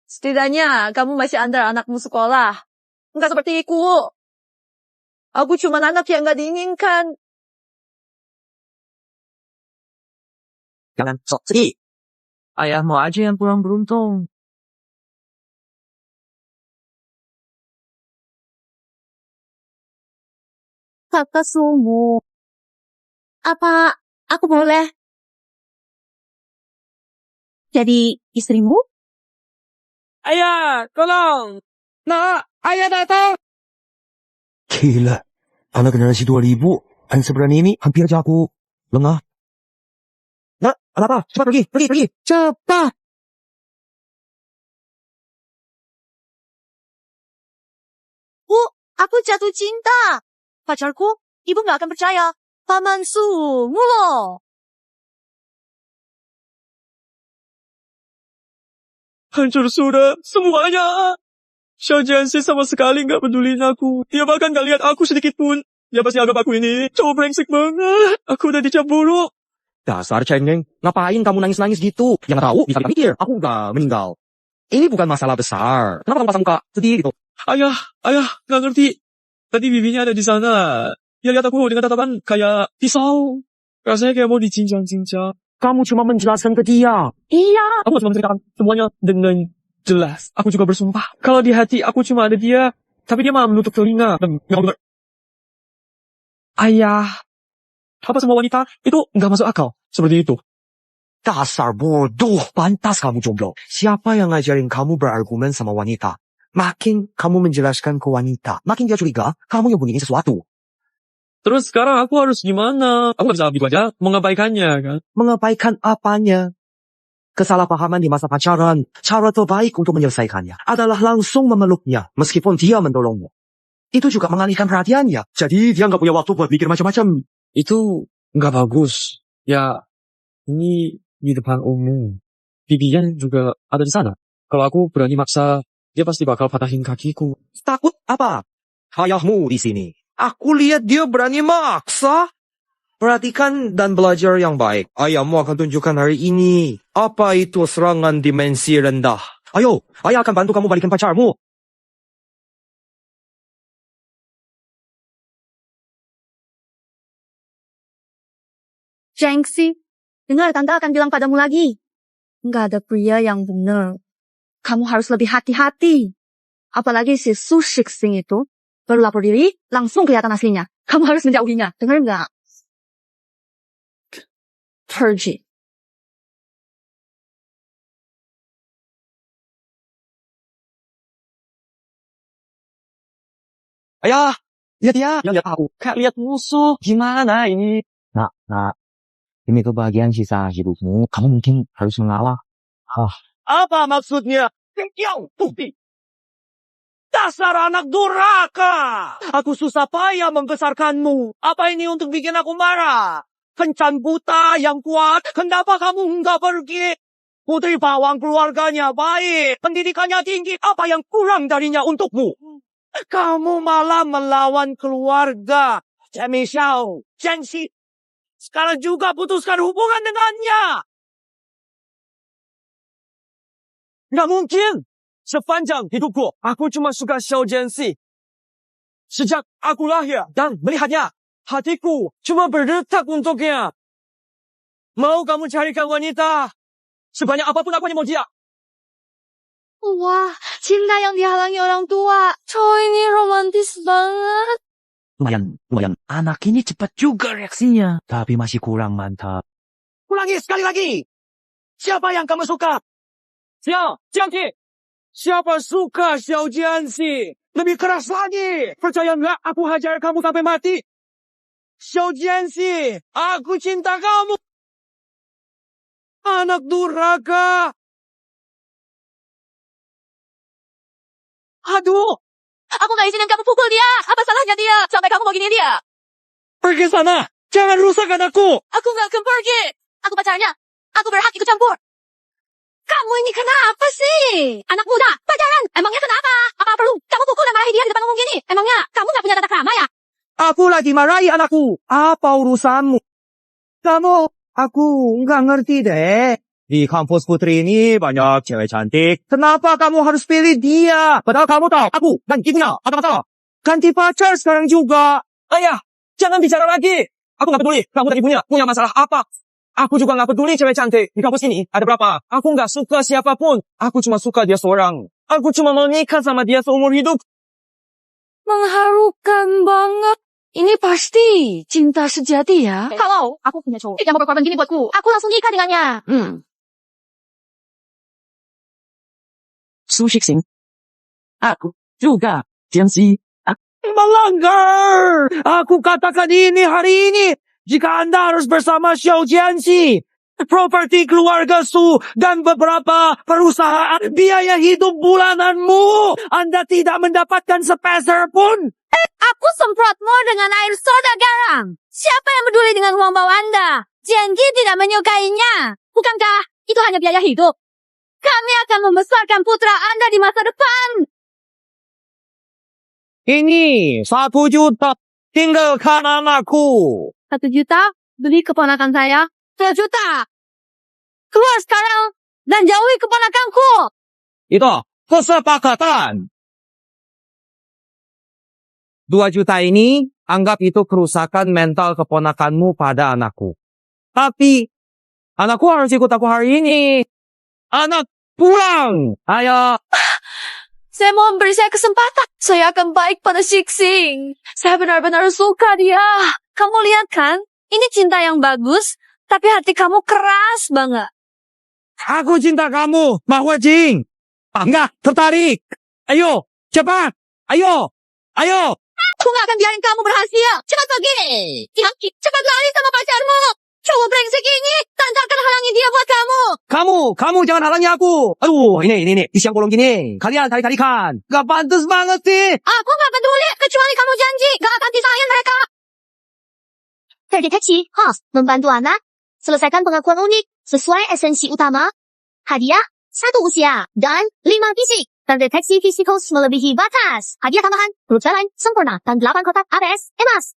Speaker 6: Setidaknya kamu masih antar anakmu sekolah. Enggak seperti aku. Aku cuma anak yang gak diinginkan.
Speaker 7: Jangan sok sedih.
Speaker 5: Ayahmu aja yang kurang beruntung.
Speaker 6: Kakak Sumu. Apa aku boleh jadi istrimu?
Speaker 3: Ayah, tolong. Nak, ayah datang.
Speaker 7: Gila. Anak generasi 2000. Yang seberani ini hampir aja aku lengah. Nak, apa? Cepat pergi.
Speaker 3: Cepat.
Speaker 6: Aku jatuh cinta. Pacarku, ibu gak akan percaya. Paman Sumu loh.
Speaker 1: Hancur sudah semuanya. Xiao Jianxi sama sekali nggak pedulin aku. Dia bahkan nggak lihat aku sedikit pun. Dia pasti anggap aku ini cowok brengsek banget. Aku udah dicap buruk.
Speaker 3: Dasar cengeng. Ngapain kamu nangis-nangis gitu? Yang tahu bisa kita pikir. Aku udah meninggal. Ini bukan masalah besar. Kenapa kamu pasang muka sedih gitu?
Speaker 1: Ayah, nggak ngerti. Tadi bibinya ada di sana. Dia lihat aku dengan tatapan kayak pisau. Rasanya kayak mau dicincang-cincang.
Speaker 3: Kamu cuma menjelaskan ke dia.
Speaker 1: Iya, aku cuma menceritakan semuanya dengan jelas. Aku juga bersumpah. Kalau di hati aku cuma ada dia. Tapi dia malah menutup telinga. Dan nggak benar. Ayah. Apa semua wanita itu nggak masuk akal. Seperti itu.
Speaker 7: Dasar bodoh. Pantas kamu jomblo.
Speaker 5: Siapa yang ngajarin kamu berargumen sama wanita? Makin kamu menjelaskan ke wanita, makin dia curiga kamu yang bunyiin sesuatu.
Speaker 1: Terus sekarang aku harus gimana? Aku nggak bisa begitu aja mengabaikannya kan.
Speaker 5: Mengabaikan apanya? Kesalahpahaman di masa pacaran, cara terbaik untuk menyelesaikannya adalah langsung memeluknya, meskipun dia mendorongmu. Itu juga mengalihkan perhatiannya. Jadi dia nggak punya waktu buat mikir macam-macam.
Speaker 1: Itu nggak bagus. Ya, ini di depan umum. Bibian juga ada di sana. Kalau aku berani maksa, dia pasti bakal patahin kakiku.
Speaker 5: Takut apa? Ayahmu di sini. Aku lihat dia berani maksa. Perhatikan dan belajar yang baik. Ayahmu akan tunjukkan hari ini. Apa itu serangan dimensi rendah. Ayo, ayah akan bantu kamu balikin pacarmu.
Speaker 6: Jiangxi, dengar tante akan bilang padamu lagi. nggak ada pria yang benar. Kamu harus lebih hati-hati. Apalagi si Su Shixing itu baru lapor diri, langsung kelihatan aslinya. Kamu harus menjauhinya. Dengar nggak? Pergi.
Speaker 3: Ayah, lihat ya. Ya lihat aku. Kayak lihat musuh. Gimana ini?
Speaker 5: Nak, demi kebahagiaan sisa hidupmu, kamu mungkin harus mengalah.
Speaker 3: Apa maksudnya? Yang bukti. Dasar anak durhaka. Aku susah payah membesarkanmu. Apa ini untuk bikin aku marah? Kencan buta yang kuat. Kenapa kamu enggak pergi? Putri bawang keluarganya baik. Pendidikannya tinggi. Apa yang kurang darinya untukmu? Kamu malah melawan keluarga. Jamie Xiao, Jansi. Sekarang juga putuskan hubungan dengannya. Nggak mungkin. Sepanjang hidupku, aku cuma suka Xiao Jianxi. Sejak aku lahir dan melihatnya, hatiku cuma berdetak untuknya. Mau kamu carikan wanita? Sebanyak apapun aku hanya mau dia.
Speaker 2: Wah, cinta yang dihalangi orang tua. Cowok ini romantis banget.
Speaker 5: Lumayan. Anak ini cepat juga reaksinya. Tapi masih kurang mantap.
Speaker 3: Ulangi sekali lagi. Siapa yang kamu suka? Xiao Jianxi. Siapa suka Xiao Jianxi? Lebih keras lagi. Percaya nggak aku hajar kamu sampai mati? Xiao Jianxi, aku cinta kamu. Anak durhaka. Aduh,
Speaker 2: Aku gak izinin kamu pukul dia. Apa salahnya dia? Sampai kamu mau gini dia.
Speaker 3: pergi sana. Jangan rusak anakku.
Speaker 2: Aku gak akan pergi. Aku pacarnya. Aku berhak ikut campur. Kamu ini kenapa sih? Anak muda, pacaran. Emangnya kenapa? Apa perlu kamu pukul dan marahi dia di depan umum gini? Emangnya kamu gak punya tata krama ya?
Speaker 3: Aku lagi marahi anakku. Apa urusanmu? Aku nggak ngerti deh. Di kampus putri ini banyak cewek cantik. Kenapa kamu harus pilih dia? Padahal kamu tahu aku dan ibunya ada masalah. Ganti pacar sekarang juga. Ayah, jangan bicara lagi. Aku nggak peduli kamu dan ibunya punya masalah apa. Aku juga nggak peduli cewek cantik. Di kampus ini ada berapa? Aku nggak suka siapapun. Aku cuma suka dia seorang. Aku cuma mau nikah sama dia seumur hidup.
Speaker 2: Mengharukan banget. Ini pasti cinta sejati ya.
Speaker 6: Kalau aku punya cowok yang mau berkorban gini buatku,
Speaker 2: Aku langsung nikah dengannya.
Speaker 5: Su Shixing. Aku juga. Jianxi.
Speaker 3: Melanggar! Aku katakan ini hari ini. Jika Anda harus bersama Xiao Jianxi, properti keluarga Su, dan beberapa perusahaan biaya hidup bulananmu, Anda tidak mendapatkan sepeser pun.
Speaker 2: Aku semprotmu dengan air soda garam. Siapa yang peduli dengan uang bau Anda? Jianji tidak menyukainya. Bukankah itu hanya biaya hidup? Kami akan membesarkan putra Anda di masa depan.
Speaker 3: Ini 1 juta. Tinggalkan anakku.
Speaker 6: 1 juta beli keponakan saya.
Speaker 2: 2 juta. Keluar sekarang dan jauhi keponakanku.
Speaker 3: Itu kesepakatan. 2 juta ini, anggap itu kerusakan mental keponakanmu pada anakku. Tapi, anakku harus ikut aku hari ini. Anak, pulang! Ayo.
Speaker 2: Saya mau memberi saya kesempatan. Saya akan baik pada Shixing. Saya benar-benar suka dia. Kamu lihat kan? Ini cinta yang bagus, tapi hati kamu keras banget.
Speaker 3: Aku cinta kamu, Ma Huajing. Enggak, tertarik. Ayo, cepat. Ayo.
Speaker 2: Aku gak akan biarin kamu berhasil. Cepat pergi. Yaki, cepat lari sama pacarmu. Cowok brengsek ini. Tante akan halangi dia buat kamu.
Speaker 3: Kamu jangan halangi aku. Aduh, ini. Di siang bolong gini. Kalian tarik-tarikan. Gak pantas banget sih.
Speaker 2: Aku gak peduli. Kecuali kamu janji. Gak akan pisahin mereka.
Speaker 9: Terdeteksi host membantu anak. Selesaikan pengakuan unik sesuai esensi utama. Hadiah 1 usia dan 5 fisik. Terdeteksi fisik host melebihi batas. Hadiah tambahan, huruf jalan, sempurna, dan 8 kotak ABS, emas.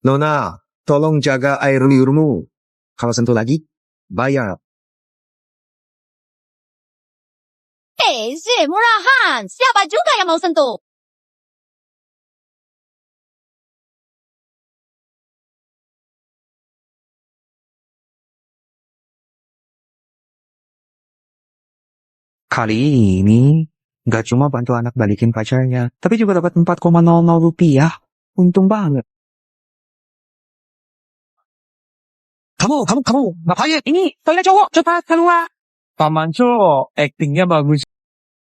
Speaker 1: Nona, tolong jaga air liurmu. Kalau sentuh lagi, bayar.
Speaker 2: si murahan. Siapa juga yang mau sentuh?
Speaker 5: Kali ini, nggak cuma bantu anak balikin pacarnya, tapi juga dapat 4,00 rupiah. Untung banget.
Speaker 8: Kamu, ngapain?
Speaker 3: Ini, toilet cowok, cepat keluar.
Speaker 8: Paman So, actingnya bagus.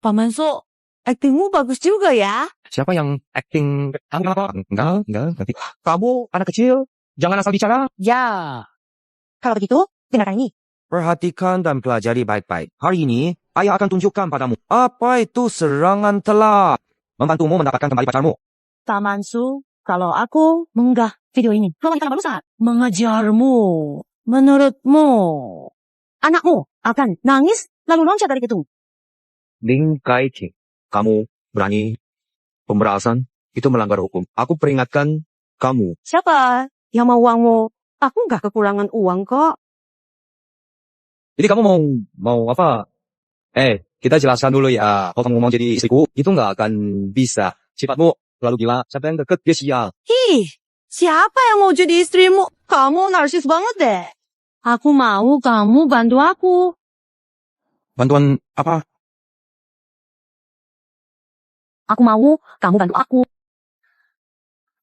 Speaker 2: Paman So, aktingmu bagus juga ya.
Speaker 5: Siapa yang acting? Enggak. Nanti. Kamu anak kecil, jangan asal bicara.
Speaker 2: Ya. Kalau begitu, dengarkan ini.
Speaker 5: Perhatikan dan pelajari baik-baik. Hari ini, ayah akan tunjukkan padamu apa itu serangan telat. Membantumu mendapatkan kembali pacarmu.
Speaker 2: Paman Su, kalau aku mengunggah video ini, mengajarmu, menurutmu, anakmu akan nangis lalu loncat dari gedung.
Speaker 5: Ling Kai Ting, kamu berani pemerasan itu melanggar hukum. Aku peringatkan kamu.
Speaker 2: Siapa yang mau uangmu? Aku nggak kekurangan uang kok.
Speaker 5: Jadi kamu mau apa? Kita jelaskan dulu ya. Kalau kamu mau jadi istriku, itu nggak akan bisa. Sifatmu terlalu gila. Siapa yang deket, dia sial.
Speaker 2: Ih, siapa yang mau jadi istrimu? Kamu narsis banget deh. Aku mau kamu bantu aku.
Speaker 5: Bantuan apa?
Speaker 2: Aku mau kamu bantu aku.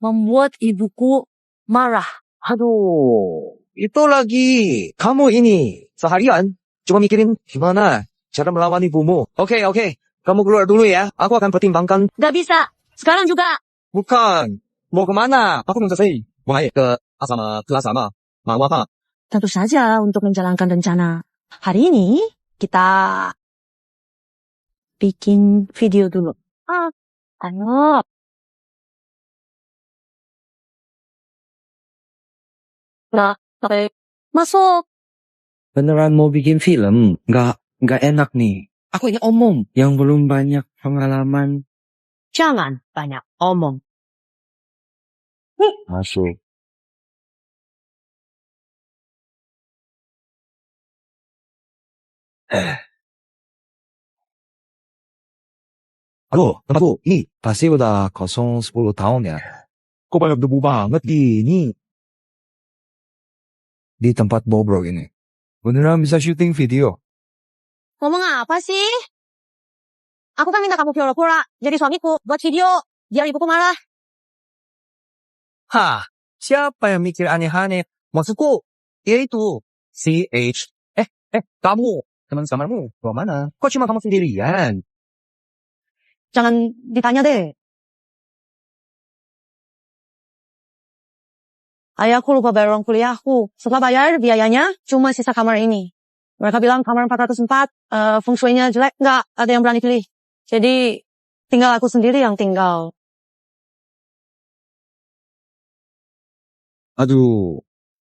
Speaker 2: Membuat ibuku marah.
Speaker 5: Aduh, itu lagi. Kamu ini seharian cuma mikirin gimana cara melawan ibumu. Oke. Kamu keluar dulu ya. Aku akan pertimbangkan.
Speaker 2: Gak bisa. Sekarang juga.
Speaker 5: Bukan. Mau kemana? Aku belum selesai. Mau ke kelas sama. Mau apa?
Speaker 2: Tentu saja untuk menjalankan rencana. Hari ini kita bikin video dulu. Ayo. Nah, sampai masuk.
Speaker 5: Beneran mau bikin film? Nggak enak nih. Aku ini omong. Yang belum banyak pengalaman.
Speaker 2: Jangan banyak omong.
Speaker 5: Masuk. Halo, tempatku. Ini pasti udah kosong 10 tahun ya. Kok banyak debu banget gini? Di tempat bobrok ini. Beneran bisa syuting video.
Speaker 2: Ngomong apa sih? Aku kan minta kamu pura-pura jadi suamiku buat video. Biar ibuku marah.
Speaker 5: Hah, siapa yang mikir aneh-aneh? Maksudku, yaitu CH. Kamu, teman kamarmu, ke mana? Kok cuma kamu sendirian?
Speaker 2: Jangan ditanya deh. Ayahku lupa bayar uang kuliahku. Setelah bayar biayanya, cuma sisa kamar ini. Mereka bilang kamar 404, feng shui-nya jelek. Nggak ada yang berani pilih. Jadi, tinggal aku sendiri yang tinggal.
Speaker 5: Aduh,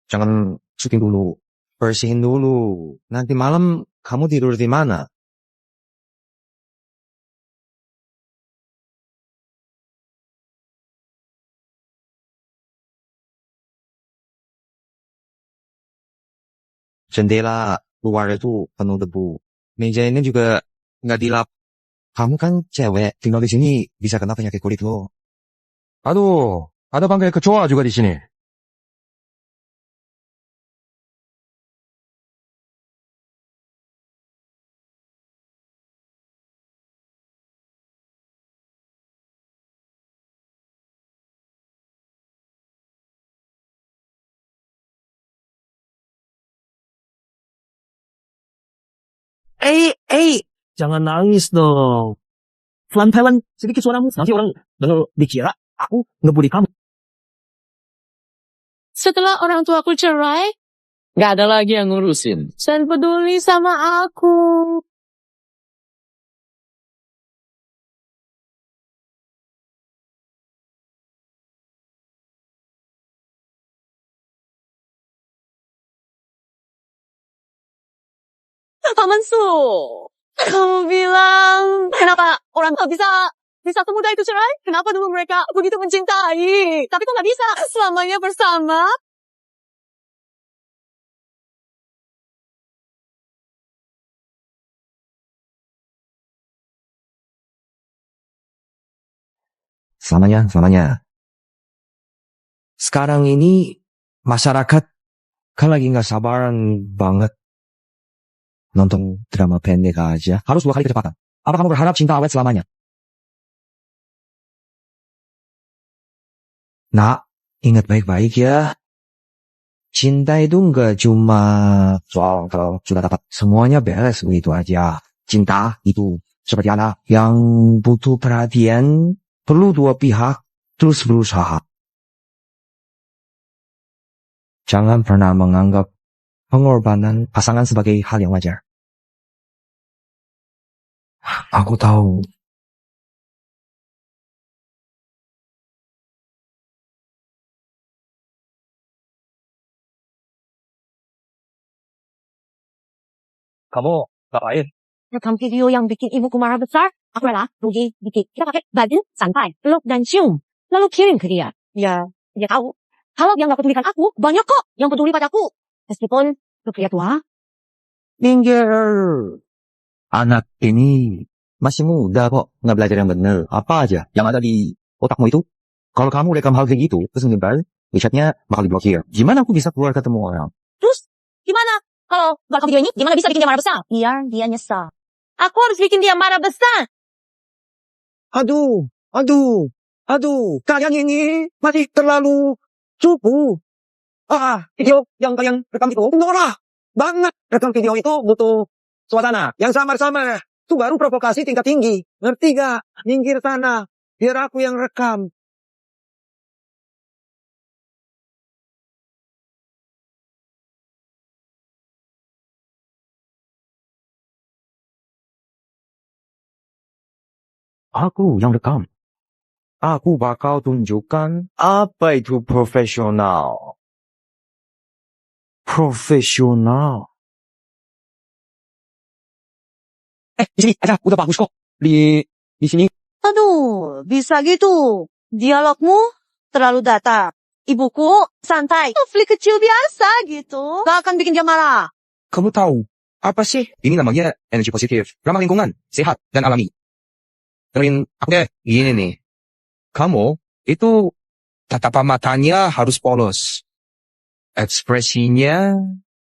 Speaker 5: jangan syuting dulu. Bersihin dulu. Nanti malam kamu tidur di mana? Jendela luar itu penuh debu. Meja ini juga nggak dilap. Kamu kan cewek, tinggal di sini bisa kena penyakit kulit lo.
Speaker 8: Aduh, ada panggil kecoa juga di sini.
Speaker 3: Jangan nangis dong. Pelan-pelan sedikit suaramu. Nanti orang dengar dikira aku ngebully kamu.
Speaker 4: Setelah orang tuaku cerai,
Speaker 3: Gak ada lagi yang ngurusin.
Speaker 4: dan peduli sama aku.
Speaker 2: Paman Su, kamu bilang, kenapa orang tak bisa semudah itu cerai? Kenapa dulu mereka begitu mencintai? Tapi kok nggak bisa selamanya bersama?
Speaker 5: Selamanya. Sekarang ini masyarakat kan lagi nggak sabaran banget nonton drama pendek aja. Harus 2 kali kecepatan. Apa kamu berharap cinta awet selamanya? Nak, ingat baik-baik ya. Cinta itu nggak cuma soal kalau sudah dapat semuanya beres begitu aja. Cinta itu seperti anak yang butuh perhatian, perlu 2 pihak, terus berusaha. Jangan pernah menganggap pengorbanan pasangan sebagai hal yang wajar. Aku tahu.
Speaker 3: Kamu ngapain?
Speaker 6: Rekam video yang bikin ibuku marah besar. Aku rela rugi dikit. Kita pakai baju santai, peluk dan cium. Lalu kirim ke dia. Ya, dia tahu. Kalau dia nggak pedulikan aku, banyak kok yang peduli padaku. Meskipun pria tua.
Speaker 5: Minggir. Anak ini masih muda kok, nggak belajar yang bener. Apa aja yang ada di otakmu itu? Kalau kamu rekam hal kayak gitu, terus menyebar, WeChat-nya bakal diblokir. Gimana aku bisa keluar ketemu orang?
Speaker 6: Terus gimana? Kalau rekam video ini, gimana bisa bikin dia marah besar? Biar dia nyesal. Aku harus bikin dia marah besar.
Speaker 3: Aduh, kalian ini masih terlalu cupu. Video yang kalian rekam itu norak banget. Rekam video itu butuh suasana yang samar-samar. Itu baru provokasi tingkat tinggi. Ngerti gak? Minggir sana. Biar aku yang rekam.
Speaker 5: Aku yang rekam. Aku bakal tunjukkan apa itu profesional. Profesional.
Speaker 3: Di sini aja, udah bagus kok. Di sini.
Speaker 2: Aduh, bisa gitu. Dialogmu terlalu datar. Ibuku santai. Konflik kecil biasa gitu. Gak akan bikin dia marah.
Speaker 8: Kamu tahu apa sih? Ini namanya energi positif, ramah lingkungan, sehat dan alami. Dengerin aku deh. Gini nih. Kamu itu tatapan matanya harus polos. Ekspresinya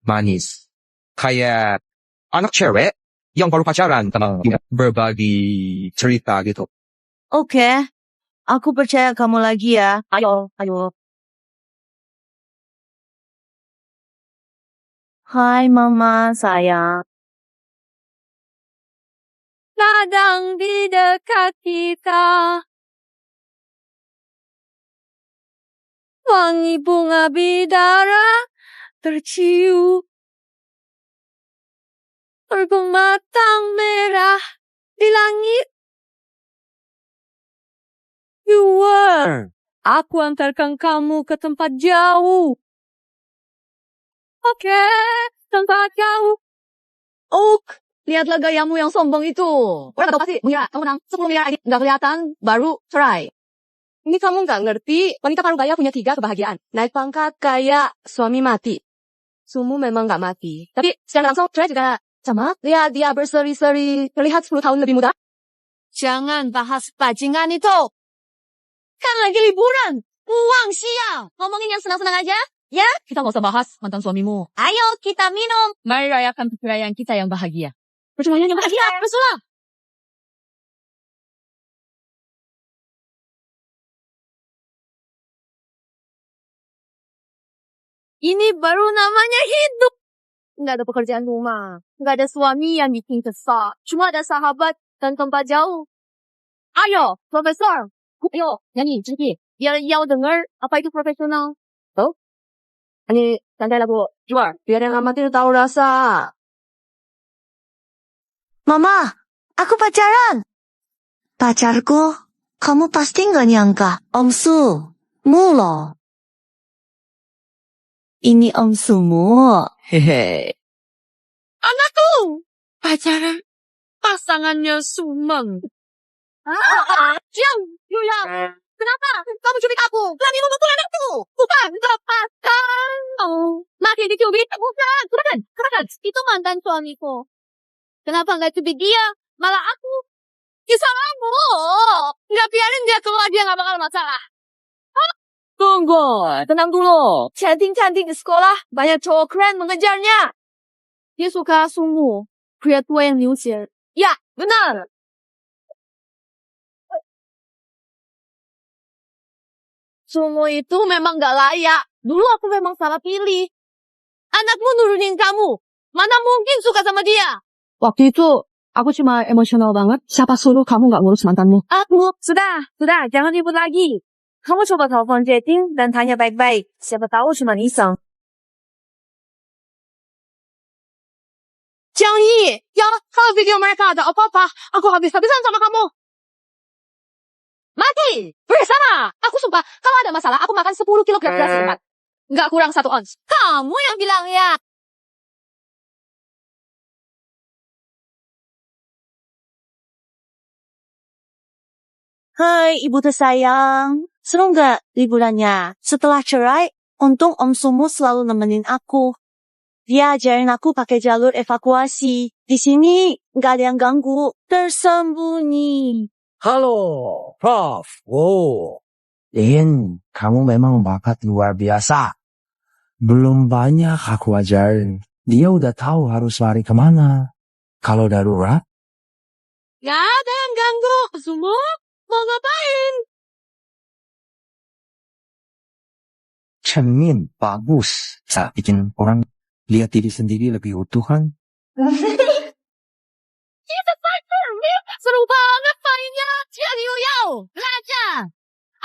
Speaker 8: manis. Kayak anak cewek yang baru pacaran sama berbagi cerita gitu.
Speaker 2: Oke. Aku percaya kamu lagi ya.
Speaker 6: Ayo.
Speaker 2: Hai mama, sayang.
Speaker 4: Ladang di dekat kita. Wangi bunga bidara tercium. Bergematang merah di langit. You were. Aku antarkan kamu ke tempat jauh. Oke, tempat jauh.
Speaker 2: Oak, lihatlah gayamu yang sombong itu. Udah tau pasti, mengira kamu menang 10 miliar ini. Gak kelihatan, baru try.
Speaker 4: Ini kamu nggak ngerti, wanita paruh baya punya 3 kebahagiaan.
Speaker 2: Naik pangkat kayak suami mati.
Speaker 4: Sumu memang nggak mati. Tapi secara langsung, try juga sama.
Speaker 2: Lihat dia berseri-seri, terlihat 10 tahun lebih muda.
Speaker 4: Jangan bahas bajingan itu.
Speaker 2: Kan lagi liburan. Uang sial. Ngomongin yang senang-senang aja. Ya,
Speaker 4: Kita nggak usah bahas mantan suamimu.
Speaker 2: ayo kita minum.
Speaker 4: Mari rayakan perceraian kita yang bahagia.
Speaker 2: Percayaan yang bahagia. Bersulang.
Speaker 4: Ini baru namanya hidup. Nggak ada pekerjaan rumah. Nggak ada suami yang bikin kesal. Cuma ada sahabat dan tempat jauh. Ayo, Profesor. Ayo, nyanyi, sedikit. Biar Yao dengar apa itu profesional. Tuh. Ini santai lagu. Jual.
Speaker 2: Biar yang amatir tahu rasa. Mama, aku pacaran. Pacarku, kamu pasti nggak nyangka. Om Su, loh. Ini Om Sumu.
Speaker 5: Hehe.
Speaker 4: Anakku. Pacaran. Pasangannya Sumeng. Diam, Yuya. Kenapa? Kamu cubit aku. Berani memukul anakku. Bukan, lepaskan. Oh, masih dicubit. Bukan, kerakan. Itu mantan suamiku. Kenapa nggak cubit dia? Malah aku. Salahmu. Nggak biarin dia keluar, dia nggak bakal masalah.
Speaker 2: Tunggu, tenang dulu. Cantik-cantik di sekolah, banyak cowok keren mengejarnya.
Speaker 4: Dia suka Sumo, pria tua yang diusir. Ya, benar. Sumo itu memang gak layak. Dulu aku memang salah pilih. Anakmu nurunin kamu. Mana mungkin suka sama dia? Waktu itu, aku cuma emosional banget. Siapa suruh kamu gak ngurus mantanmu? Aku. Sudah. Jangan ribut lagi. Kamu coba telepon Jating dan tanya baik-baik. Siapa tahu cuma iseng.
Speaker 2: Jiang Yi, ya, kalau video mereka ada apa-apa, aku habis-habisan sama kamu. Mati! Bersama! Aku sumpah, kalau ada masalah, aku makan 10 kilogram beras lipat. Nggak kurang 1 ons. Kamu yang bilang ya.
Speaker 6: Hai, ibu tersayang. Seru nggak liburannya? Setelah cerai, untung Om Sumu selalu nemenin aku. Dia ajarin aku pakai jalur evakuasi. Di sini nggak ada yang ganggu. Tersembunyi.
Speaker 5: Halo, Prof. Wow. Lin, kamu memang bakat luar biasa. Belum banyak aku ajarin. Dia udah tahu harus lari kemana. Kalau darurat,
Speaker 2: Nggak ada yang ganggu. Semua mau ngapain?
Speaker 5: cermin bagus. Bisa bikin orang lihat diri sendiri lebih utuh kan?
Speaker 2: Seru banget mainnya. Jiang Yuyao, belajar.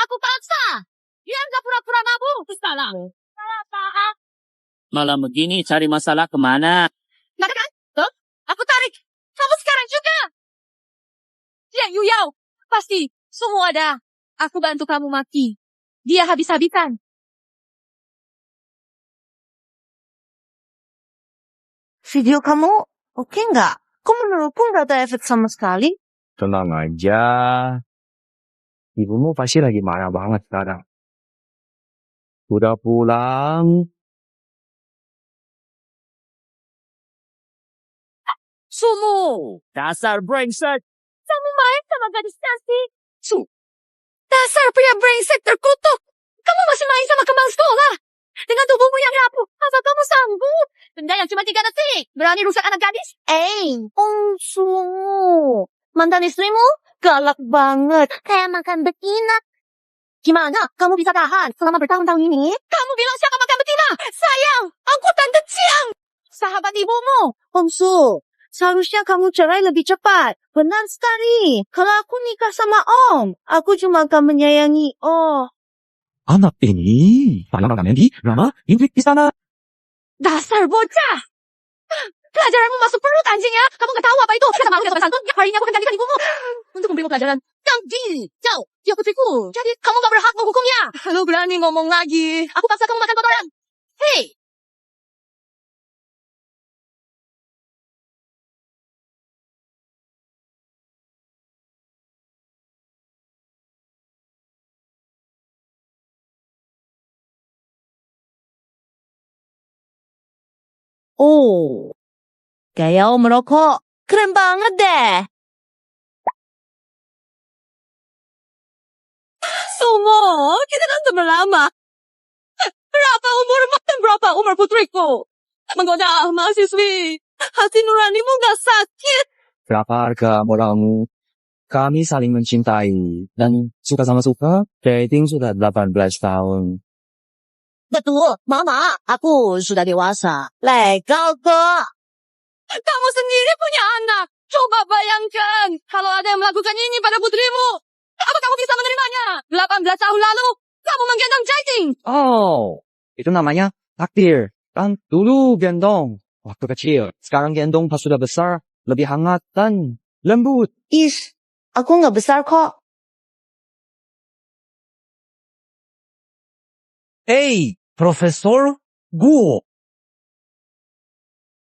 Speaker 2: Aku paksa. Dia nggak pura-pura mabuk. Salah paham.
Speaker 3: Malam begini cari masalah kemana?
Speaker 2: Nggak kan? Tuh, aku tarik. Kamu sekarang juga. Jiang Yuyao, pasti semua ada. Aku bantu kamu maki. Dia habis-habisan.
Speaker 6: Video kamu oke nggak? Kok menurutku nggak ada efek sama sekali?
Speaker 5: Tenang aja. Ibumu pasti lagi marah banget sekarang. Udah pulang.
Speaker 2: Sumu.
Speaker 3: Dasar brengsek.
Speaker 2: Kamu main sama gadis cantik. Dasar pria brengsek terkutuk. Kamu masih main sama kembang sekolah. Dengan tubuhmu yang rapuh. Apa kamu sanggup? Denda yang cuma 3 detik. Berani rusak anak gadis?
Speaker 6: Om Sumu. Mantan istrimu galak banget. Kayak makan betina. Gimana? Kamu bisa tahan selama bertahun-tahun ini?
Speaker 2: Kamu bilang siapa makan betina? Sayang, aku Tante Ciang. Sahabat ibumu.
Speaker 6: Om Su, seharusnya kamu cerai lebih cepat. Benar sekali. Kalau aku nikah sama Om, aku cuma akan menyayangi
Speaker 5: Anak ini. Pandangan di drama Ingrid di sana.
Speaker 2: Dasar bocah. Pelajaranmu masuk perut anjing ya. Kamu gak tahu apa itu. Kata malu, kata santun. Tiap hari ini aku akan gantikan ibumu. Untuk memberimu pelajaran. Kang Ji, Jauh, dia putriku. Jadi kamu gak berhak menghukumnya. Lu berani ngomong lagi. Aku paksa kamu makan kotoran. Hei.
Speaker 6: Oh, gaya Om merokok. Keren banget deh.
Speaker 2: Sumo, kita kan teman lama. Berapa umurmu dan berapa umur putriku? Menggoda mahasiswi. Hati nuranimu gak sakit.
Speaker 5: Berapa harga moralmu? Kami saling mencintai. Dan suka sama suka, dating sudah 18 tahun.
Speaker 6: Betul, Mama. Aku sudah dewasa. Legal kok.
Speaker 2: Kamu sendiri punya anak. Coba bayangkan kalau ada yang melakukan ini pada putrimu. Apa kamu bisa menerimanya? 18 tahun lalu, kamu menggendong Jaiting.
Speaker 5: Oh, itu namanya takdir. Kan dulu gendong. Waktu kecil. Sekarang gendong pas sudah besar. Lebih hangat dan lembut.
Speaker 6: Ish, aku nggak besar kok.
Speaker 5: Hey, Profesor Guo.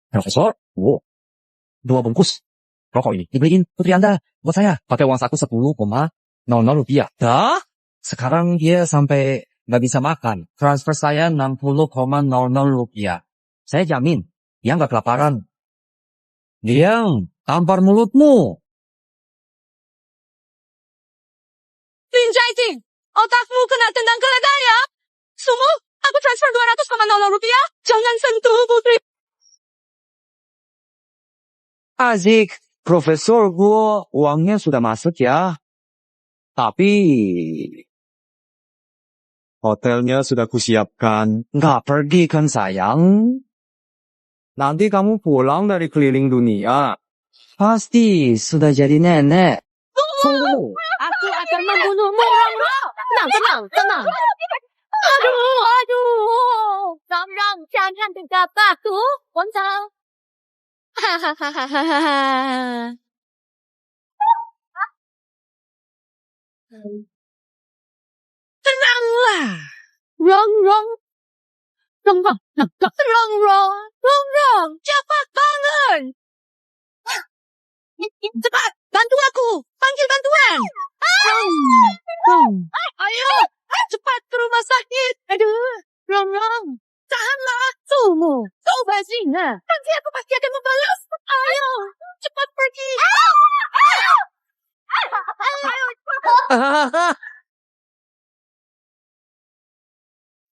Speaker 5: Profesor Guo. 2 bungkus. Rokok ini dibeliin putri Anda buat saya. Pakai uang saku 10,00 rupiah. Dah? Sekarang dia sampai nggak bisa makan. Transfer saya 60,00 rupiah. Saya jamin, dia nggak kelaparan. Diam, tampar mulutmu.
Speaker 2: Lin Jaiting, otakmu kena tendang geledah ya. Sumo, aku transfer 200,00 rupiah. Jangan sentuh putri.
Speaker 5: Azik, profesor gua uangnya sudah masuk ya. Tapi hotelnya sudah kusiapkan. Nggak pergi kan sayang? Nanti kamu pulang dari keliling dunia. Pasti sudah jadi nenek. Tunggu.
Speaker 4: Aku akan membunuhmu, Rongro. Tenang. Aduh. Rong, jangan dekat aku. Poncang. Hahaha.
Speaker 2: Tenanglah.
Speaker 4: Rong.
Speaker 2: Cepat bangun. Cepat, bantu aku. Panggil bantuan. Ayo, cepat ke rumah sakit.
Speaker 4: Aduh, Rong.
Speaker 2: Tahanlah.
Speaker 4: Sumu. Coba sini.
Speaker 2: Nanti aku pasti akan membalas. Ayo, cepat pergi.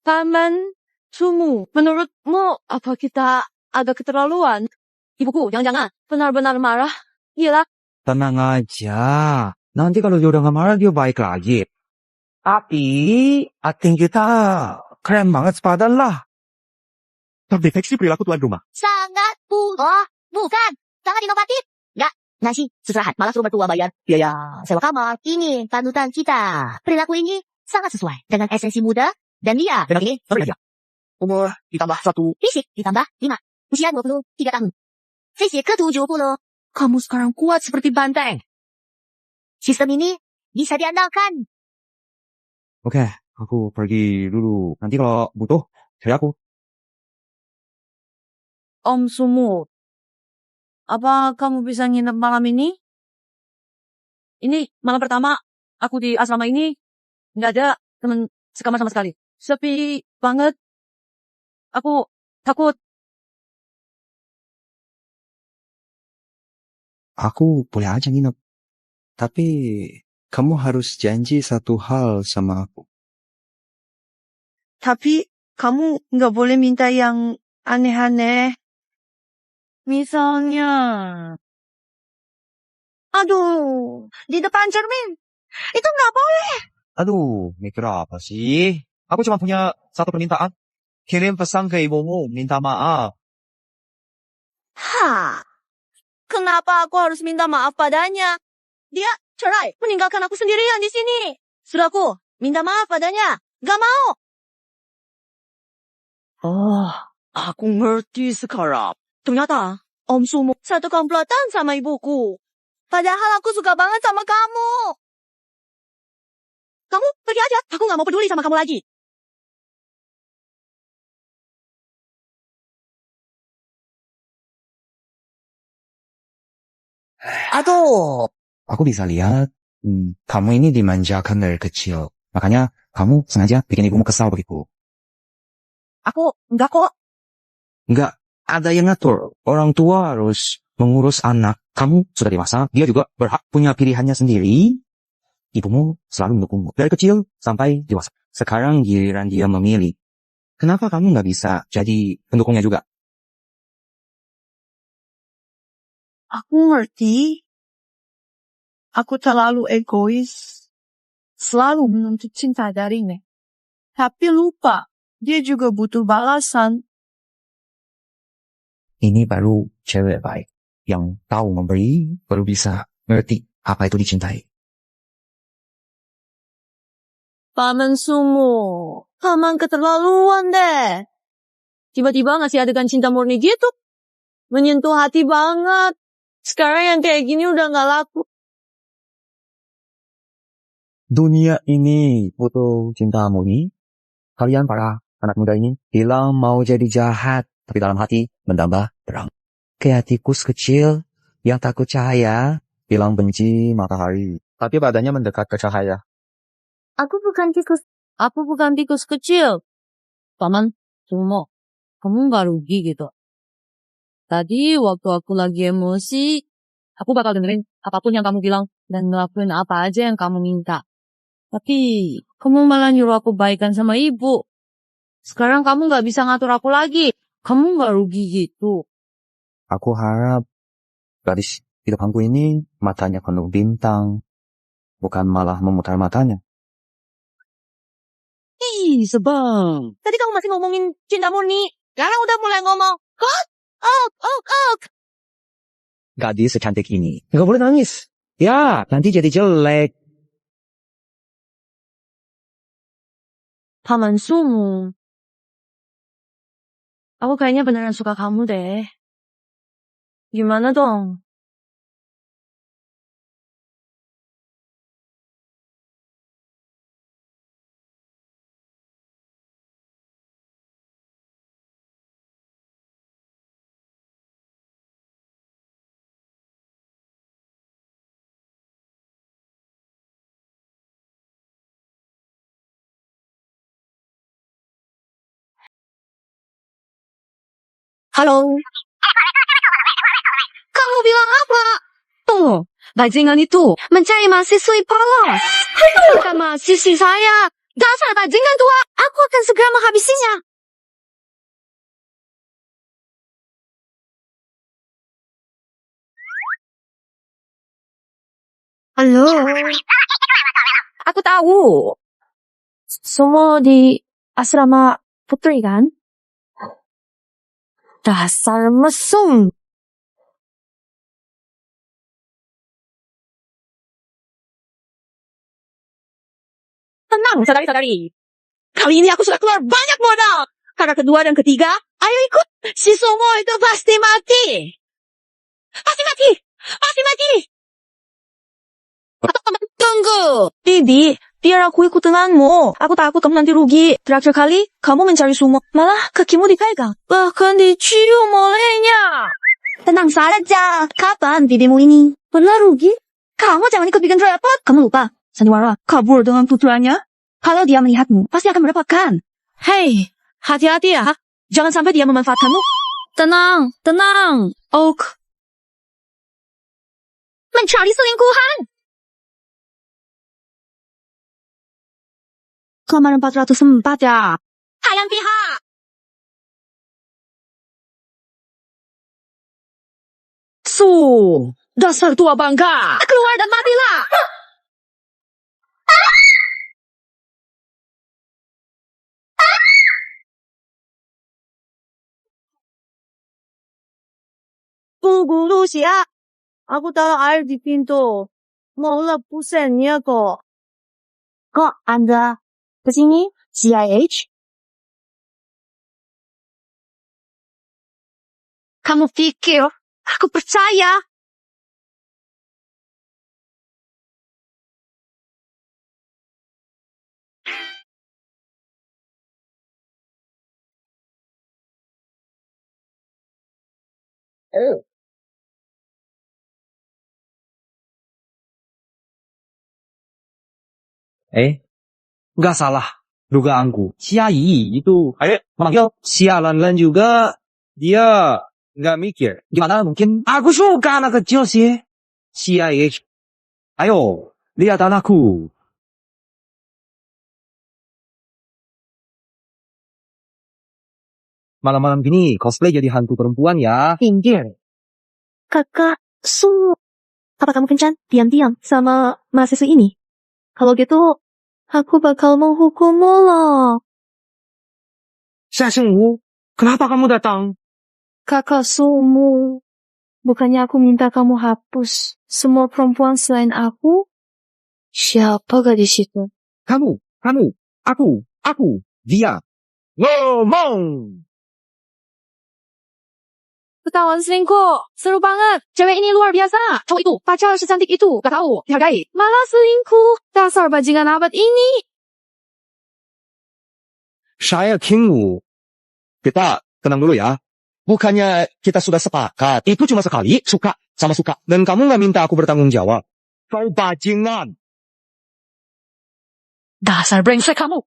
Speaker 4: Paman Sumu, menurutmu apa kita agak keterlaluan? Ibuku, jangan-jangan benar-benar marah. Gila.
Speaker 5: Tenang aja. Nanti kalau dia udah nggak marah, dia baik lagi. Tapi, acting kita keren banget sepadan lah.
Speaker 1: Terdeteksi perilaku tuan rumah.
Speaker 9: Sangat murah. Bukan. Sangat inovatif. Nggak. Ngasih seserahan. Malah suruh mertua bayar biaya sewa kamar. Ini panutan kita. Perilaku ini sangat sesuai dengan esensi muda. Dan dia.
Speaker 1: Dan ini, sorry aja. Umur ditambah 1.
Speaker 9: Fisik ditambah 5. Usia 23 tahun. Fisik ke 70.
Speaker 2: Kamu sekarang kuat seperti banteng.
Speaker 9: Sistem ini bisa diandalkan.
Speaker 5: Oke, aku pergi dulu. Nanti kalau butuh, cari aku.
Speaker 4: Om Sumu, apa kamu bisa nginep malam ini? Ini malam pertama aku di asrama ini. Nggak ada teman sekamar sama sekali. Sepi banget. Aku takut.
Speaker 5: Aku boleh aja nginep. Tapi, kamu harus janji satu hal sama aku.
Speaker 2: Tapi kamu nggak boleh minta yang aneh-aneh. Misalnya, aduh, di depan cermin. Itu nggak boleh.
Speaker 5: Aduh, mikir apa sih? Aku cuma punya satu permintaan. Kirim pesan ke ibumu, minta maaf.
Speaker 2: Kenapa aku harus minta maaf padanya? Dia cerai, meninggalkan aku sendirian di sini. Sudah aku minta maaf padanya. Gak mau. Oh, aku ngerti sekarang. Ternyata Om Sumu satu komplotan sama ibuku. Padahal aku suka banget sama kamu. Kamu pergi aja. Aku gak mau peduli sama kamu lagi.
Speaker 5: Aduh. Aku bisa lihat, kamu ini dimanjakan dari kecil. Makanya, kamu sengaja bikin ibumu kesal begitu.
Speaker 2: Aku enggak kok.
Speaker 5: Enggak, ada yang ngatur. Orang tua harus mengurus anak. Kamu sudah dewasa, dia juga berhak punya pilihannya sendiri. Ibumu selalu mendukungmu. Dari kecil sampai dewasa. Sekarang giliran dia memilih. Kenapa kamu nggak bisa jadi pendukungnya juga?
Speaker 2: Aku ngerti. Aku terlalu egois. Selalu menuntut cinta darinya. Tapi lupa, dia juga butuh balasan.
Speaker 5: Ini baru cewek baik. Yang tahu memberi, baru bisa ngerti apa itu dicintai.
Speaker 4: Paman Sumu, paman keterlaluan deh. Tiba-tiba ngasih adegan cinta murni gitu. Menyentuh hati banget. Sekarang yang kayak gini udah gak laku.
Speaker 5: Dunia ini butuh cinta murni. Kalian para anak muda ini bilang mau jadi jahat, tapi dalam hati mendamba terang. Kayak tikus kecil yang takut cahaya, bilang benci matahari. Tapi badannya mendekat ke cahaya.
Speaker 9: Aku bukan tikus.
Speaker 4: Aku bukan tikus kecil. Paman Sumu, kamu gak rugi gitu. Tadi waktu aku lagi emosi, aku bakal dengerin apapun yang kamu bilang dan ngelakuin apa aja yang kamu minta. Tapi kamu malah nyuruh aku baikan sama ibu. Sekarang kamu gak bisa ngatur aku lagi. Kamu gak rugi gitu.
Speaker 5: Aku harap Gadis di depanku ini matanya penuh bintang, bukan malah memutar matanya.
Speaker 4: Ih, sebang. Tadi kamu masih ngomongin cinta murni. Sekarang udah mulai ngomong,
Speaker 5: Gadis secantik ini.
Speaker 3: Nggak boleh nangis. Ya, nanti jadi jelek.
Speaker 4: Paman Sumu. Aku kayaknya beneran suka kamu deh. Gimana dong?
Speaker 2: Halo. Kamu bilang apa? Tuh, bajingan itu mencari mahasiswi polos. Bukan mahasiswi saya. Dasar bajingan tua. Aku akan segera menghabisinya. Halo.
Speaker 6: Aku tahu. Semua di asrama putri kan? Dasar mesum.
Speaker 2: Tenang, saudari-saudari. Kali ini aku sudah keluar banyak modal. Karena kedua dan ketiga, ayo ikut. Si Somo itu pasti mati. Pasti mati. Pasti mati. Tunggu.
Speaker 4: Bibi, biar aku ikut denganmu. Aku takut kamu nanti rugi. Terakhir kali, kamu mencari Sumo. Malah kakimu dipegang. Bahkan dicium olehnya.
Speaker 9: Tenang saja. Kapan bibimu ini? Pernah rugi? Kamu jangan ikut bikin repot. Kamu lupa. Sandiwara kabur dengan putranya. Kalau dia melihatmu, pasti akan merepotkan.
Speaker 4: Hei, hati-hati ya. Jangan sampai dia memanfaatkanmu.
Speaker 6: Tenang, tenang.
Speaker 4: Oak.
Speaker 9: Mencari selingkuhan.
Speaker 4: Kamar 404 ya.
Speaker 9: Kalian pihak.
Speaker 4: Dasar tua bangka.
Speaker 2: Keluar dan matilah.
Speaker 4: Tunggu Lucia. Aku taruh air di pintu. Maulah pusennya kok.
Speaker 6: Kok Anda kesini? CIH?
Speaker 2: Kamu pikir aku percaya?
Speaker 3: Nggak salah dugaanku. Si Ai itu memanggil sialan juga. Dia nggak mikir. Gimana mungkin? Aku suka anak kecil sih. CIH. Ayo, lihat anakku. Malam-malam gini cosplay jadi hantu perempuan ya.
Speaker 4: Pinggir.
Speaker 6: Kakak Su. Apa kamu kencan diam-diam sama mahasiswa ini? Kalau gitu, aku bakal menghukummu loh.
Speaker 3: Sesungguh, kenapa kamu datang?
Speaker 6: Kakak Sumu. Bukannya aku minta kamu hapus semua perempuan selain aku? Siapa gadis itu?
Speaker 3: Kamu, aku, dia. Ngomong!
Speaker 4: Ketahuan selingkuh. Seru banget. Cewek ini luar biasa. Cowok itu, pacar secantik itu. Gak tahu, dihargai. Malah selingkuh. Dasar bajingan abad ini.
Speaker 1: Saya Kingwu. Kita tenang dulu ya. Bukannya kita sudah sepakat. Itu cuma sekali, suka sama suka. Dan kamu nggak minta aku bertanggung jawab. Kau bajingan.
Speaker 4: Dasar brengsek kamu.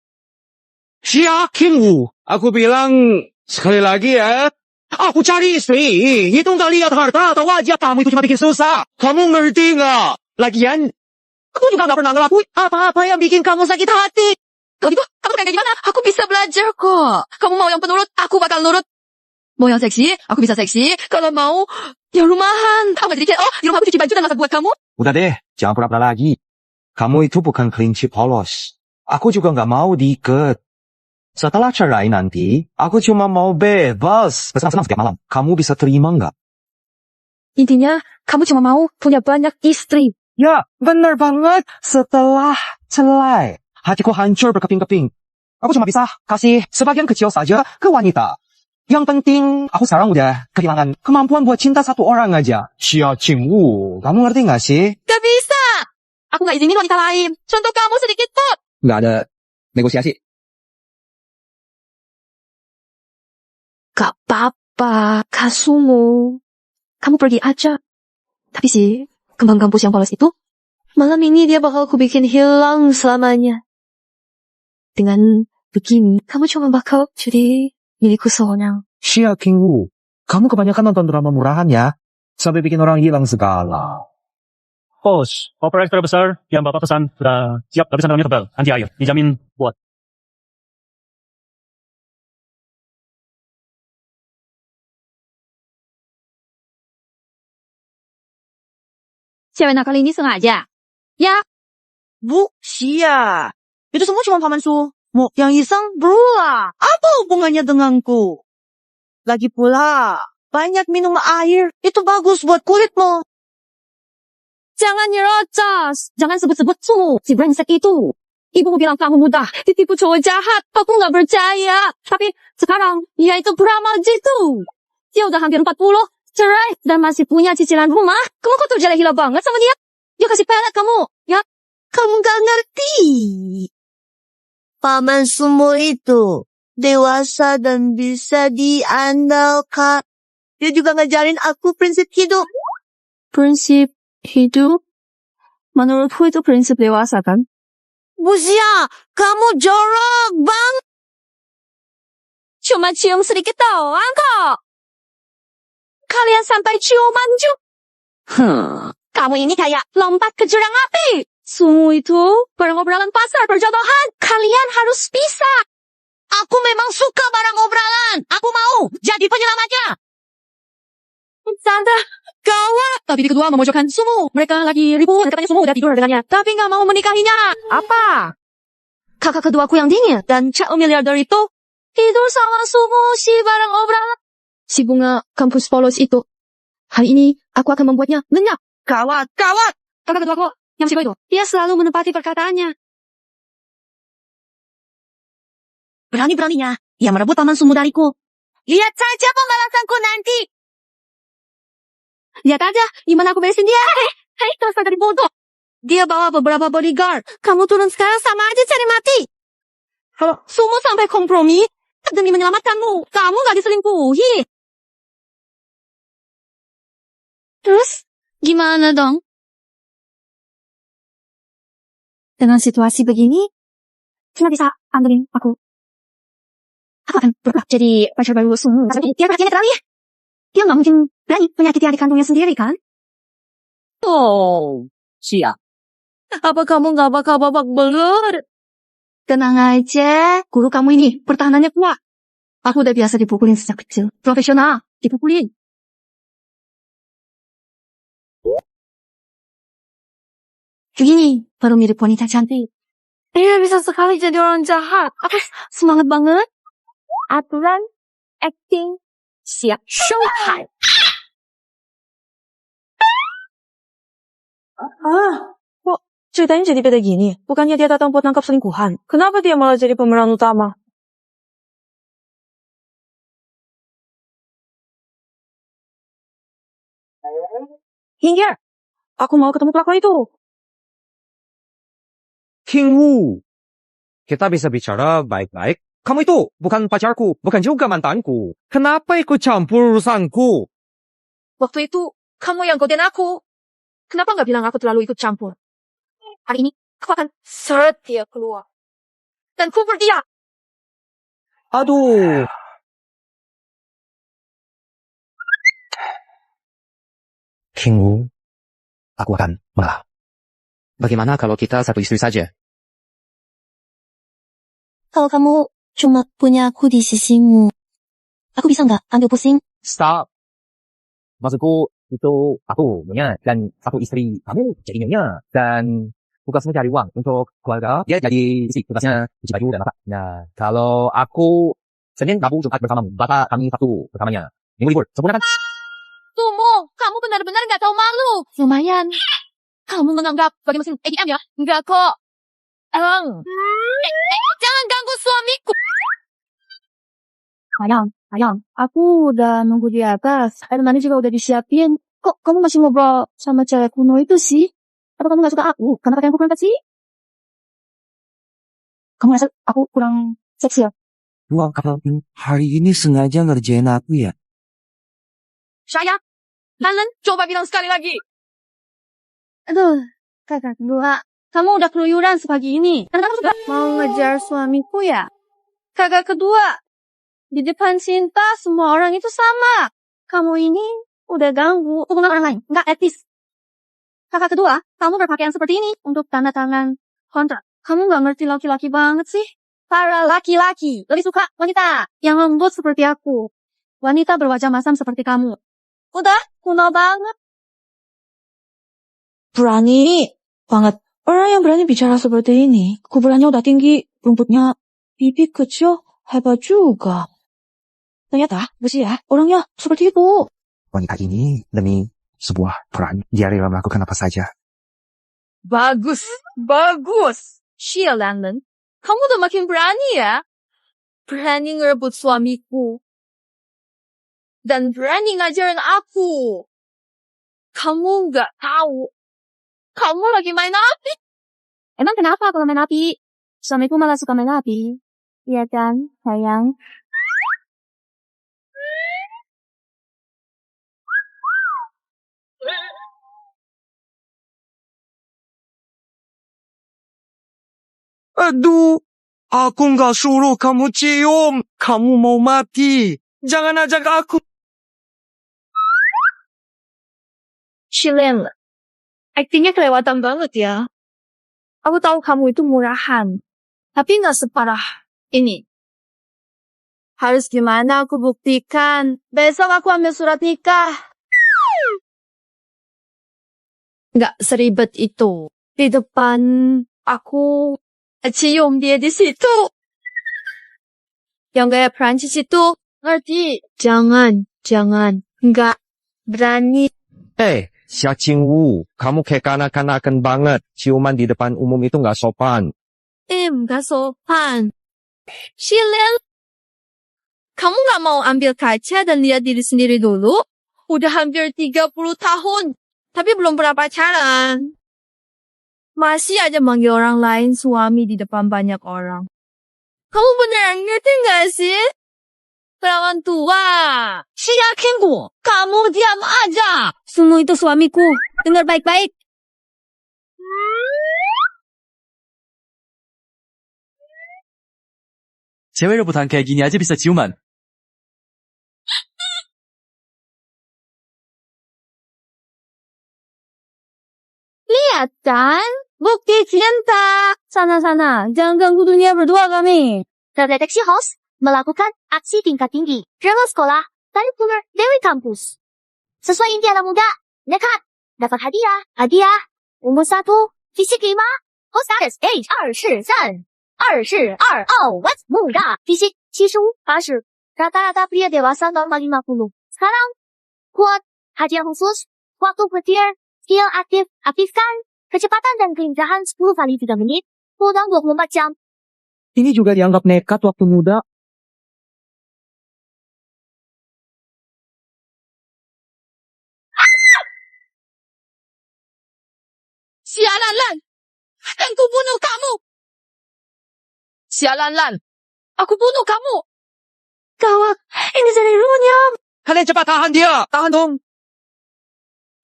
Speaker 1: Xia Kingwu. Aku bilang sekali lagi ya. Aku cari istri. Itu nggak lihat harta atau wajah kamu itu cuma bikin susah. Kamu ngerti nggak? Lagian, aku juga nggak pernah ngelakuin apa-apa yang bikin kamu sakit hati.
Speaker 2: Kalau gitu, kamu kayak gimana? Aku bisa belajar kok. Kamu mau yang penurut, aku bakal nurut.
Speaker 4: Mau yang seksi, aku bisa seksi. Kalau mau, yang rumahan. Aku gak jadi kayak, di rumah aku cuci baju dan masak buat kamu.
Speaker 5: Udah deh, jangan pura-pura lagi. Kamu itu bukan kelinci polos. Aku juga nggak mau diikat. Setelah cerai nanti, aku cuma mau bebas. Bersenang-senang setiap malam. Kamu bisa terima nggak?
Speaker 4: Intinya, kamu cuma mau punya banyak istri.
Speaker 5: Ya, benar banget. Setelah cerai, hatiku hancur berkeping-keping. Aku cuma bisa kasih sebagian kecil saja ke wanita. Yang penting, aku sekarang udah kehilangan kemampuan buat cinta satu orang aja. Xia Qingwu, kamu ngerti nggak sih?
Speaker 4: Gak bisa. Aku gak izinin wanita lain. Contoh kamu sedikit pun.
Speaker 8: Nggak ada negosiasi.
Speaker 4: Gak apa-apa, Kasumu. Kamu pergi aja. Tapi sih, kembang kampus yang polos itu, malam ini dia bakal aku bikin hilang selamanya. Dengan begini, kamu cuma bakal jadi milikku seorang.
Speaker 5: Xia Qingwu, kamu kebanyakan nonton drama murahan ya? Sampai bikin orang hilang segala.
Speaker 10: Bos, opor ekstra besar yang Bapak pesan sudah siap, tapi sandalnya tebal, anti air, dijamin buat.
Speaker 6: Cewek nakal ini sengaja. Ya,
Speaker 2: Bu, Xia. Itu semua cuma paman Su. Mau yang iseng berulah. Apa hubungannya denganku? Lagi pula, banyak minum air. Itu bagus buat kulitmu.
Speaker 6: jangan nyerocos. Jangan sebut-sebut Su, si brengsek itu. Ibuku bilang kamu mudah, ditipu cowok jahat. Aku nggak percaya. Tapi sekarang, dia itu beramal gitu. Dia udah hampir 40, cerai, dan masih punya cicilan rumah. Kamu kok terjadi gila banget sama dia? Dia kasih pelet kamu, ya?
Speaker 2: Kamu gak ngerti. Paman Sumo itu dewasa dan bisa diandalkan. Dia juga ngajarin aku prinsip hidup.
Speaker 6: Prinsip hidup? Menurutku itu prinsip dewasa kan?
Speaker 2: Bu Xia, kamu jorok banget.
Speaker 6: Cuma cium sedikit doang kok. Kalian sampai ciuman juga. Kamu ini kayak lompat ke jurang api. Semua itu barang obrolan pasar perjodohan. Kalian harus bisa.
Speaker 2: Aku memang suka barang obrolan. Aku mau jadi penyelamatnya.
Speaker 6: Tante,
Speaker 4: Gawat. Tapi kedua memojokkan Sumu. Mereka lagi ribut. Katanya Sumu udah tidur dengannya. Tapi gak mau menikahinya. Apa? Kakak keduaku yang dingin dan Cak miliarder itu tidur sama Sumu si barang obrolan. Si bunga kampus polos itu. Hari ini aku akan membuatnya lenyap.
Speaker 2: Gawat.
Speaker 4: Kakak keduaku yang si itu. Dia selalu menepati perkataannya.
Speaker 2: Berani-beraninya ia merebut paman Sumu dariku. Lihat saja pembalasanku nanti.
Speaker 4: Lihat aja gimana aku beresin dia. Hei, dasar dari bodoh. Dia bawa beberapa bodyguard. Kamu turun sekarang sama aja cari mati. Kalau Sumu sampai kompromi demi menyelamatkanmu, kamu gak diselingkuhi.
Speaker 6: terus gimana dong? Dengan situasi begini, Cina bisa anterin aku. Aku akan berubah jadi pacar baru Sumu. Tapi dia perhatiannya terlalu ya. Dia nggak mungkin berani menyakiti adik kandungnya sendiri kan?
Speaker 2: Oh, Xia.
Speaker 4: Apa kamu gak bakal babak belur? Tenang aja, guru kamu ini pertahanannya kuat. Aku udah biasa dipukulin sejak kecil. Profesional, dipukulin. Begini, baru mirip wanita cantik. Iya, bisa sekali jadi orang jahat. Aku semangat banget.
Speaker 6: Aturan, acting, siap showtime.
Speaker 2: Kok ceritanya jadi beda gini? Bukannya dia datang buat nangkap selingkuhan? Kenapa dia malah jadi pemeran utama? Hingga, aku mau ketemu pelaku itu.
Speaker 3: Qingwu, kita bisa bicara baik-baik. Kamu itu bukan pacarku, bukan juga mantanku. Kenapa ikut campur urusanku?
Speaker 4: Waktu itu, kamu yang godain aku. Kenapa gak bilang aku terlalu ikut campur? Hari ini, aku akan seret dia keluar. Dan kubur dia.
Speaker 3: Aduh.
Speaker 7: Qingwu, aku akan mengalah. Bagaimana kalau kita satu istri saja?
Speaker 9: Kalau kamu cuma punya aku di sisimu, Aku bisa nggak ambil pusing?
Speaker 5: Stop. Maksudku, itu aku nyonya dan satu istri kamu jadi nyonya dan tugasmu cari uang untuk keluarga. Dia jadi istri, tugasnya cuci baju dan masak. Nah, kalau aku Senin, Rabu, Jumat bersamamu, Bapak kami Sabtu bersamanya. Minggu libur, sempurna kan?
Speaker 4: Tumo, kamu benar-benar nggak tahu malu. Lumayan. Kamu menganggap bagi mesin ATM ya? Enggak kok. Jangan ganggu suamiku.
Speaker 6: Sayang, aku udah nunggu di atas. Air mandi juga udah disiapin. Kok kamu masih ngobrol sama cewek kuno itu sih? Apa kamu gak suka aku? Kenapa kayak aku berangkat sih? Kamu rasa aku kurang seksi ya?
Speaker 7: Wah, kamu hari ini sengaja ngerjain aku ya?
Speaker 4: Saya, Nalan, coba bilang sekali lagi.
Speaker 6: Aduh, kakak kedua. Kamu udah keluyuran sepagi ini. Karena kamu juga mau ngejar suamiku ya? Kakak kedua. Di depan cinta, semua orang itu sama. Kamu ini udah ganggu hubungan orang lain. Nggak etis. Kakak kedua, kamu berpakaian seperti ini untuk tanda tangan kontrak. Kamu nggak ngerti laki-laki banget sih. Para laki-laki lebih suka wanita yang lembut seperti aku. Wanita berwajah masam seperti kamu. Udah, kuno banget.
Speaker 2: Berani banget. Orang yang berani bicara seperti ini, kuburannya udah tinggi, rumputnya pipi kecil, hebat juga. Ternyata, ya, orangnya seperti itu.
Speaker 7: Wanita ini demi sebuah peran, dia rela melakukan apa saja.
Speaker 4: Bagus. Shia, Nalan. Kamu udah makin berani ya. Berani ngerebut suamiku. Dan berani ngajarin aku. Kamu nggak tahu. Kamu lagi main api.
Speaker 6: Emang kenapa kalau main api? Suamiku malah suka main api. Iya kan, sayang?
Speaker 1: Aduh, aku nggak suruh kamu cium. Kamu mau mati. Jangan ajak aku.
Speaker 6: Shilin, aktingnya kelewatan banget ya. Aku tahu kamu itu murahan. Tapi nggak separah ini. Harus gimana aku buktikan? Besok aku ambil surat nikah. Nggak seribet itu. Di depan aku cium dia di situ. Yang gaya Prancis itu, ngerti? Jangan. Nggak berani.
Speaker 8: Xia Qingwu, kamu kayak kanak-kanakan banget. Ciuman di depan umum itu nggak sopan.
Speaker 6: Nggak sopan. Shilin, kamu nggak mau ambil kaca dan lihat diri sendiri dulu? Udah hampir 30 tahun, tapi belum pernah pacaran. Masih aja manggil orang lain suami di depan banyak orang. Kamu beneran ngerti nggak sih? Perawan tua.
Speaker 2: Yakin kamu diam aja.
Speaker 6: Semua itu suamiku. Dengar baik-baik.
Speaker 10: cewek rebutan kayak gini aja bisa ciuman.
Speaker 6: Lihat kan? Bukti cinta. Sana-sana. Jangan ganggu dunia berdua kami.
Speaker 9: Terdeteksi host melakukan aksi tingkat tinggi. Drama sekolah, tarik tuner dari kampus. Sesuai impian anak muda, nekat, dapat hadiah. Umur 1, fisik 5, host status age 23, 22, what? Muda, fisik 75, 80, rata-rata pria dewasa normal 50. Sekarang, kuat, hadiah khusus, waktu petir, skill aktifkan, kecepatan dan keindahan 10 kali 3 menit, cooldown 24 jam.
Speaker 3: Ini juga dianggap nekat waktu muda.
Speaker 2: Sialan Lan, aku bunuh kamu. Sialan Lan, aku bunuh kamu.
Speaker 6: Gawat, ini seriusnya.
Speaker 3: Kalian cepat tahan dia. Tahan dong.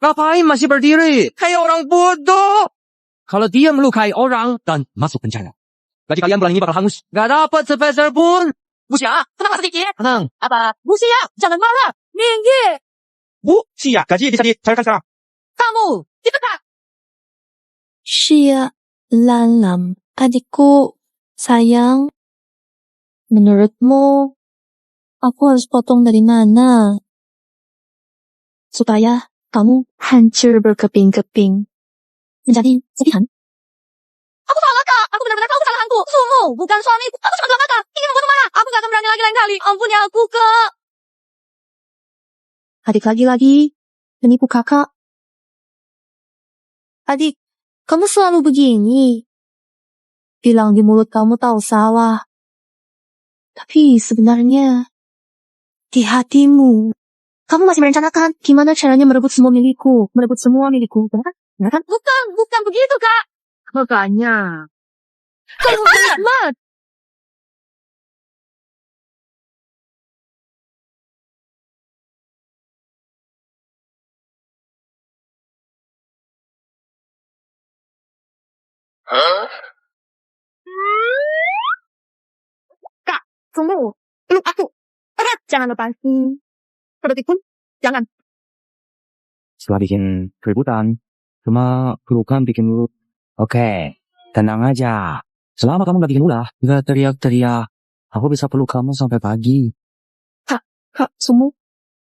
Speaker 3: Ngapain masih berdiri? Kayak orang bodoh. Kalau dia melukai orang dan masuk penjara, gaji kalian bulan ini bakal hangus. Gak dapat sepeser pun. Bu Sia, tenang sedikit. Tenang.
Speaker 2: Apa? Bu Sia, jangan marah.
Speaker 6: Minggir.
Speaker 1: Bu, Sia, gaji bisa dicairkan sekarang.
Speaker 2: Kamu, dipecat.
Speaker 6: Shia, Lalam, adikku, sayang. Menurutmu, Aku harus potong dari mana? Supaya kamu hancur berkeping-keping. Menjadi serpihan.
Speaker 2: Aku salah, Kak. Aku benar-benar tahu kesalahanku. Sungguh, bukan suamiku. Aku cuma telah Kak. Ingin membunuh Mara. Aku gak akan berani lagi lain kali. Ampuni aku, Kak.
Speaker 6: Adik lagi-lagi menipu kakak. Adik, kamu selalu begini. Bilang di mulut kamu tahu salah. Tapi sebenarnya di hatimu, kamu masih merencanakan gimana caranya merebut semua milikku. Merebut semua milikku. Benar kan? Benar kan?
Speaker 2: Bukan begitu, Kak.
Speaker 4: Makanya.
Speaker 2: Kamu selamat.
Speaker 6: Kak, tunggu. Peluk aku. Erat, jangan lepasin. Sedetik pun, jangan.
Speaker 5: Setelah bikin keributan, cuma pelukan bikin lu. Oke, tenang aja. Selama kamu gak bikin ulah, gak teriak-teriak, aku bisa peluk kamu sampai pagi.
Speaker 6: Kak, Sumu,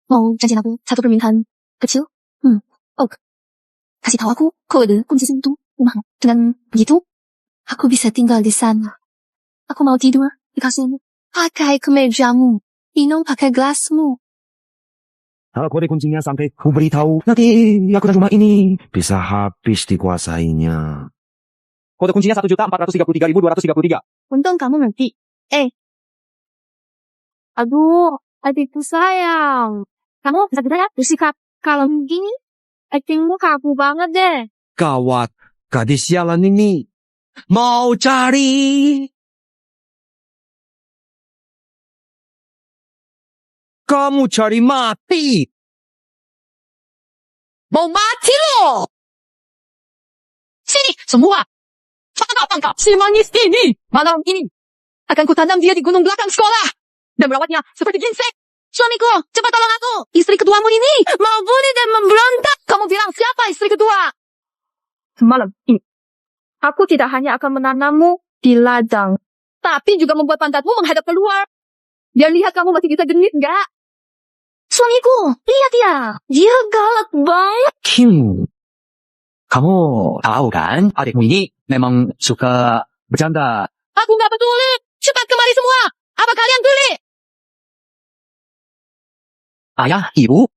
Speaker 6: mau janjiin aku satu permintaan kecil? Oh, kasih tahu aku kode kunci pintu rumahmu. Dengan begitu, aku bisa tinggal di sana. Aku mau tidur di kasurmu. Pakai kemejamu. Minum pakai gelasmu.
Speaker 5: Kalau kode kuncinya sampai ku beritahu, nanti aku dan rumah ini bisa habis dikuasainya. Kode kuncinya 1.433.233.
Speaker 6: Untung kamu ngerti. Aduh, adikku sayang. Kamu bisa ya bersikap kalau begini. Actingmu kaku banget deh.
Speaker 3: Gawat, gadis sialan ini mau cari. Kamu cari mati.
Speaker 2: Mau mati lo. Sini, semua. Tangkap si manis ini. Malam ini akan kutanam dia di gunung belakang sekolah dan merawatnya seperti ginseng. Suamiku, cepat tolong aku. Istri keduamu ini mau bully dan memberontak. Kamu bilang siapa istri kedua?
Speaker 6: Malam ini, aku tidak hanya akan menanammu di ladang, tapi juga membuat pantatmu menghadap keluar. Biar lihat kamu masih bisa genit nggak? Suamiku, lihat ya. Dia galak banget.
Speaker 5: Kim, kamu tahu kan, adikmu ini memang suka bercanda.
Speaker 2: Aku nggak peduli. Cepat kemari semua. Apa kalian geli?
Speaker 5: Ayah, ibu?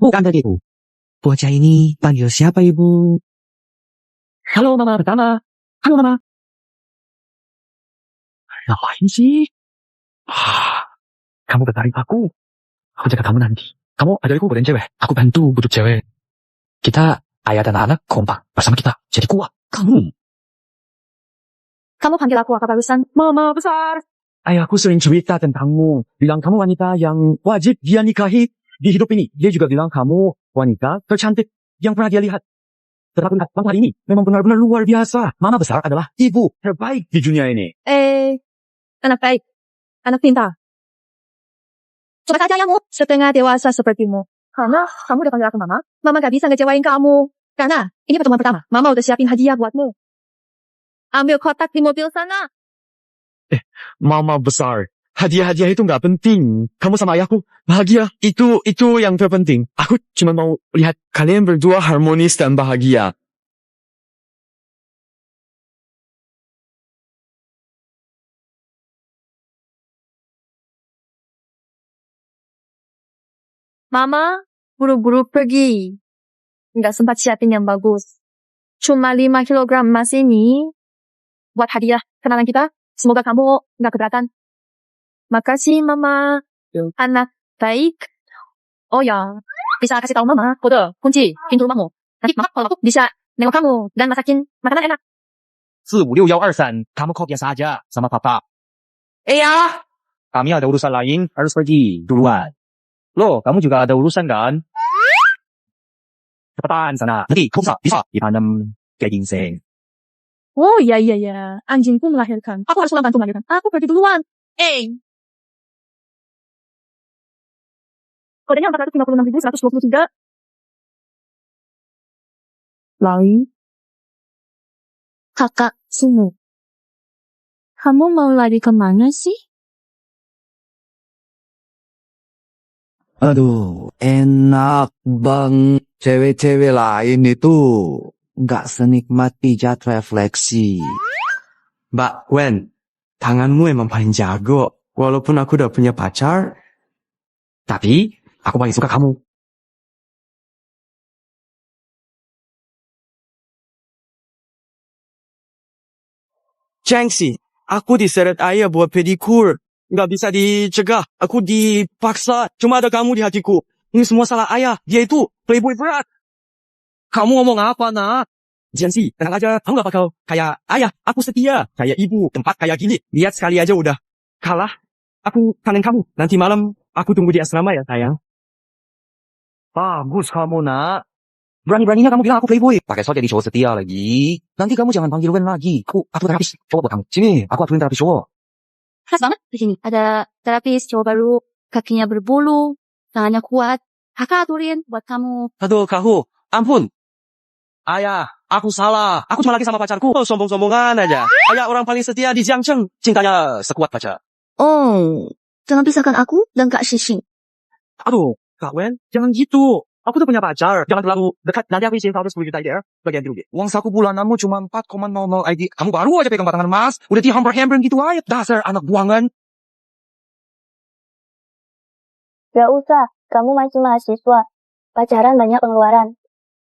Speaker 5: Bukan begitu. Bocah ini panggil siapa ibu? Halo mama pertama. Halo mama. Ngapain sih? Kamu bertarik aku. Aku jaga kamu nanti. Kamu adikku badan cewek. Aku bantu bujuk cewek. Kita ayah dan anak kompak bersama kita. Jadi kuat. Kamu
Speaker 6: Panggil aku apa barusan?
Speaker 3: Mama besar. Ayahku sering cerita tentangmu. Bilang kamu wanita yang wajib dia nikahi di hidup ini. Dia juga bilang kamu wanita tercantik yang pernah dia lihat. Tetapi waktu hari ini memang benar-benar luar biasa. Mama besar adalah ibu terbaik di dunia ini.
Speaker 6: Anak baik. Anak pintar. Coba saja ayahmu setengah dewasa sepertimu. Karena kamu udah panggil aku mama, mama gak bisa ngecewain kamu. Karena ini pertemuan pertama, mama udah siapin hadiah buatmu. Ambil kotak di mobil sana.
Speaker 1: Mama besar, hadiah-hadiah itu nggak penting. Kamu sama ayahku bahagia, itu yang terpenting. Aku cuma mau lihat kalian berdua harmonis dan bahagia.
Speaker 6: Mama buru-buru pergi. Nggak sempat siapin yang bagus. Cuma 5 kilogram emas ini buat hadiah kenalan kita. Semoga kamu nggak keberatan. Makasih Mama. Anak baik. Oh ya, bisa kasih tahu Mama kode kunci pintu rumahmu. Nanti Mama kalau aku bisa nengok kamu dan masakin makanan enak.
Speaker 5: 456-123, kamu kok biasa aja sama papa.
Speaker 3: Ya.
Speaker 5: Kami ada urusan lain, harus pergi duluan. Loh, kamu juga ada urusan kan? Cepetan sana. Nanti kamu bisa ditanam kayak ginseng.
Speaker 6: Oh iya. Anjingku melahirkan. Aku harus pulang bantu melahirkan. Aku pergi duluan. Kodenya 456.123. Lain. Kakak Sumu. Kamu mau lari kemana sih?
Speaker 7: Aduh, enak bang. Cewek-cewek lain itu nggak senikmat pijat refleksi.
Speaker 3: Mbak Wen, tanganmu emang paling jago. Walaupun aku udah punya pacar, tapi aku paling suka kamu. Cengsi, aku diseret ayah buat pedikur. Nggak bisa dicegah, aku dipaksa. Cuma ada kamu di hatiku. Ini semua salah ayah, dia itu playboy berat. Kamu ngomong apa, nak? Cengsi, tenang aja, kamu gak bakal kayak ayah. Aku setia, kayak ibu, tempat kayak gini. Lihat sekali aja udah kalah. Aku kangen kamu. Nanti malam aku tunggu di asrama ya, sayang.
Speaker 7: Bagus kamu nak. Berani-beraninya kamu bilang aku playboy. Pakai so jadi cowok setia lagi. Nanti kamu jangan panggil Wen lagi. Aku terapis cowok buat kamu. Sini, aku aturin terapis cowok.
Speaker 6: Khas banget di sini. Ada terapis cowok baru, kakinya berbulu, tangannya kuat. Kakak aturin buat kamu.
Speaker 3: Aduh, kahu, ampun. Ayah, aku salah. Aku cuma lagi sama pacarku. Oh, sombong-sombongan aja. Ayah orang paling setia di Jiangcheng. Cintanya sekuat pacar.
Speaker 9: Oh, jangan pisahkan aku dan Kak Shishing.
Speaker 3: Aduh, Kak Wen, jangan gitu. Aku tuh punya pacar. Jangan terlalu dekat. Nanti aku isiin saldo 10 juta IDR. Bagian rugi.
Speaker 7: Uang saku bulananmu cuma 4,00 ID. Kamu baru aja pegang batangan emas. Udah dihamper-hamper gitu aja. Dasar anak buangan.
Speaker 9: Gak usah, kamu masih mahasiswa. Pacaran banyak pengeluaran.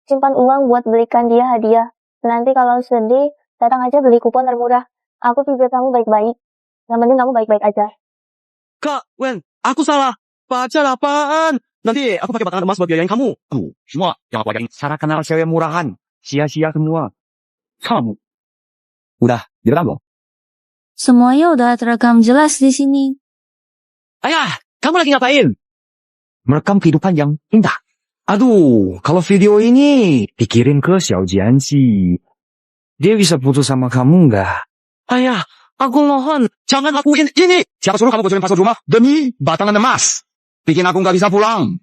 Speaker 9: Simpan uang buat belikan dia hadiah. Nanti kalau sedih, datang aja beli kupon termurah. Aku pikir kamu baik-baik. Yang penting kamu baik-baik aja.
Speaker 3: Kak Wen, aku salah. Pacar apaan? Nanti aku pakai batangan emas buat biayain kamu.
Speaker 7: Tuh, semua yang aku ajarin. Cara kenal cewek murahan. Sia-sia semua. Kamu. Udah, direkam belum?
Speaker 6: Semuanya udah terekam jelas di sini.
Speaker 3: Ayah, kamu lagi ngapain?
Speaker 7: Merekam kehidupan yang indah. Aduh, kalau video ini dikirim ke Xiao Jianxi. Dia bisa putus sama kamu nggak?
Speaker 3: Ayah, aku mohon, jangan lakuin ini.
Speaker 7: Siapa suruh kamu bocorin password rumah? Demi batangan emas. Bikin aku nggak bisa pulang.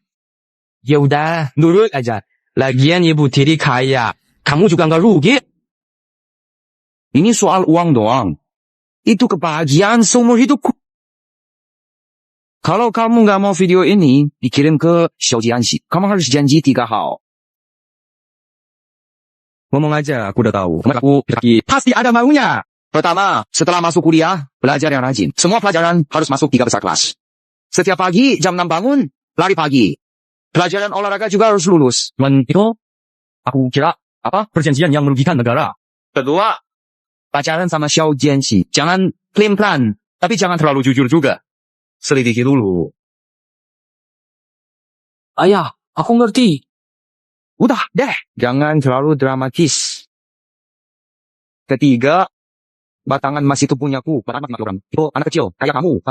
Speaker 3: Ya udah, nurut aja. Lagian ibu tiri kaya. Kamu juga nggak rugi.
Speaker 7: Ini soal uang doang. Itu kebahagiaan seumur hidupku. Kalau kamu nggak mau video ini dikirim ke Xiao Jianxi, kamu harus janji 3 hal.
Speaker 3: Ngomong aja, aku udah tahu.
Speaker 7: Aku pasti ada maunya. Pertama, setelah masuk kuliah, belajar yang rajin. Semua pelajaran harus masuk 3 besar kelas. Setiap pagi jam 6 bangun, lari pagi. Pelajaran olahraga juga harus lulus.
Speaker 3: Cuman itu, aku kira apa perjanjian yang merugikan negara.
Speaker 7: Kedua, pacaran sama Xiao Jianxi. Jangan plan, tapi jangan terlalu jujur juga. Selidiki dulu.
Speaker 3: Ayah, aku ngerti.
Speaker 7: Udah deh, jangan terlalu dramatis. Ketiga, batangan emas itu punyaku. Batangan emas orang. Itu anak kecil, kayak kamu.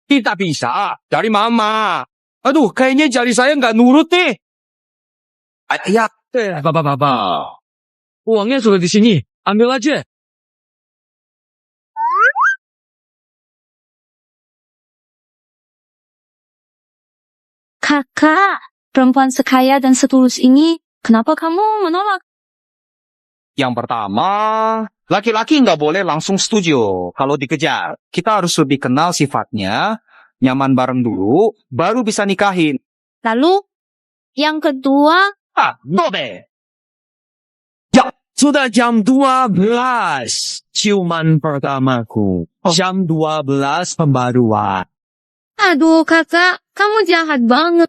Speaker 3: Kita bisa dari mama. Aduh, kayaknya jari saya nggak nurut nih.
Speaker 7: Ya,
Speaker 3: Bapak. Uangnya sudah di sini. Ambil aja.
Speaker 6: Kakak, perempuan sekaya dan setulus ini, kenapa kamu menolak?
Speaker 7: yang pertama, laki-laki nggak boleh langsung setuju kalau dikejar. Kita harus lebih kenal sifatnya, nyaman bareng dulu, baru bisa nikahin.
Speaker 6: Lalu, yang kedua,
Speaker 7: Dobe.
Speaker 3: Sudah jam 12. Ciuman pertamaku. Jam 12 pembaruan.
Speaker 6: aduh kakak, kamu jahat banget.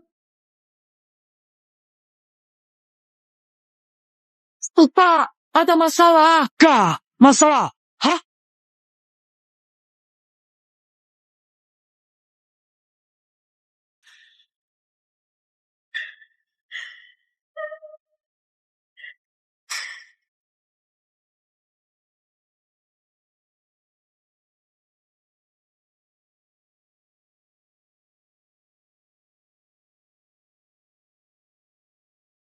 Speaker 3: Pak, ada masalah. Kak, masalah.